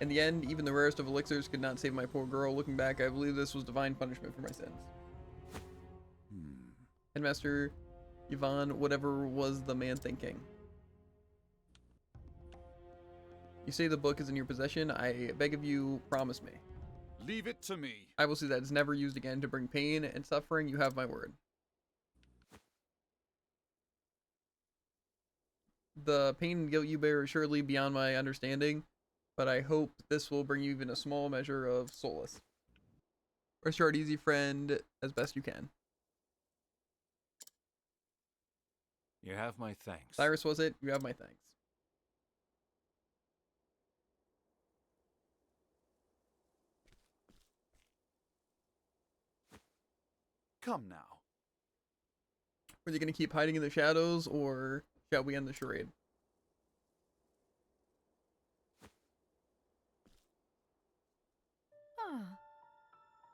In the end, even the rarest of elixirs could not save my poor girl. Looking back, I believe this was divine punishment for my sins. Headmaster Yvonne, whatever was the man thinking? You say the book is in your possession. I beg of you, promise me. Leave it to me. I will see that it's never used again to bring pain and suffering. You have my word. The pain and guilt you bear is surely beyond my understanding, but I hope this will bring you even a small measure of solace. Rest your heart easy, friend, as best you can. You have my thanks. Cyrus, was it? You have my thanks. Come now. Are they going to keep hiding in the shadows, or shall we end the charade?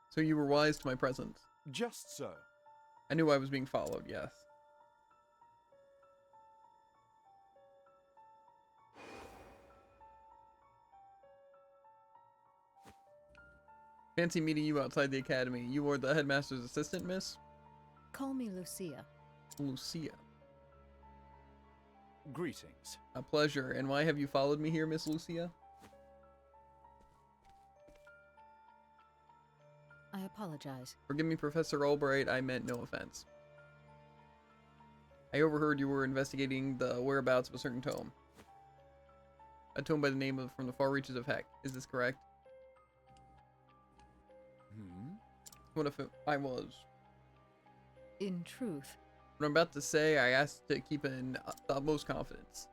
So you were wise to my presence. Just so. I knew I was being followed, yes. Fancy meeting you outside the academy. You are the headmaster's assistant, miss? Call me Lucia. Lucia. Greetings. A pleasure. And why have you followed me here, Miss Lucia? I apologize. Forgive me, Professor Albright. I meant no offense. I overheard you were investigating the whereabouts of a certain tome. A tome by the name of From the Far Reaches of Heck. Is this correct? What if I was? In truth. What I'm about to say, I asked to keep in the utmost confidence.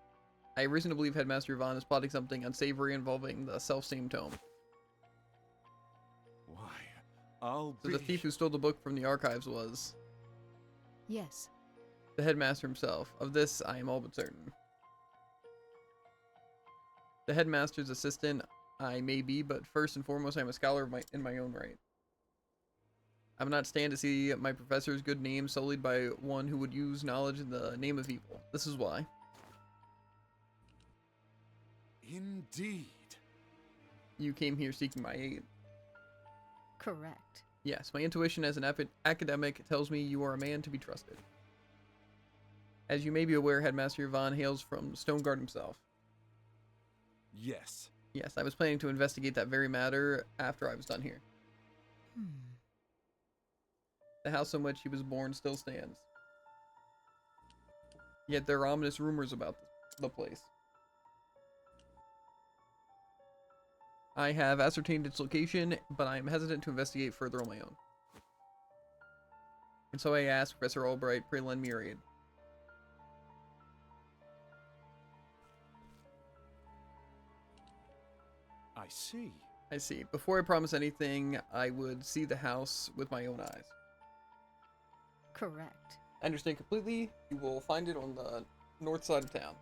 I have reason to believe Headmaster Yvonne is plotting something unsavory involving the self-same tome. Why, I'll So be... the thief who stole the book from the archives was... Yes. the headmaster himself. Of this, I am all but certain. The headmaster's assistant I may be, but first and foremost, I am a scholar in my own right. I will not stand to see my professor's good name sullied by one who would use knowledge in the name of evil. This is why. Indeed. You came here seeking my aid. Correct. Yes, my intuition as an academic tells me you are a man to be trusted. As you may be aware, Headmaster Yvonne hails from Stonegard himself. Yes. Yes, I was planning to investigate that very matter after I was done here. The house on which he was born still stands. Yet there are ominous rumors about the place. I have ascertained its location, but I am hesitant to investigate further on my own. And so I asked Professor Albright, pray lend me your aid. I see. I see. Before I promise anything, I would see the house with my own eyes. Correct. I understand completely. You will find it on the north side of town.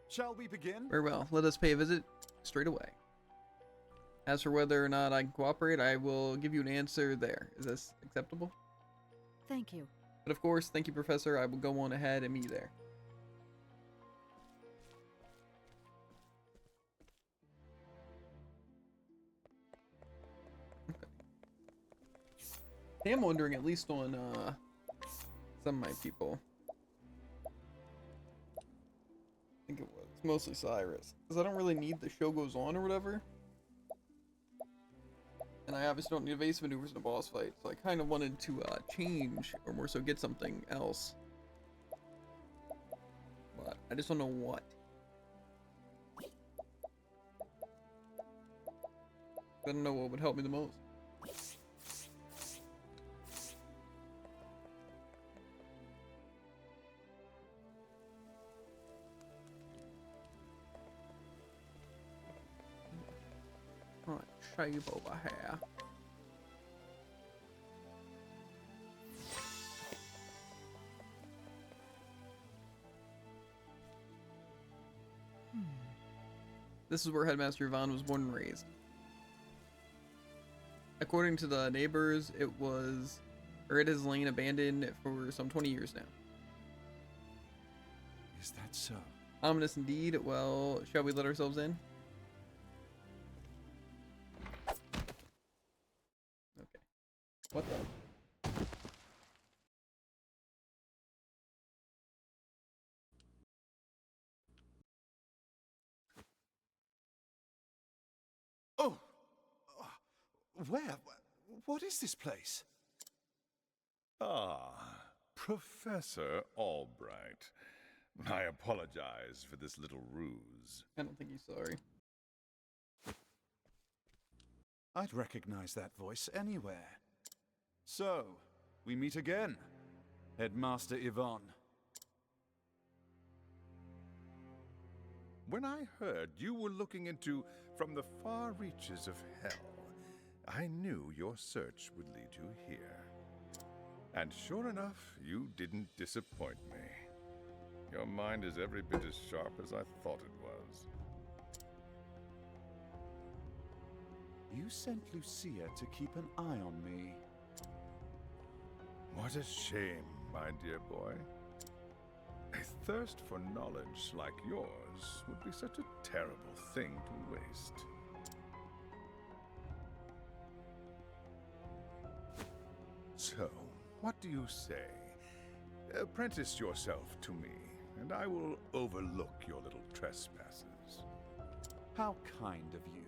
Shall we begin? Very well. Let us pay a visit straight away. As for whether or not I can cooperate, I will give you an answer there. Is this acceptable? Thank you. But of course, thank you, Professor. I will go on ahead and meet you there. Okay. I'm wondering, at least on some of my people. I think it was mostly Cyrus, because I don't really need the show goes on or whatever. And I obviously don't need evasive maneuvers in a boss fight, so I kind of wanted to change, or more so get something else. But I just don't know what. I don't know what would help me the most. Right, shave over here. This is where Headmaster Yvonne was born and raised. According to the neighbors, it has lain abandoned for some 20 years now. Is that so? Ominous indeed. Well, shall we let ourselves in? Okay. What the? Oh! Where? What is this place? Ah, Professor Albright. I apologize for this little ruse. I don't think he's sorry. I'd recognize that voice anywhere. So, we meet again, Headmaster Yvonne. When I heard you were looking into from the far reaches of hell, I knew your search would lead you here. And sure enough, you didn't disappoint me. Your mind is every bit as sharp as I thought it was. You sent Lucia to keep an eye on me. What a shame, my dear boy. A thirst for knowledge like yours would be such a terrible thing to waste. So, what do you say? Apprentice yourself to me, and I will overlook your little trespasses. How kind of you.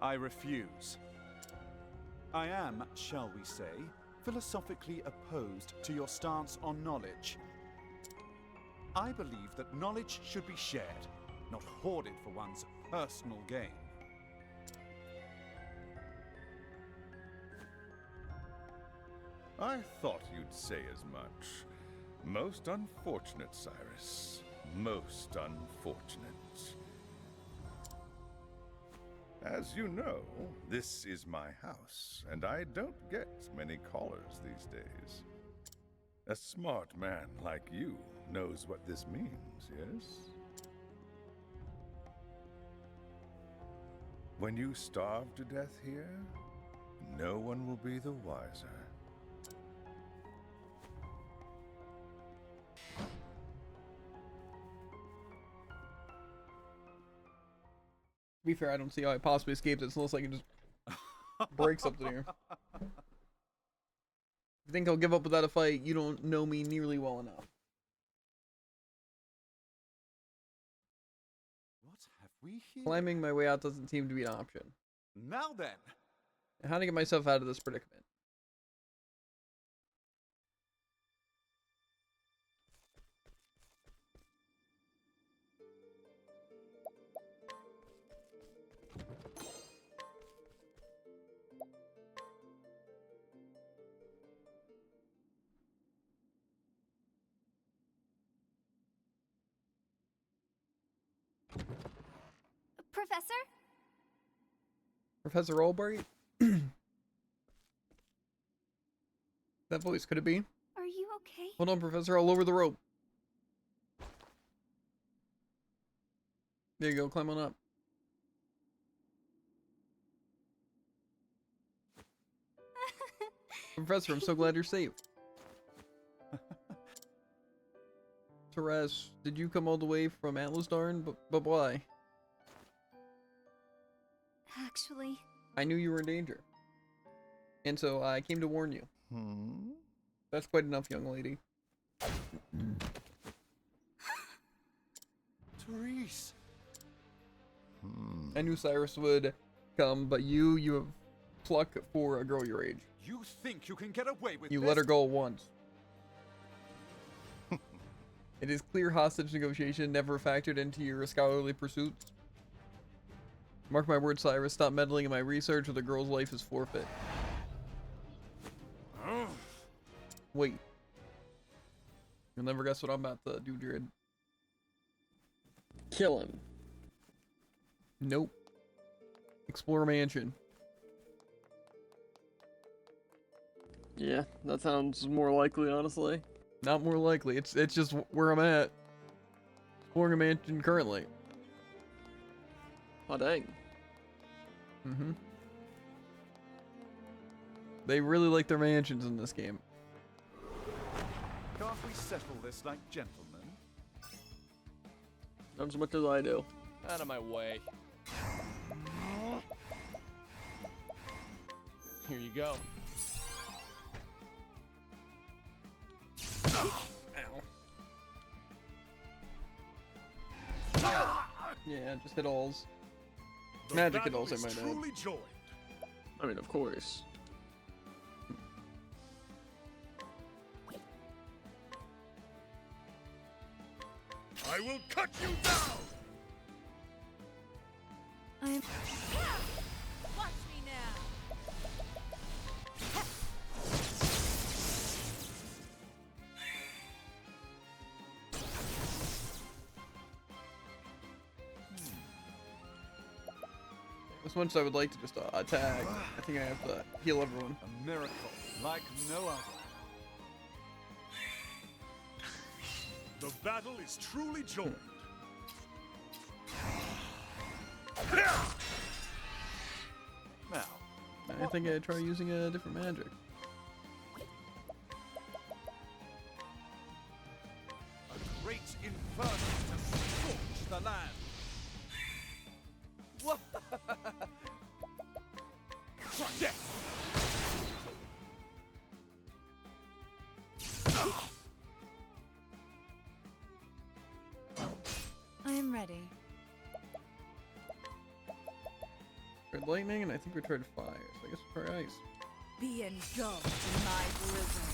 I refuse. I am, shall we say, philosophically opposed to your stance on knowledge. I believe that knowledge should be shared, not hoarded for one's personal gain. I thought you'd say as much. Most unfortunate, Cyrus. Most unfortunate. As you know, this is my house, and I don't get many callers these days. A smart man like you knows what this means, yes? When you starve to death here, no one will be the wiser. be fair, I don't see how I possibly escaped this unless I can just break something here. If you think I'll give up without a fight, you don't know me nearly well enough. What have we here? Climbing my way out doesn't seem to be an option. Now then. And how to get myself out of this predicament? Professor? Professor Albright? That voice, could it be? Are you okay? Hold on, Professor, I'll lower the rope. There you go, climb on up. Professor, I'm so glad you're safe. Teres, did you come all the way from Atlasdarn? But why? Actually... I knew you were in danger. And so I came to warn you. That's quite enough, young lady. Therese. I knew Cyrus would come, but you have pluck for a girl your age. You think you can get away with You this? let her go once. It is clear hostage negotiation never factored into your scholarly pursuits. Mark my words, Cyrus, stop meddling in my research or the girl's life is forfeit. Wait. You'll never guess what I'm about to do, Jared. Kill him. Nope. Explore a mansion. Yeah, that sounds more likely, honestly. Not more likely. It's just where I'm at. Exploring a mansion currently. Oh, dang. Mm-hmm. They really like their mansions in this game. Can't we settle this like gentlemen? Not as much as I do. Out of my way. Here you go. Ow. Yeah, just hit alls. Magic hit alls, I might add. Joined. I mean, of course. I will cut you down! I'm... Watch me now! As much as I would like to just attack, I think I have to heal everyone. A miracle like no other. The battle is truly joined. Now, I think I'd try using a different magic. a great inferno to scorch the land. What? Death. I am ready. Tried lightning, and I think we tried fire, so I guess we'll try ice. Be engulfed in my blizzard.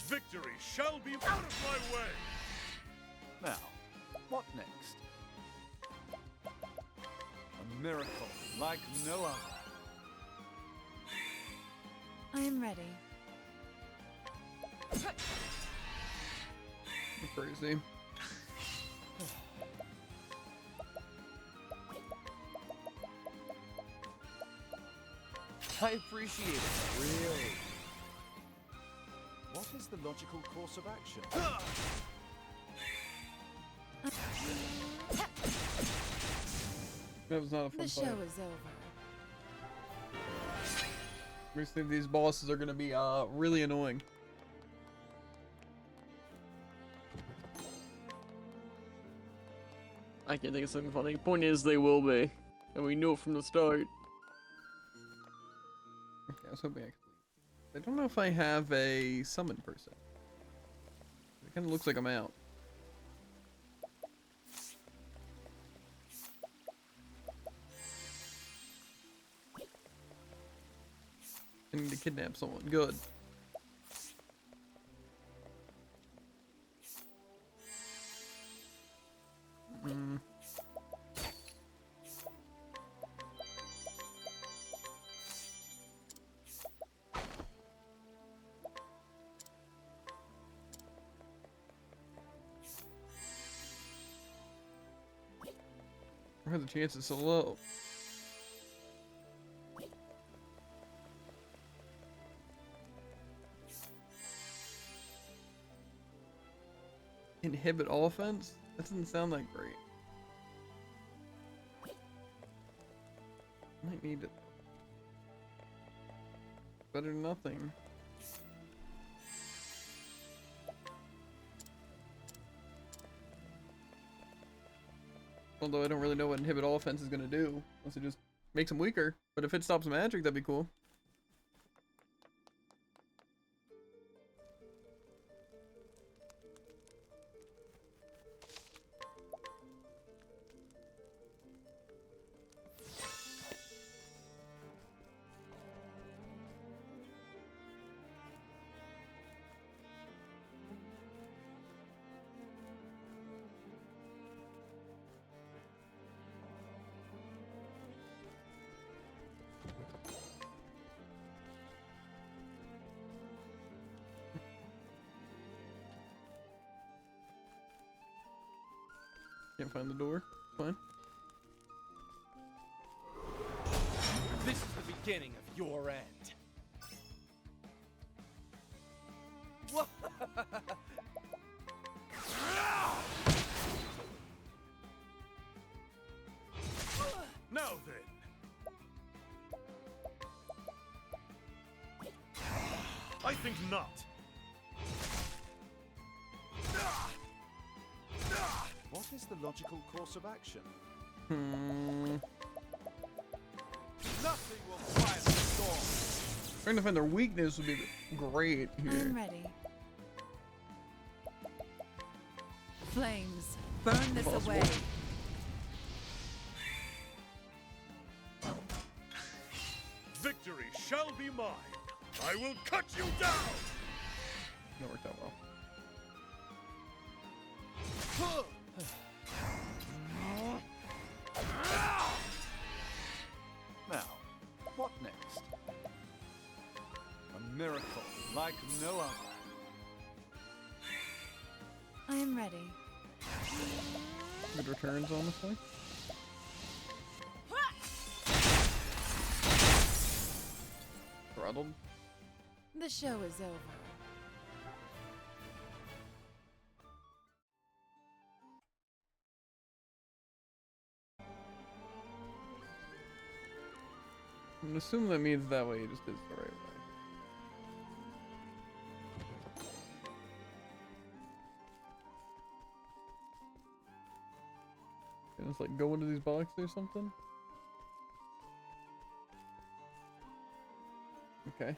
Victory shall be out of my way! Now, what next? A miracle like no other. I am ready. Crazy. I appreciate it. Really? What is the logical course of action? That was not a fun The show fight. is over. Makes me think these bosses are gonna be really annoying. I can't think of something funny. Point is, they will be. And we knew it from the start. Okay, I was hoping I could. I don't know if I have a summon per se. It kind of looks like I'm out. I need to kidnap someone. Good. Mm. Why are the chances so low? Inhibit offense? That doesn't sound that great. Might need it. Better than nothing. Although I don't really know what inhibit offense is gonna do, unless it just makes him weaker. But if it stops magic, that'd be cool. Can't find the door. Fine. This is the beginning of your end. What? Now then. I think not. What is the logical course of action? Nothing will quiet the storm. Trying to find their weakness would be great here. I'm ready. Flames, burn this Impossible. away. Victory shall be mine. I will cut you down. That worked out well. Now, what next? A miracle like no other. I am ready. Good returns, honestly. Throttled. The show is over. I'm gonna assume that means that way he just did it the right way. Can I just like go into these boxes or something? Okay.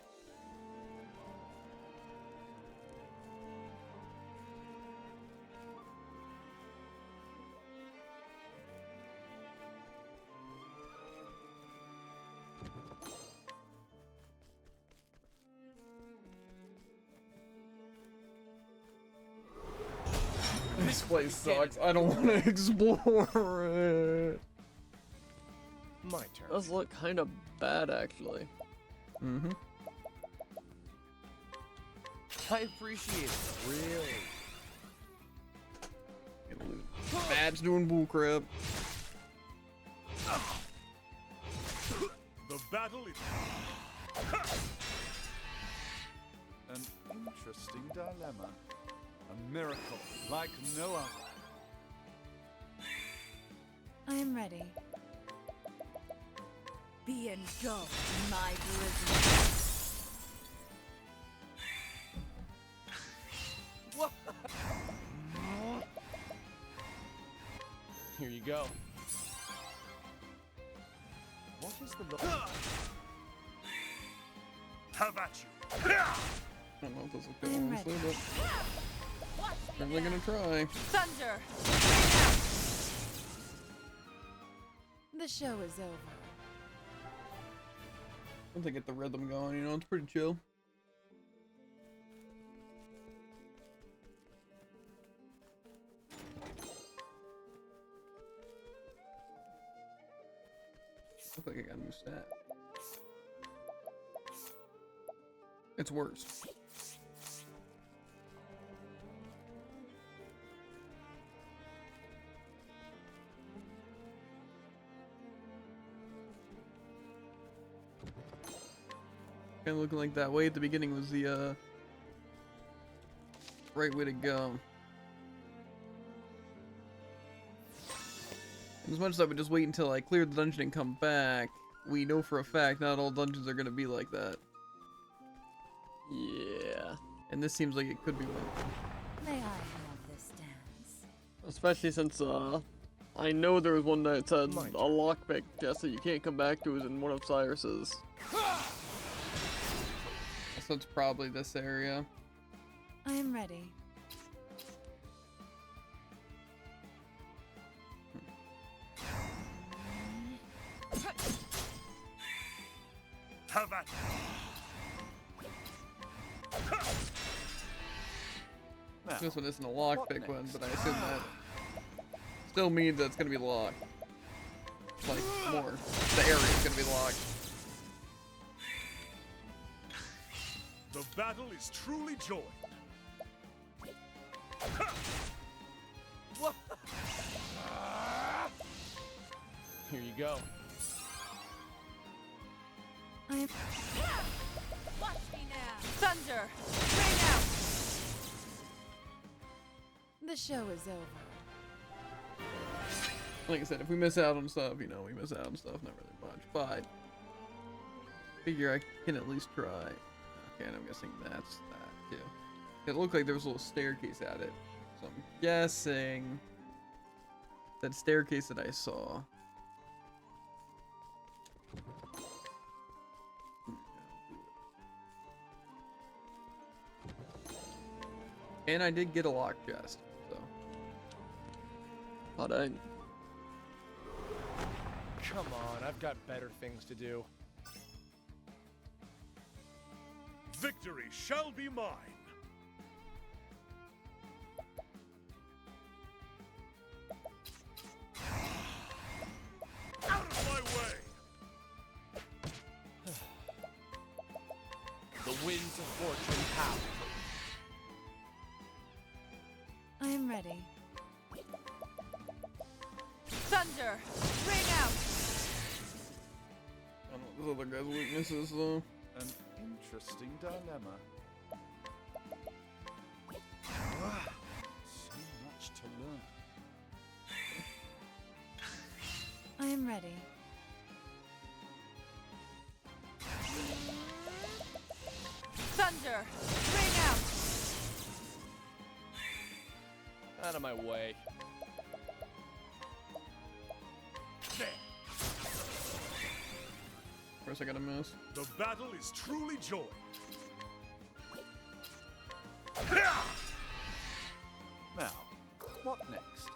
This place sucks. I don't want to explore it. My turn. Does look kind of bad, actually. Mm-hmm. I appreciate it. Really. Bad's doing bullcrap. The battle is. An interesting dilemma. A miracle like no other. I am ready. Be engulfed in my blizzard. Here you go. What is the... Have at you. I don't know if this will kill, honestly, but I'm gonna try. Thunder! The show is over. Once I get the rhythm going, you know, it's pretty chill. Looks like I got a new stat. It's worse. Kinda looking like that way at the beginning was the right way to go. As much as I would just wait until I cleared the dungeon and come back, we know for a fact not all dungeons are gonna be like that. Yeah. And this seems like it could be one. May I have this dance? Especially since, I know there was one that said a lockpick test that you can't come back to is in one of Cyrus's. So it's probably this area. I am ready. Have at you. This one isn't a lockpick one, but I assume that still means that it's gonna be locked. Like, more. The area's gonna be locked. The battle is truly joined. Here you go. I am... Watch me now! Thunder! Rain out! The show is over. Like I said, if we miss out on stuff, you know, we miss out on stuff, not really much. But figure I can at least try. Okay, and I'm guessing that's that too. It looked like there was a little staircase at it. So I'm guessing that staircase that I saw. And I did get a lock chest, so. Oh dang. Come on, I've got better things to do. Victory shall be mine. Out of my way. The winds of fortune howl. I am ready. Thunder! Ring out! I don't know what this other guy's weaknesses though. An interesting dilemma. So much to learn. I am ready. Thunder! Ring out! Out of my way. First I gotta miss. The battle is truly joined. Now, what next?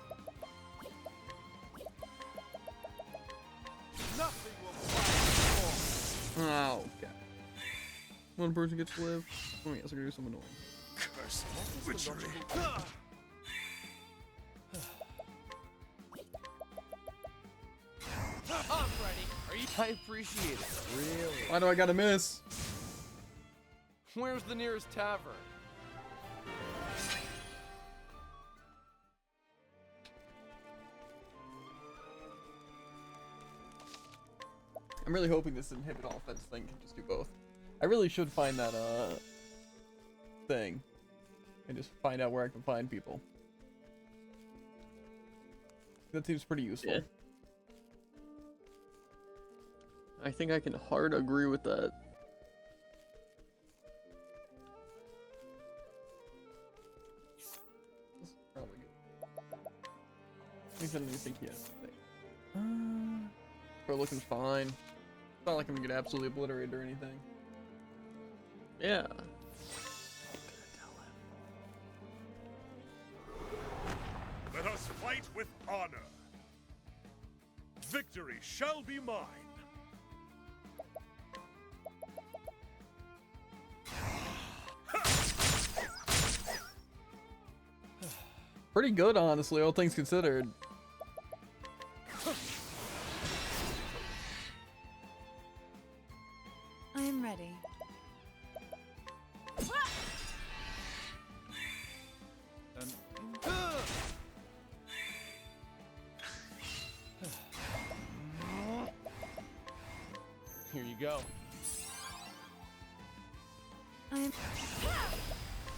Nothing will fight Oh, okay. One person gets to live. Oh yes, I gotta do something annoying. Curse witchery. I'm ready. Are you? I appreciate it. Really? Why do I gotta miss? Where's the nearest tavern? I'm really hoping this inhibit all offense thing can just do both. I really should find that thing and just find out where I can find people. That seems pretty useful. Yeah. I think I can hard agree with that. This is probably good. At least I don't even think he has anything. We're looking fine. It's not like I'm gonna get absolutely obliterated or anything. Yeah. Let us fight with honor. Victory shall be mine. Pretty good, honestly, all things considered. I am ready. Here you go. I am.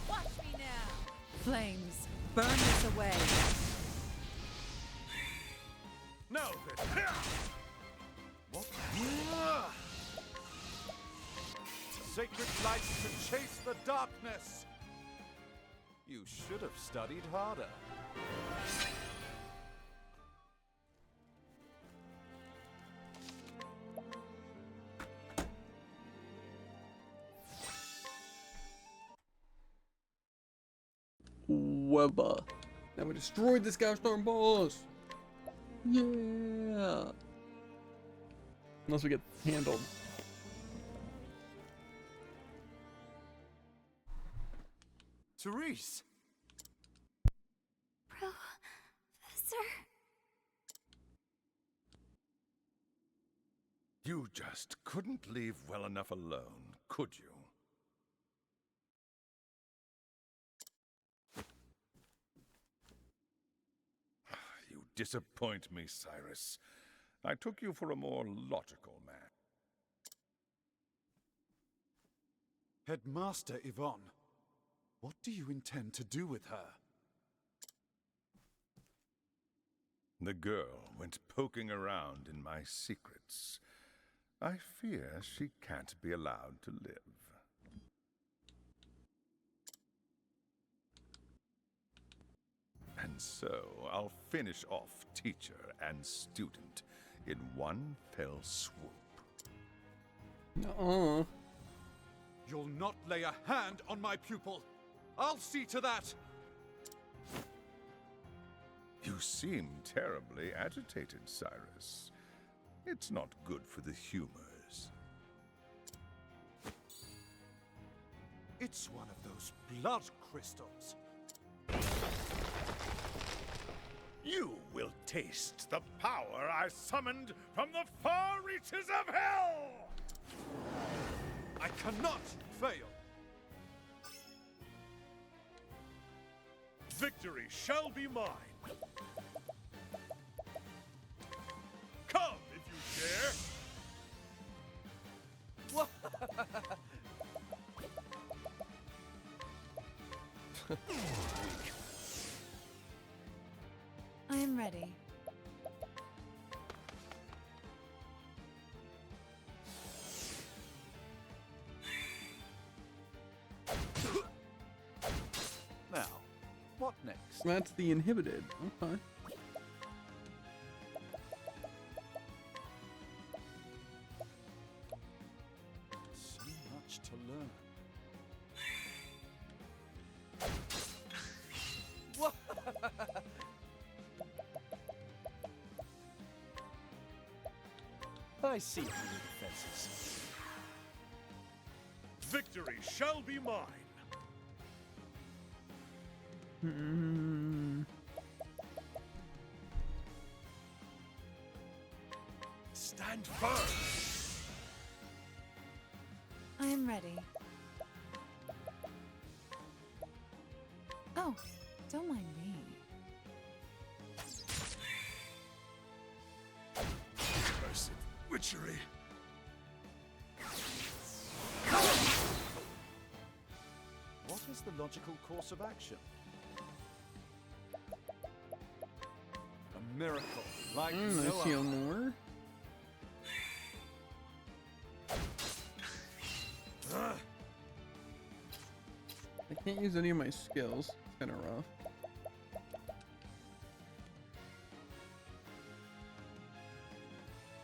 Watch me now. Flames, burn this away. Now then. What? Sacred lights to chase the darkness! You should have studied harder. Webba. Now we destroyed this Sky Storm boss! Yeah. Unless we get handled. Therese! Professor? You just couldn't leave well enough alone, could you? You disappoint me, Cyrus. I took you for a more logical man. Headmaster Yvonne, what do you intend to do with her? The girl went poking around in my secrets. I fear she can't be allowed to live. And so I'll finish off teacher and student in one fell swoop. Nuh-uh. You'll not lay a hand on my pupil. I'll see to that. You seem terribly agitated, Cyrus. It's not good for the humors. It's one of those blood crystals. You will taste the power I summoned from the far reaches of hell! I cannot fail. Victory shall be mine. Come, if you dare! I am ready. Now, what next? That's the inhibited. Okay. So much to learn. I see through the defenses. Victory shall be mine. Stand firm. I am ready. Oh, don't mind me. Cursed witchery. What is the logical course of action? A miracle like I no see other. more. Can't use any of my skills. It's kind of rough.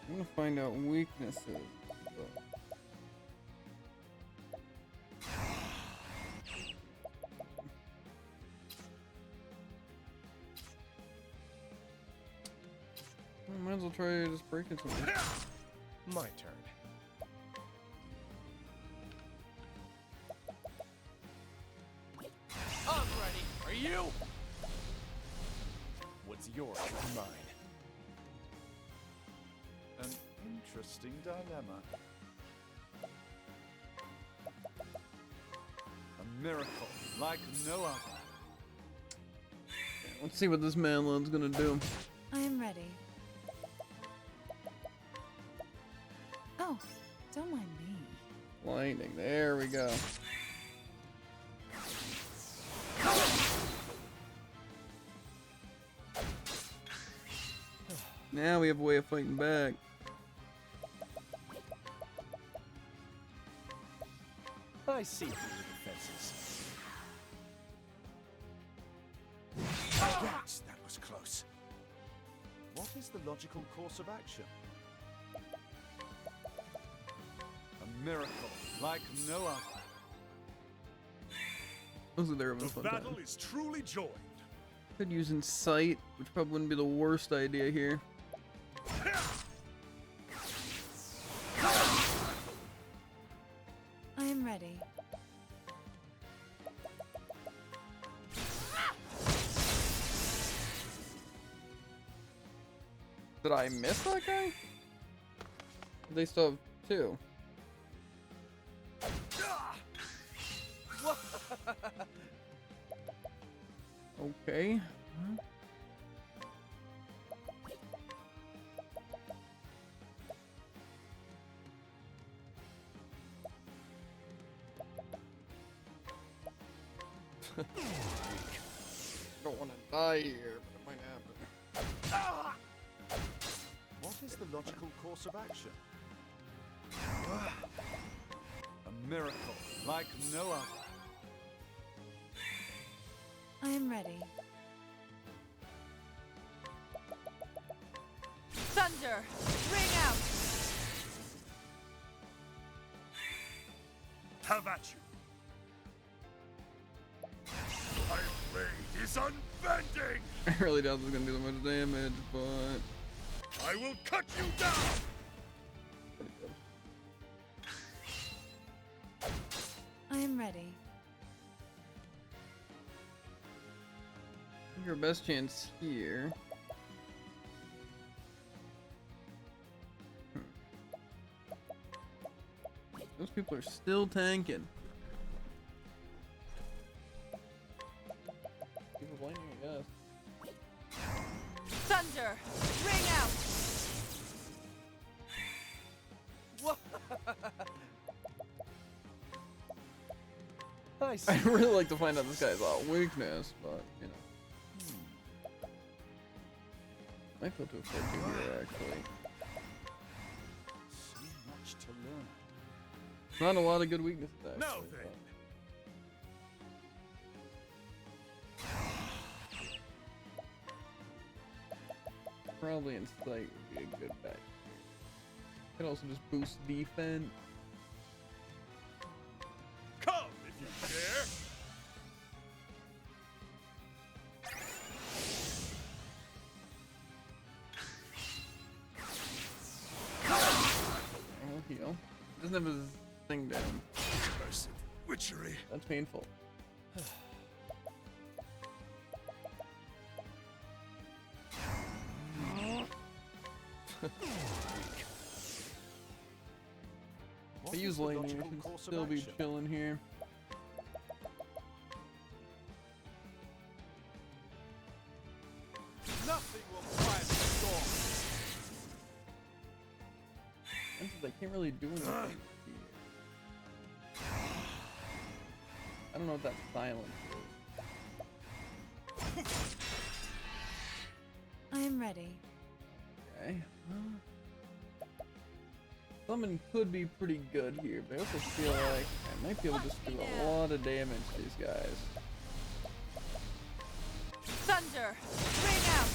I'm gonna find out weaknesses. Might as well try just breaking something. My turn. I'm ready. Are you? What's yours is mine. An interesting dilemma. A miracle like no other. Let's see what this manland's gonna do. I am ready. Oh, don't mind me. Lightning, there we go. Now we have a way of fighting back. I see through the defenses. Yes, that was close. What is the logical course of action? A miracle like no other. Looks like they're having a The fun battle time. is truly joined. Could use Insight, which probably wouldn't be the worst idea here. I am ready. Did I miss that guy? They still have two. Okay. Don't want to die here, but it might happen. What is the logical course of action? A miracle like no other. I am ready. Thunder! Ring out! Have at you. My blade is unbending. I really doubt this is gonna do that much damage, but I will cut you down. pretty good. I am ready. I think our best chance here. Those people are still tanking. People blaming, I guess. Thunder! Ring out! I see. I'd really like to find out this guy's weakness, but you know. Might feel to afford to here actually. So much to learn. Not a lot of good weaknesses actually. Now then. but probably Insight would be a good bet. Could also just boost defense. Come if you dare. I'll heal. Doesn't have his thing down. Mercy, witchery. That's painful. If I use the lightning, logical I should course of still be action? chilling here. Nothing will quiet the storm. I can't really do anything here. I don't know what that silence is. I am ready. Okay. Summon could be pretty good here, but I also feel like I might be able to just do a lot of damage to these guys. Thunder, ring out.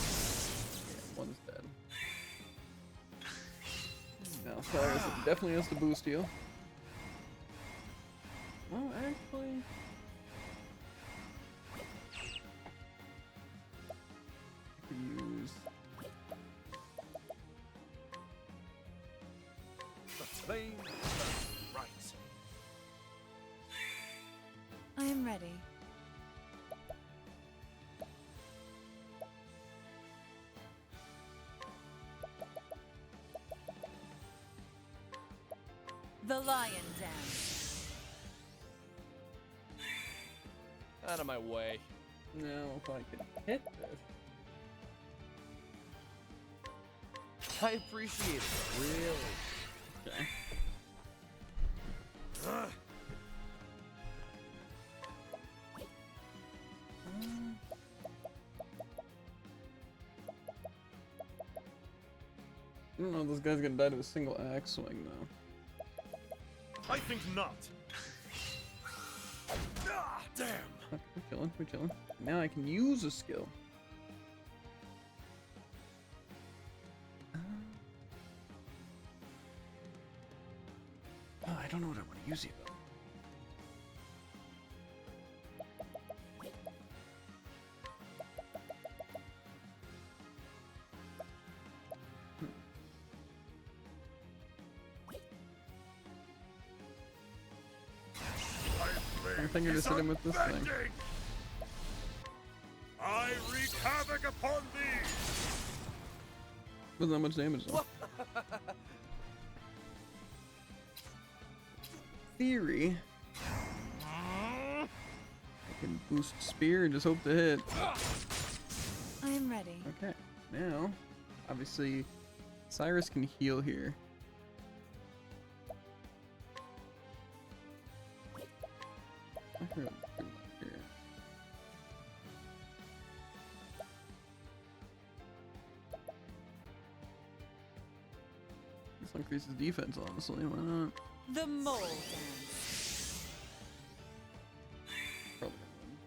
Yeah, one's dead. Now Cyrus definitely has to boost you. Oh, actually. I could use. The flame right. I am ready. The lion dance. Out of my way. Now, if I can hit this. I appreciate it. Really. Okay. I don't know if this guy's gonna die to a single axe swing though. I think not. Ah, damn. Okay, we're chilling, we're chilling. Now I can use a skill. Oh, I don't know what I want to use yet. I think you're just sitting with this thing. I wreak havoc upon thee. Wasn't that much damage though. Theory. I can boost spear and just hope to hit. I am ready. Okay, now, obviously, Cyrus can heal here. I heard too much here. This increases defense, honestly. Why not? The mole dance. Probably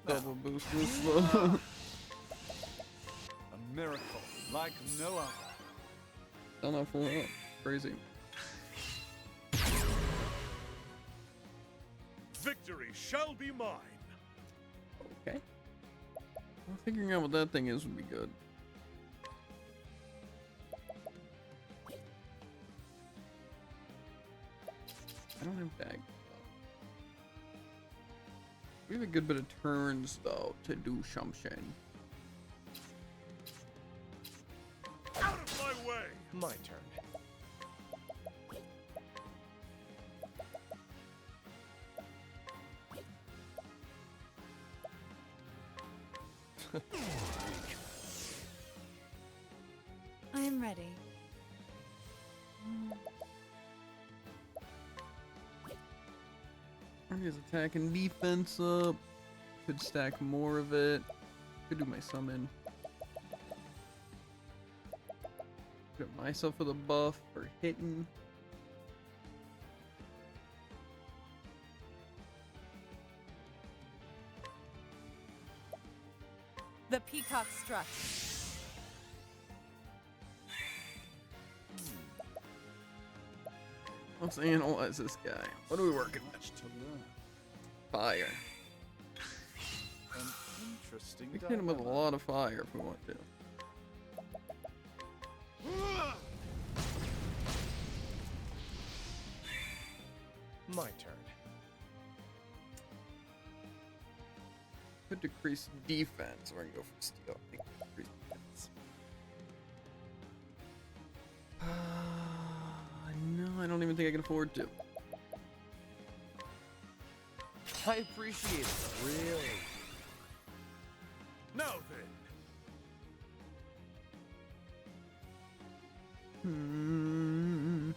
gonna double boost this though. A miracle like no other. Still not full up. Crazy. Victory shall be mine. Okay. Well, figuring out what that thing is would be good. I don't have bag. We have a good bit of turns though to do something. Out of my way. My turn. I am ready. His attack and defense up. Could stack more of it. Could do my summon. Put myself with a buff for hitting. The peacock strut. Let's analyze this guy. What are we working with? Much to learn. Fire. An interesting We can hit him with a lot of fire if we want to. My turn. Could decrease defense. We're gonna go for steel. I think decrease defense. No, I don't even think I can afford to. I appreciate it. Really. Now then. Hmm.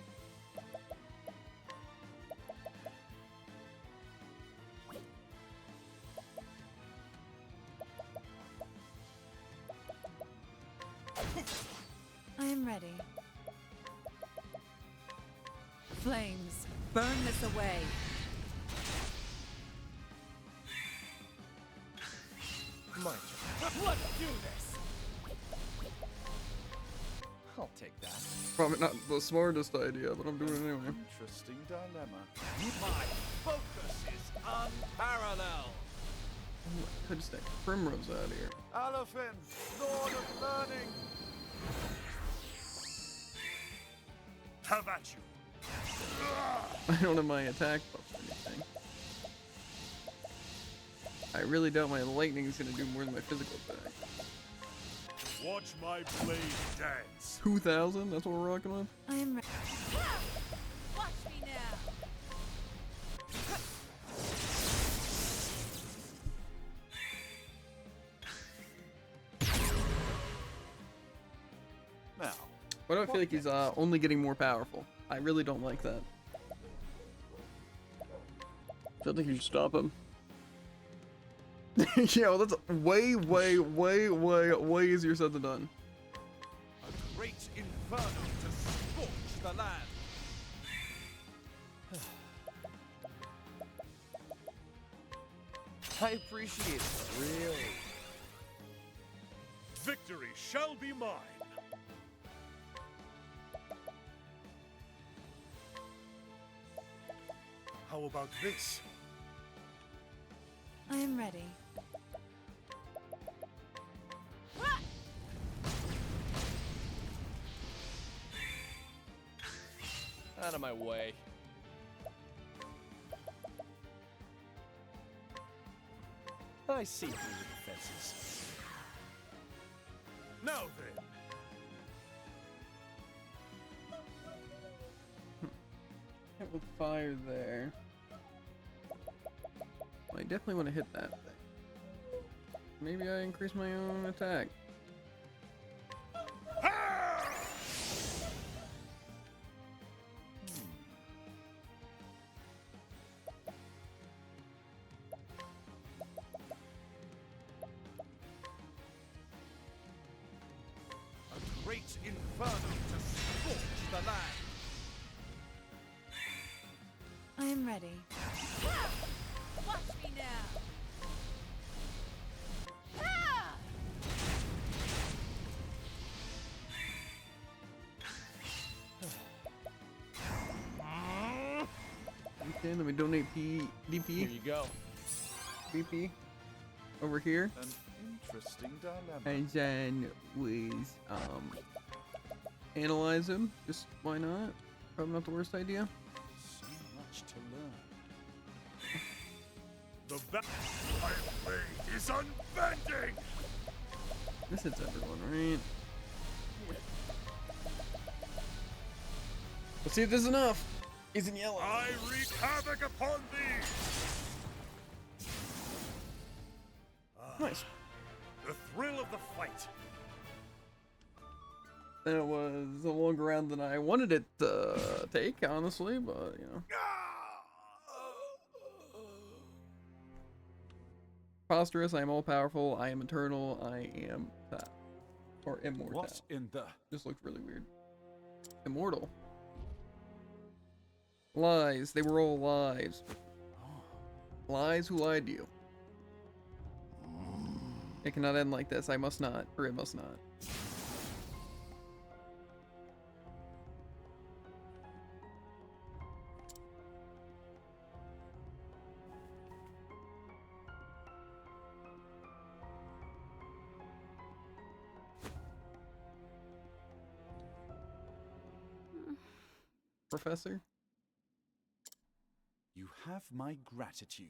I am ready. Flames, burn this away. My turn. Let's do this! I'll take that. Probably not the smartest idea, but I'm doing it anyway. Interesting dilemma. My focus is unparalleled. Oh, I could stick Primrose out here. Alofin, Lord of Learning! Have at you. I don't have my attack buff or anything. I really doubt my lightning is gonna do more than my physical attack. Watch my blade dance. 2,000? That's what we're rocking with? I am ready. Watch me now. Now, Why do I feel like he's only getting more powerful? I really don't like that. I don't think you should stop him. Yeah, well, that's way easier said than done. A great inferno to scorch the land. I appreciate it, really. Victory shall be mine. How about this? I am ready. Out of my way. I see through the defenses. Now then. Hit with fire there. I definitely want to hit that thing. Maybe I increase my own attack. A great inferno to scorch the land. I am ready. Watch me now. Okay, let me donate DP. Here you go. BP. Over here. An interesting dilemma. And then we analyze him. Just why not? Probably not the worst idea. So much to learn. The my blade is unbending. This hits everyone, right? Let's see if this is enough. He's in yellow. I wreak havoc upon thee. Nice. The thrill of the fight. It was a longer round than I wanted it to take, honestly, but you know. Preposterous, I am all powerful, I am eternal, I am or immortal. What in the? This looks really weird. Immortal. Lies, they were all lies. Lies who lied to you. It cannot end like this, I must not, or it must not. Professor? You have my gratitude.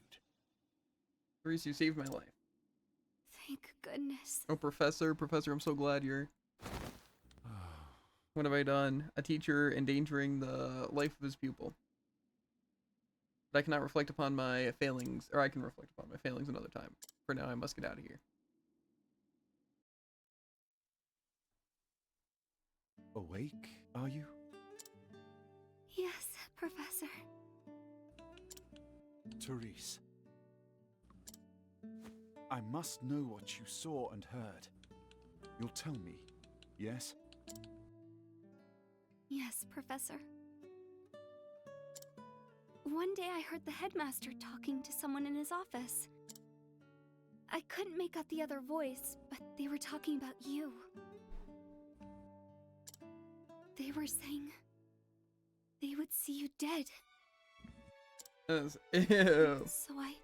Reese, you saved my life. Thank goodness. Oh, Professor, I'm so glad you're... What have I done? A teacher endangering the life of his pupil. But I cannot reflect upon my failings, or I can reflect upon my failings another time. For now, I must get out of here. Awake, are you? Yes, Professor. Therese. I must know what you saw and heard. You'll tell me, yes? Yes, Professor. One day I heard the headmaster talking to someone in his office. I couldn't make out the other voice, but they were talking about you. They were saying they would see you dead. Ew. So I...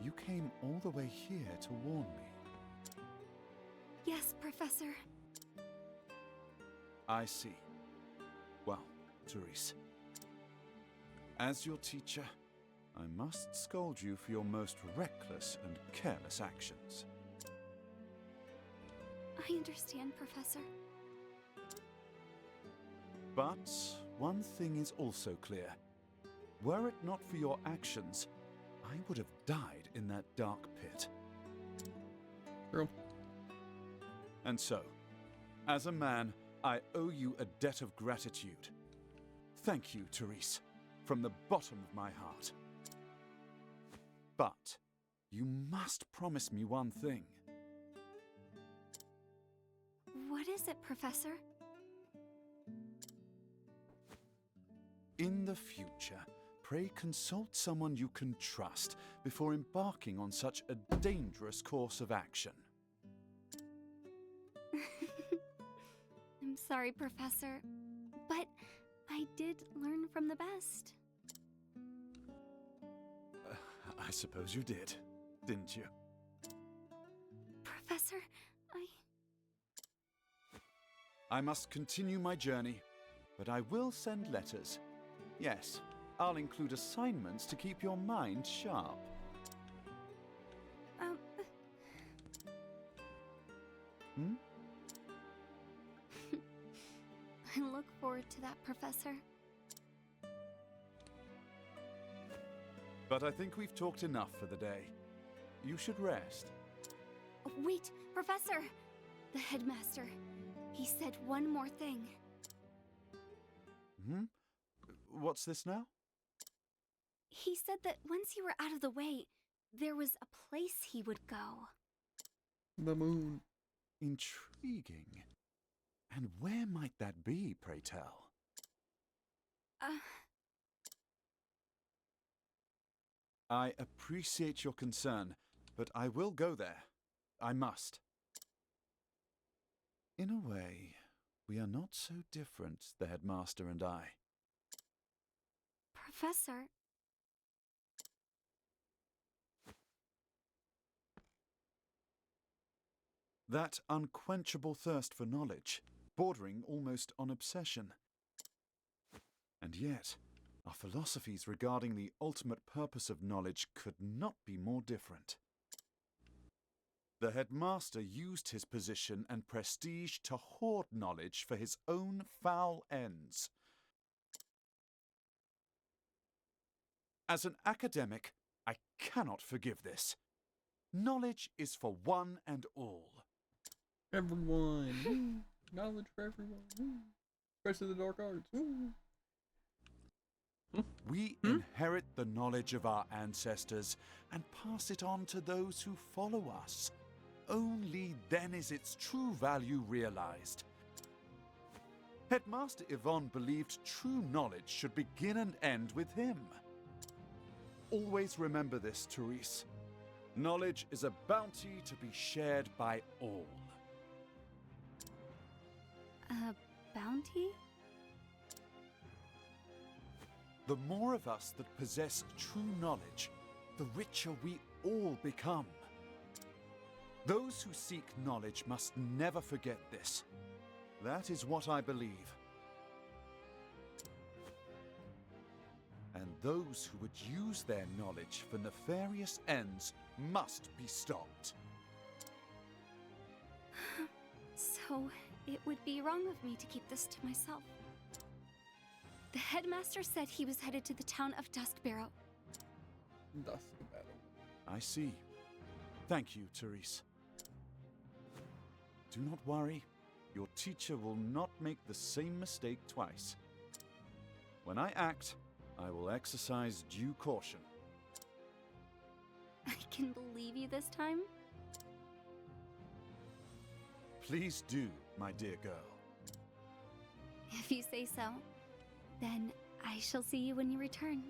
You came all the way here to warn me. Yes, Professor. I see. Well, Therese, as your teacher, I must scold you for your most reckless and careless actions. I understand, Professor. But one thing is also clear. Were it not for your actions, I would have died in that dark pit. True. And so, as a man, I owe you a debt of gratitude. Thank you, Therese, from the bottom of my heart. But you must promise me one thing. What is it, Professor? In the future, pray consult someone you can trust before embarking on such a dangerous course of action. I'm sorry, Professor, but I did learn from the best. I suppose you did, didn't you? Professor, I must continue my journey, but I will send letters. Yes, I'll include assignments to keep your mind sharp. Hmm? I look forward to that, Professor. But I think we've talked enough for the day. You should rest. Wait, Professor! The headmaster. He said one more thing. Hmm? What's this now? He said that once you were out of the way, there was a place he would go. The moon. Intriguing. And where might that be, pray tell? I appreciate your concern, but I will go there. I must. In a way, we are not so different, the headmaster and I. Professor? That unquenchable thirst for knowledge, bordering almost on obsession. And yet, our philosophies regarding the ultimate purpose of knowledge could not be more different. The headmaster used his position and prestige to hoard knowledge for his own foul ends. As an academic, I cannot forgive this. Knowledge is for one and all. Everyone. Woo. Knowledge for everyone. Woo. Especially the dark arts. Woo. We inherit the knowledge of our ancestors and pass it on to those who follow us. Only then is its true value realized. Headmaster Yvonne believed true knowledge should begin and end with him. Always remember this, Therese. Knowledge is a bounty to be shared by all. A bounty? The more of us that possess true knowledge, the richer we all become. Those who seek knowledge must never forget this. That is what I believe. And those who would use their knowledge for nefarious ends must be stopped. So, it would be wrong of me to keep this to myself. The headmaster said he was headed to the town of Duskbarrow. Duskbarrow. I see. Thank you, Therese. Do not worry. Your teacher will not make the same mistake twice. When I act, I will exercise due caution. I can believe you this time? Please do, my dear girl. If you say so. Then I shall see you when you return.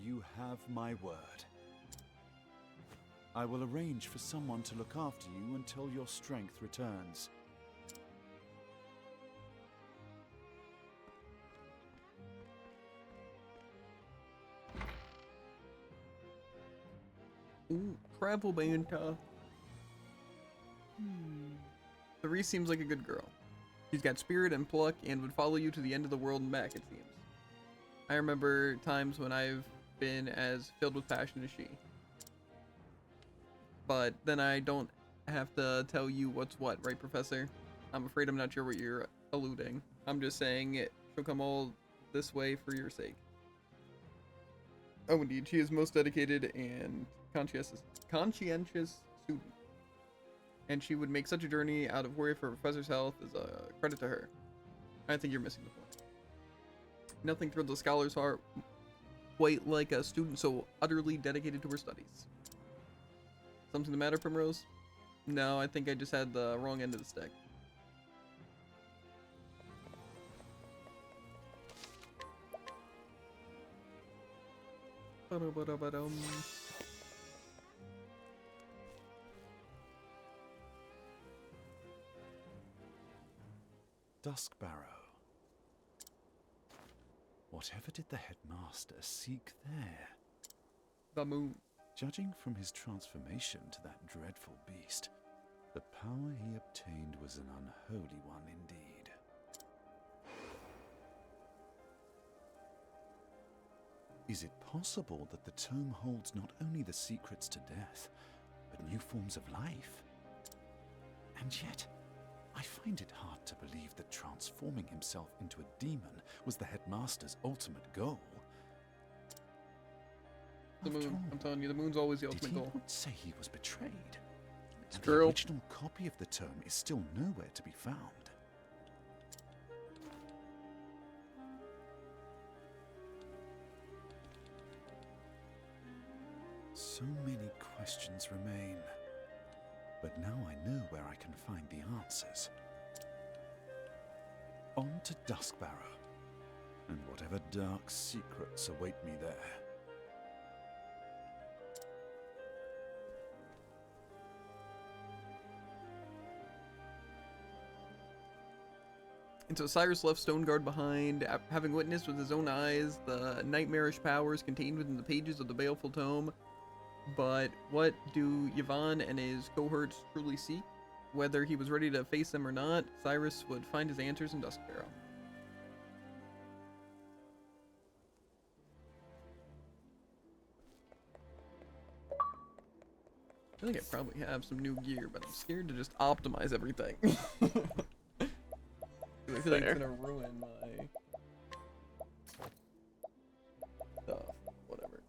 You have my word. I will arrange for someone to look after you until your strength returns. Ooh, travel banter. Therese seems like a good girl. She's got spirit and pluck and would follow you to the end of the world and back, it seems. I remember times when I've been as filled with passion as she. But then I don't have to tell you what's what, right, Professor? I'm afraid I'm not sure what you're alluding. I'm just saying she'll come all this way for your sake. Oh, indeed, she is most dedicated and conscientious student. And she would make such a journey out of worry for a professor's health as a credit to her. I think you're missing the point. Nothing thrills a scholar's heart quite like a student so utterly dedicated to her studies. Something the matter, Primrose? No, I think I just had the wrong end of the stick. Ba-da-ba-da-ba-dum. Duskbarrow. Whatever did the headmaster seek there? The moon. Judging from his transformation to that dreadful beast, the power he obtained was an unholy one indeed. Is it possible that the tome holds not only the secrets to death, but new forms of life? And yet, I find it hard to believe that transforming himself into a demon was the headmaster's ultimate goal. The moon. I'm telling you, the moon's always the ultimate goal. Did he not say he was betrayed? It's and true. The original copy of the tome is still nowhere to be found. So many questions remain. But now I know where I can find the answers. On to Duskbarrow, and whatever dark secrets await me there. And so Cyrus left Stoneguard behind, having witnessed with his own eyes the nightmarish powers contained within the pages of the baleful tome. But what do Yvonne and his cohorts truly seek? Whether he was ready to face them or not, Cyrus would find his answers in Duskbarrow. I feel like I probably have some new gear, but I'm scared to just optimize everything. I feel like it's gonna ruin my stuff. Whatever.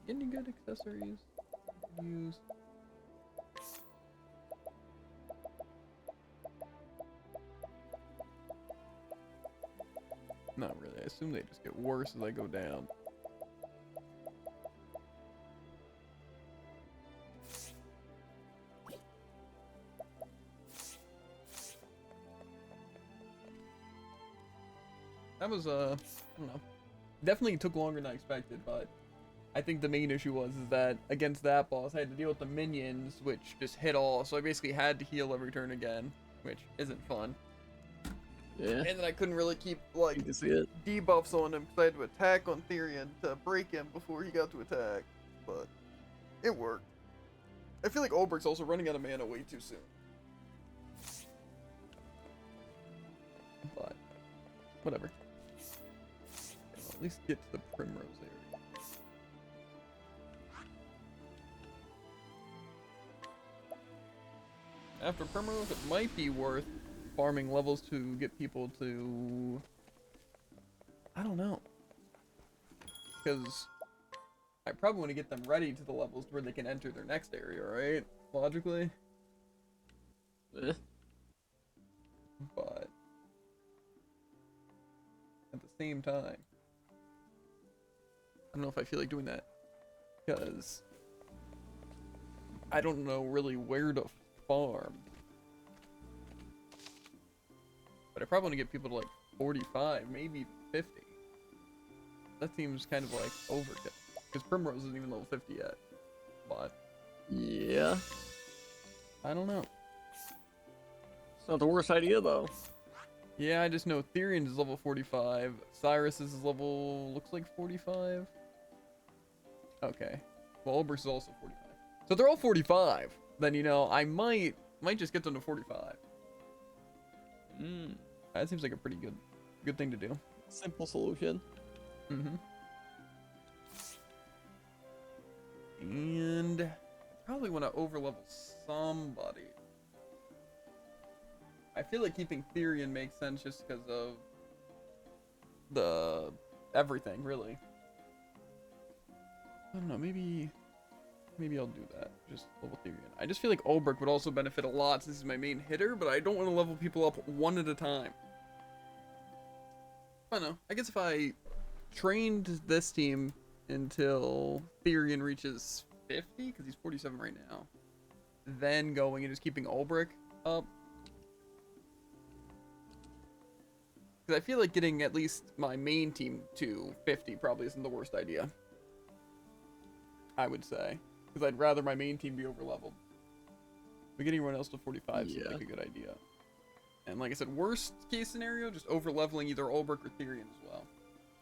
Any good accessories? Use. Not really. I assume they just get worse as I go down. That was, I don't know. Definitely took longer than I expected, but I think the main issue was is that against that boss, I had to deal with the minions, which just hit all, so I basically had to heal every turn again, which isn't fun. Yeah. And then I couldn't really keep, like, You can see it. debuffs on him because I had to attack on Therion to break him before he got to attack. But it worked. I feel like Olbert's also running out of mana way too soon. But, whatever. I'll at least get to the Primrose area. After Primrose, it might be worth farming levels to get people to... I don't know. Because I probably want to get them ready to the levels where they can enter their next area, right? Logically. But at the same time, I don't know if I feel like doing that, because I don't know really where to farm. But I probably want to get people to like 45, maybe 50. That seems kind of like overkill, because Primrose isn't even level 50 yet. But yeah, I don't know. It's not the worst idea though. Yeah, I just know Therian is level 45. Cyrus is level, looks like 45. Okay. Well, Olbrich is also 45. So they're all 45. Then, you know, I might just get them to 45. That seems like a pretty good thing to do. Simple solution. And I probably want to overlevel somebody. I feel like keeping Therian makes sense just because of the everything, really. I don't know, maybe I'll do that. Just level Therian. I just feel like Olbrich would also benefit a lot since he's my main hitter, but I don't want to level people up one at a time. I don't know. I guess if I trained this team until Therian reaches 50, because he's 47 right now, then going and just keeping Olbrich up. Because I feel like getting at least my main team to 50 probably isn't the worst idea. I would say. Because I'd rather my main team be overleveled. But getting everyone else to 45 seems like a good idea. And like I said, worst case scenario, just overleveling either Olbrich or Therian as well.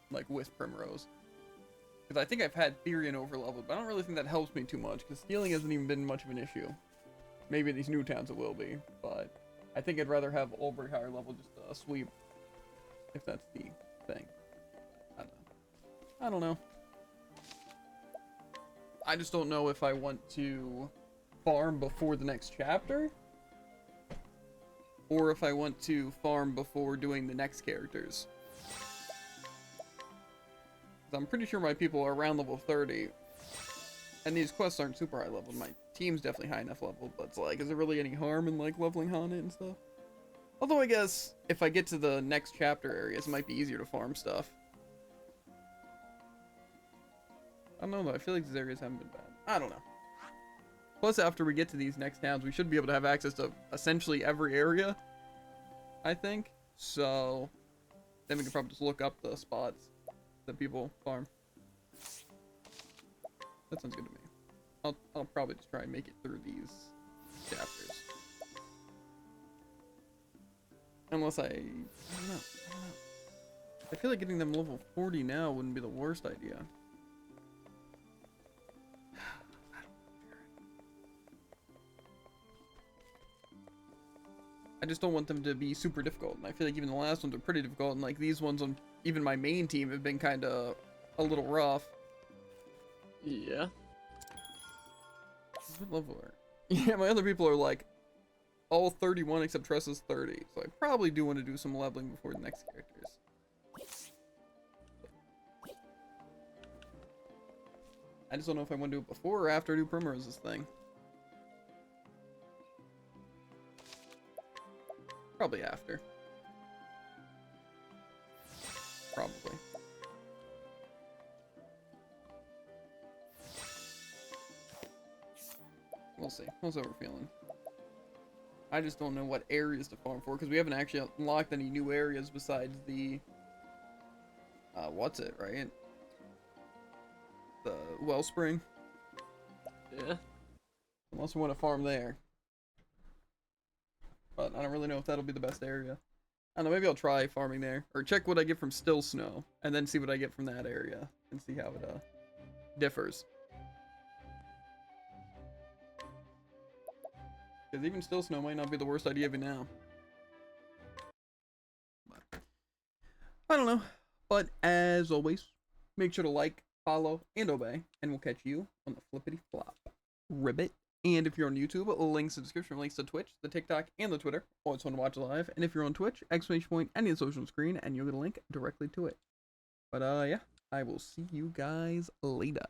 Like with Primrose. Because I think I've had Therian overleveled, but I don't really think that helps me too much. Because stealing hasn't even been much of an issue. Maybe in these new towns it will be. But I think I'd rather have Olbrich higher level just sweep. If that's the thing. I don't know. I just don't know if I want to farm before the next chapter. Or if I want to farm before doing the next characters. I'm pretty sure my people are around level 30. And these quests aren't super high level. My team's definitely high enough level. But it's like, is there really any harm in like leveling Hana and stuff? Although I guess if I get to the next chapter areas, it might be easier to farm stuff. I don't know though, I feel like these areas haven't been bad. I don't know. Plus after we get to these next towns, we should be able to have access to essentially every area. I think. So then we can probably just look up the spots that people farm. That sounds good to me. I'll probably just try and make it through these chapters. Unless I don't know. I feel like getting them level 40 now wouldn't be the worst idea. I just don't want them to be super difficult. And I feel like even the last ones are pretty difficult. And like these ones on even my main team have been kind of a little rough. Yeah. What level are? Yeah, my other people are like all 31 except Tress is 30. So I probably do want to do some leveling before the next characters. I just don't know if I want to do it before or after I do Primrose's thing. Probably after. Probably. We'll see. How's that we're feeling? I just don't know what areas to farm for because we haven't actually unlocked any new areas besides the what's it, right? The Wellspring. Yeah. Unless we want to farm there. But I don't really know if that'll be the best area. I don't know, maybe I'll try farming there. Or check what I get from Still Snow. And then see what I get from that area. And see how it differs. Because even Still Snow might not be the worst idea even now. But I don't know. But as always, make sure to like, follow, and obey. And we'll catch you on the flippity flop ribbit. And if you're on YouTube, links in the description, links to Twitch, the TikTok, and the Twitter. Always fun to watch live. And if you're on Twitch, exclamation point, any social screen, and you'll get a link directly to it. But yeah, I will see you guys later.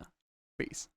Peace.